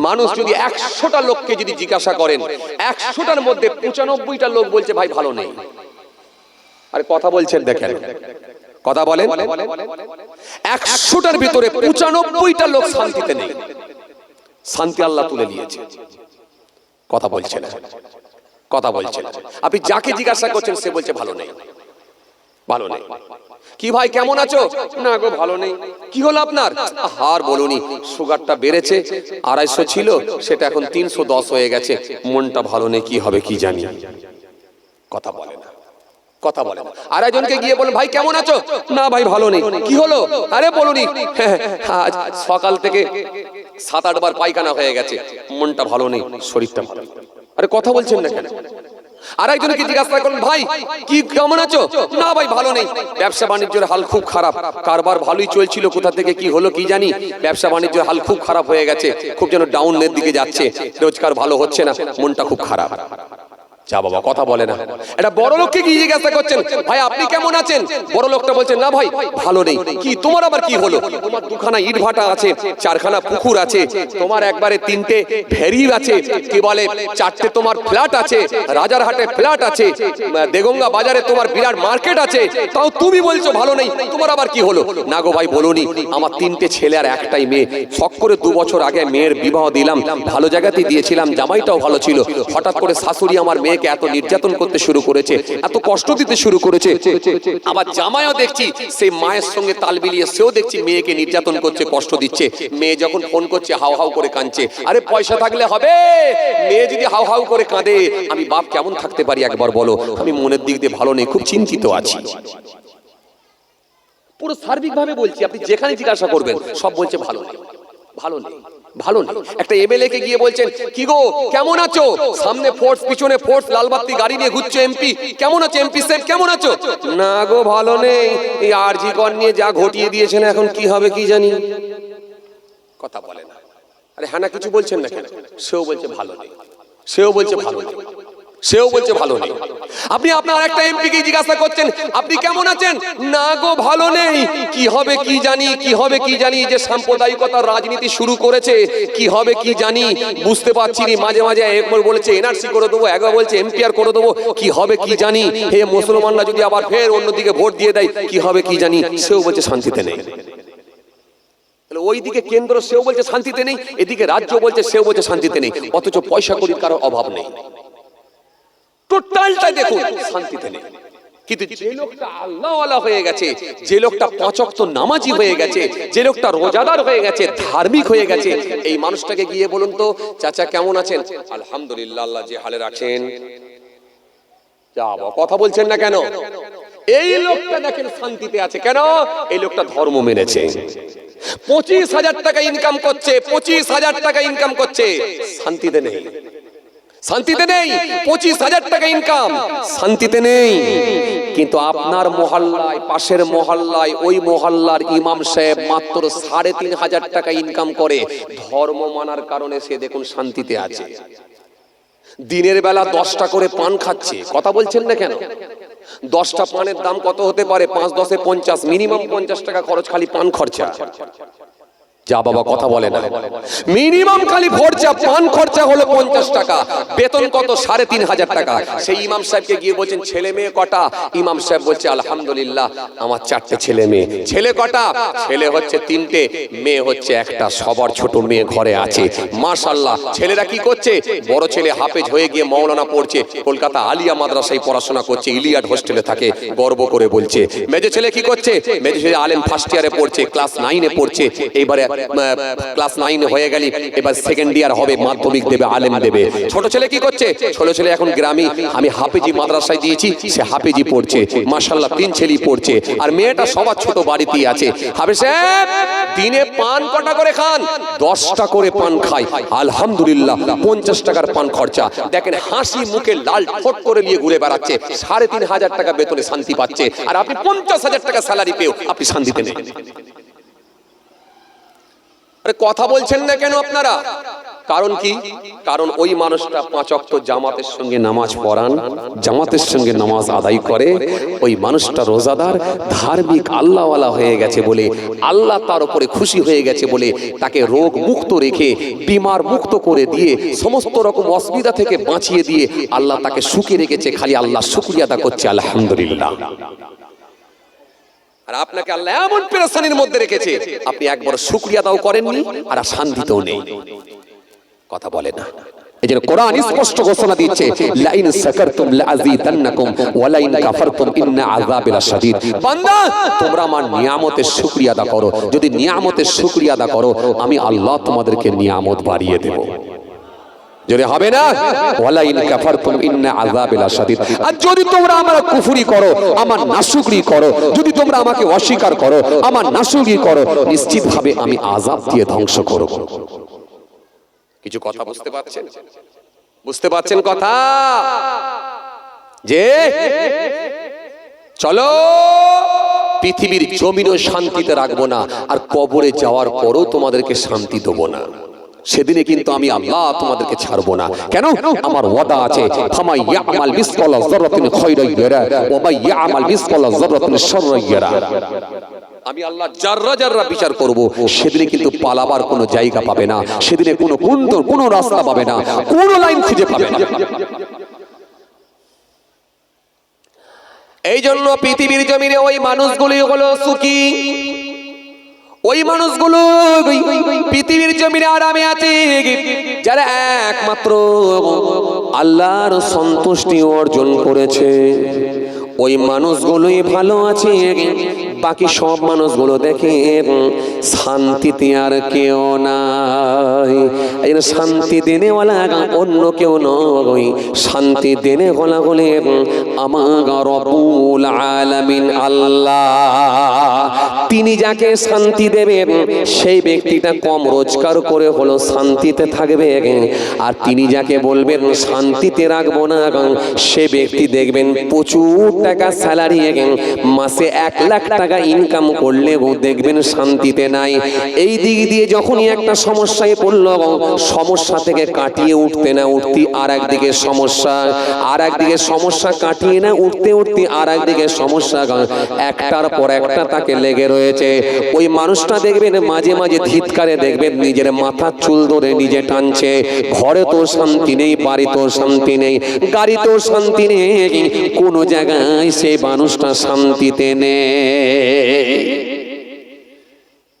Speaker 1: মানুষ যদি 100টা লোককে যদি জিজ্ঞাসা করেন, 100টার মধ্যে 95টা লোক বলছে ভাই ভালো নেই। আরে কথা বলছেন, দেখেন কথা বলেন, 100টার ভিতরে 95টা লোক শান্তিতে নেই। শান্তি আল্লাহ তুলে নিয়েছে। কথা বলছে না, কথা বলছে না। আপনি যাকে জিজ্ঞাসা করছেন সে বলছে ভালো নেই, ভালো নেই। কি ভাই কেমন আছো? না গো ভালো নেই। কি হলো আপনার? আর বলুনি, সুগারটা বেড়েছে, 250 ছিল সেটা এখন 310 হয়ে গেছে, মনটা ভালো নেই, কি হবে কি জানি। কথা বলে না, কথা বলে না। আর একজনকে গিয়ে বলেন ভাই কেমন আছো? না ভাই ভালো নেই। কি হলো? আরে বলুনি, আজ সকাল থেকে 7-8 বার পায়খানা হয়ে গেছে, মনটা ভালো নেই, শরীরটা ভালো। আরে কথা বলছেন না কেন? আর একজনকে জিজ্ঞাসা করুন ভাই কি কেমন আছো? না ভাই ভালো নেই, ব্যবসা বাণিজ্যের হাল খুব খারাপ, কারবার ভালোই চলছিল, কোথা থেকে কি হলো কি জানি, ব্যবসা বাণিজ্যের হাল খুব খারাপ হয়ে গেছে, খুব যেন ডাউনের দিকে যাচ্ছে, রোজগার ভালো হচ্ছে না, মনটা খুব খারাপ। যা বাবা, কথা বলে না। এটা বড় লোককে গিয়ে জিজ্ঞাসা করছেন ভাই আপনি কেমন আছেন? বড় লোকটা বলছেন না ভাই ভালো নেই। কি তোমার আবার কি হলো? তোমার 2খানা ইট ভাটা আছে, 4খানা পুকুর আছে, তোমার একবারে 3টে ভেরি আছে, কি বলে 4টে তোমার ফ্ল্যাট আছে, রাজারহাটে ফ্ল্যাট আছে, দেগঙ্গা বাজারে তোমার বিরাট মার্কেট আছে, তাও তুমি বলছো ভালো নেই, তোমার আবার কি হলো? না গো ভাই বলুনি, আমার 3টে ছেলে আর একটাই মেয়ে, শখ করে 2 বছর আগে মেয়ের বিবাহ দিলাম, ভালো জায়গাতেই দিয়েছিলাম, জামাইটাও ভালো ছিল, হঠাৎ করে শাশুড়ি আমার মেয়েকে এত নির্যাতন করতে শুরু করেছে, এত কষ্ট দিতে শুরু করেছে, আবার জামাইও দেখছি সেই মায়ের সঙ্গে তাল মিলিয়ে সেও দেখছি মেয়েকে নির্যাতন করছে, কষ্ট দিচ্ছে। মেয়ে যখন ফোন করছে হাউ হাউ করে কাঁদছে। আরে পয়সা থাকলে হবে? মেয়ে যদি হাউ হাউ করে কাঁদে আমি বাপ কেমন থাকতে পারি একবার বলো? আমি মনের দিক দিয়ে ভালো নেই, খুব চিন্তিত আছি। পুরো সার্বিকভাবে বলছি, আপনি যেখানে জিজ্ঞাসা করবেন সব বলছে ভালো নেই, ভালো নেই, ভালো নেই। একটা এমএলএ কে গিয়ে বলছেন কি গো কেমন আছো? সামনে ফোর্স, পিছনে ফোর্স, লালবাতি গাড়ি নিয়ে ঘুরছে এমপি, কেমন আছো এমপি সাহেব, কেমন আছো? না গো ভালো নেই, এই আরজি কর নিয়ে যা ঘটিয়ে দিয়েছেন এখন কি হবে কি জানি। কথা বলে না। আরে হ্যাঁ না কিছু বলছেন না কেন? সেও বলছে ভালো নেই, সেও বলছে ভালো নেই, সেও বলছে ভালো নেই। আপনি আপনার একটা এমপি কে জিজ্ঞাসা করছেন আপনি কেমন আছেন? না গো ভালো নেই, কি হবে কি জানি, কি হবে কি জানি, যে সাম্প্রদায়িকতার রাজনীতি শুরু করেছে, কি হবে কি জানি বুঝতে পারছি না। মাঝে মাঝে একবার বলেছে এনআরসি করে দেবো, একবার বলছে এমপিআর করে দেবো, কি হবে কি জানি। হে মুসলমানরা যদি আবার ফের অন্যদিকে ভোট দিয়ে দেয় কি হবে কি জানি, সেও বলছে শান্তিতে নেই। ওইদিকে কেন্দ্র সেও বলছে শান্তিতে নেই, এদিকে রাজ্য বলছে সেও বলছে শান্তিতে নেই, অথচ পয়সা কড়ির কারো অভাব নেই। টোটালটা দেখুন শান্তিতে নেই। কিন্তু যে লোকটা আল্লাহওয়ালা হয়ে গেছে, যে লোকটা পাঁচ ওয়াক্ত নামাজি হয়ে গেছে, যে লোকটা রোজাদার হয়ে গেছে, ধার্মিক হয়ে গেছে, এই মানুষটাকে গিয়ে বলুন তো, চাচা কেমন আছেন? আলহামদুলিল্লাহ, আল্লাহ যে হালে রাখেন। যা বাবা, কথা বলছেন না কেন? এই লোকটা দেখেন শান্তিতে আছে কেন? এই লোকটা ধর্ম মেনেছে। 25,000 টাকা ইনকাম করছে, 25,000 টাকা ইনকাম করছে, শান্তিতে নেই। শান্তিতে নেই। 25,000 টাকা ইনকাম, শান্তিতে নেই। কিন্তু আপনার মহল্লায়, পাশের মহল্লায়, ওই মহল্লার ইমাম সাহেব মাত্র 3,500 টাকা ইনকাম করে, ধর্ম মানার কারণে সে দেখুন শান্তিতে আছে। দিনের বেলা 10টা করে পান খাচ্ছে, কথা বলছেন না কেন? 10টা পানের দাম কত হতে পারে? 5 10 50, মিনিমাম 50 টাকা খরচ খালি পান খরচা। যা বাবা, কথা বলে না। মিনিমাম খালি খরচা, পান খরচা হলো 50 টাকা। বেতন কত? 3,500 টাকা। সেই ইমাম সাহেবকে গিয়ে বলছেন ছেলে মেয়ে কটা? ইমাম সাহেব বলছে আলহামদুলিল্লাহ আমার 4টে ছেলে মেয়ে। ছেলে কটা? ছেলে হচ্ছে 3টে, মেয়ে হচ্ছে 1টা। সবার ছোট মেয়ে ঘরে আছে, মাশাআল্লাহ। ছেলেরা কি করছে? বড় ছেলে হাফেজ হয়ে গিয়ে মাওলানা পড়ছে, কলকাতা আলিয়া মাদ্রাসায় পড়াশোনা করছে, ইলিয়াড হোস্টেলে থাকে, গর্ব করে বলছে। মেজো ছেলে কি করছে? মেজো ছেলে আলেম ফার্স্ট ইয়ারে পড়ছে, ক্লাস 9-এ পড়ছে। এইবারে ক্লাস 9 হয়ে গেলি, এবার সেকেন্ড ইয়ার হবে, মাধ্যমিক দেবে, আলেম দেবে। ছোট ছেলে কি করছে? ছোট ছেলে এখন গ্রামে, আমি হাফেজি মাদ্রাসায় দিয়েছি, সে হাফেজি পড়ছে, মাশাআল্লাহ 3 ছেলেই পড়ছে। আর মেয়েটা সবার ছোট বাড়িতেই আছে। হাফেজ সাহেব দিনে পান কটা করে খান? 10টা করে পান খায়, আলহামদুলিল্লাহ 50 টাকার পান খরচা। দেখেন হাসি মুখে লাল ঠোঁট করে নিয়ে ঘুরে বেড়াচ্ছে, 3,500 টাকা বেতনে শান্তি পাচ্ছে। আর আপনি 50,000 টাকা স্যালারি পেও আপনি শান্তিতে নেই। আরে কথা বলছেন না কেন আপনারা? কারণ কি? কারণ ওই মানুষটা 5 ওয়াক্ত জামাতের সঙ্গে নামাজ পড়ান, জামাতের সঙ্গে নামাজ আদায় করে, ওই মানুষটা রোজাদার, ধার্মিক, আল্লাহওয়ালা হয়ে গেছে বলে, আল্লাহ তার উপরে খুশি হয়ে গেছে বলে তাকে রোগ মুক্ত রেখে, বিমার মুক্ত করে দিয়ে, সমস্ত রকম অসুবিধা থেকে বাঁচিয়ে দিয়ে আল্লাহ তাকে সুখে রেখেছে। খালি আল্লাহ শুকরিয়া আদা করছে আলহামদুলিল্লাহ। আর আপনাকে আল্লাহ এমন পেরেশানির মধ্যে রেখেছে, আপনি একবার শুকরিয়া দাও করেননি, আর শান্তিতেও নেই। কথা বলে না। এজন্য কোরআন স্পষ্ট ঘোষণা দিচ্ছে, লাইন শাকারতুম লাযীদান্নাকুম ওয়া লাইন কাফারতুম ইন্না আযাবি লাশাদীদ। বান্দা তোমরা আমার নিয়ামতের শুকরিয়া আদা করো, যদি নিয়ামতের শুকরিয়া আদা করো আমি আল্লাহ তোমাদেরকে নিয়ামত বাড়িয়ে দেব। যদি হবে না, ওয়ালাইন কাফারতুম ইন্না আযাবি লাশাদীদ। আর যদি তোমরা আমার কুফরি করো, আমার নাশুকরি করো, যদি তোমরা আমাকে অস্বীকার করো, আমার নাশুকরি করো, নিশ্চিতভাবে আমি আযাব দিয়ে ধ্বংস করব। কিছু কথা বুঝতে পারছেন? বুঝতে পারছেন কথা? যে চলো পৃথিবীর জমিনও শান্তিতে রাখবো না, আর কবরে যাওয়ার পরও তোমাদেরকে শান্তি দেবো না। সেদিনে কিন্তু আমি আল্লাহ তোমাদেরকে ছাড়বো না। কেন? আমার ওয়াদা আছে, ফামাই ইয়ামাল মিসকালা যাররাতিন খায়রান ইয়ারা ওয়া মাই ইয়ামাল মিসকালা যাররাতিন শাররান ইয়ারা। আমি আল্লাহ জাররা জাররা বিচার করব। সেদিনে কিন্তু পালাবার কোনো জায়গা পাবে না, সেদিনে কোনো রাস্তা পাবে না, কোনো লাইন খুঁজে পাবে না। এই জন্য পৃথিবীর জমিনে ওই মানুষগুলি হলো সুখী, ওই মানুষগুলো পৃথিবীর জমিনে আরামে আছে যারা একমাত্র আল্লাহর সন্তুষ্টি অর্জন করেছে। ওই মানুষগুলোই ভালো আছে। বাকি সব মানুষগুলো দেখে শান্তিতে আর কেউ নাই। এই শান্তি দেনেওয়ালা অন্য কেউ নয়, শান্তি দেনেওয়ালা বলে আমার রব্বুল আলামিন আল্লাহ। তিনি যাকে শান্তি দেবেন সেই ব্যক্তিটা কম রোজগার করে হলো শান্তিতে থাকবে, আর তিনি যাকে বলবেন শান্তিতে রাখবো না সে ব্যক্তি দেখবেন প্রচুর টাকা স্যালারি, মাসে 1 লাখ টাকা ইনকাম করলে দেখবেন শান্তিতে নাই। এই দিক দিয়ে যখনই একটা সমস্যায় পড়ল, সমস্যা থেকে কাটিয়ে উঠতে না উঠতে আর একদিকে সমস্যা, আর একদিকে সমস্যা কাটিয়ে না উঠতে উঠতে আর একদিকে সমস্যা, একটার পর একটা তাকে লেগে রয়েছে। ওই মানুষটা দেখবেন মাঝে মাঝে ধিৎকারে দেখবেন নিজের মাথার চুল ধরে নিজে টানছে। ঘরে তো শান্তি নেই, বাড়িতেও শান্তি নেই, গাড়িতেও শান্তি নেই, কোনো জায়গায় সেই মানুষটা শান্তিতে নেই।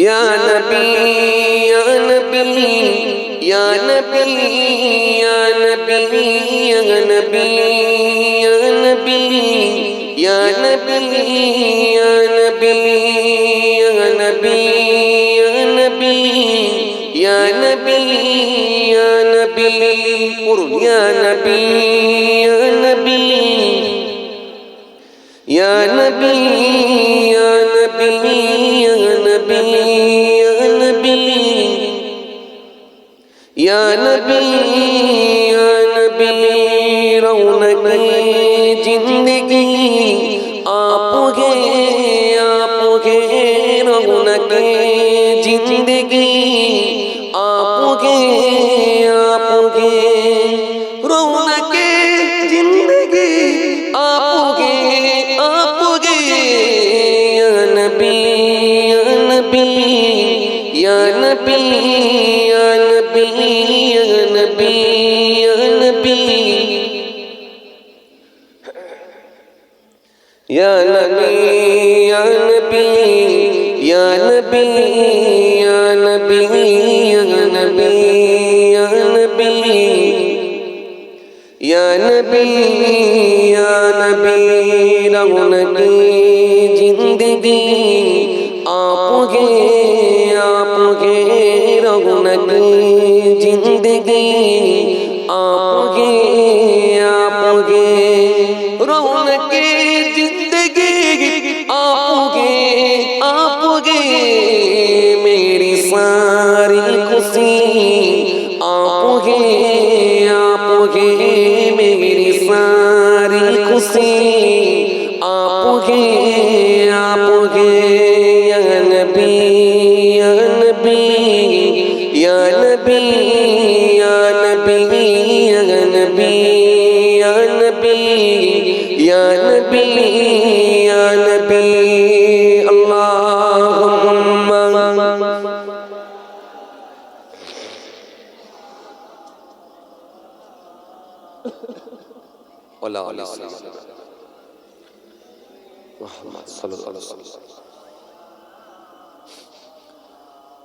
Speaker 2: या नबी या नबी या नबी या नबी या नबी या नबी या नबी या नबी या नबी या नबी या नबी या नबी कुरु या नबी या नबी या नबी या नबी या नबी या नबी या नबी रौनक जिंदगी आपके रौनक जिंदगी आपके रौनक जिंदगी आपके या नबी या नबी या नबी या नबी या नबी या नबी या नबी या नबी या नबी या नबी या नबी या नबी या नबी या नबी रौनक जिंदगी आपके रौनक जिंदगी आपके रौनक जिंदगी आपके मेरी सारी खुशी आपके मेरी सारी खुशी आपके या नबी या नबी या नबी या नबी या नबी या नबी या नबी या नबी अल्लाहुम्मा वला अली मुहम्मद सल्लल्लाहु अलैहि वसल्लम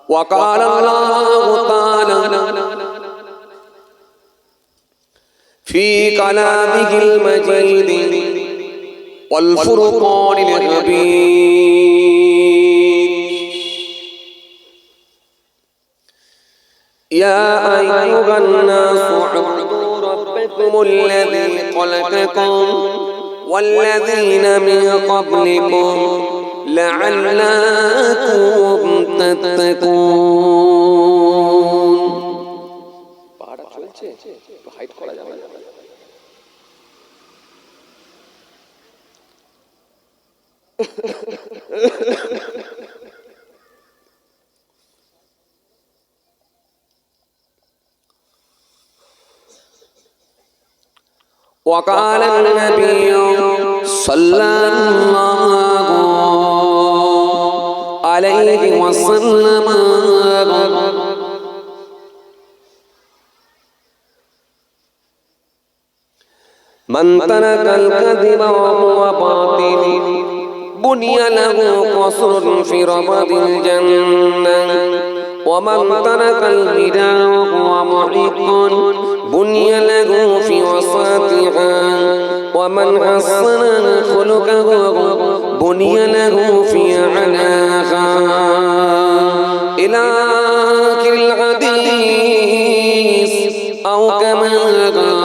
Speaker 1: وقال الله تعالى في كلامه المجيد والفرقان الحميد
Speaker 2: يا أيها الناس اعبدوا ربكم الذي خلقكم والذين من قبلكم لعلكم تتقون
Speaker 1: পাড়া চলছে হাইট করা যাবে না
Speaker 2: وقال النبي صلى الله عليه وسلم من ترك الكذب وهو باطل بني له قصر في ربض الجنة ومن ترك الهدى وهو محق بني له في وسطها ومن حسن خلقه بني له في أعلاها إلى آخر الحديث أو كما قال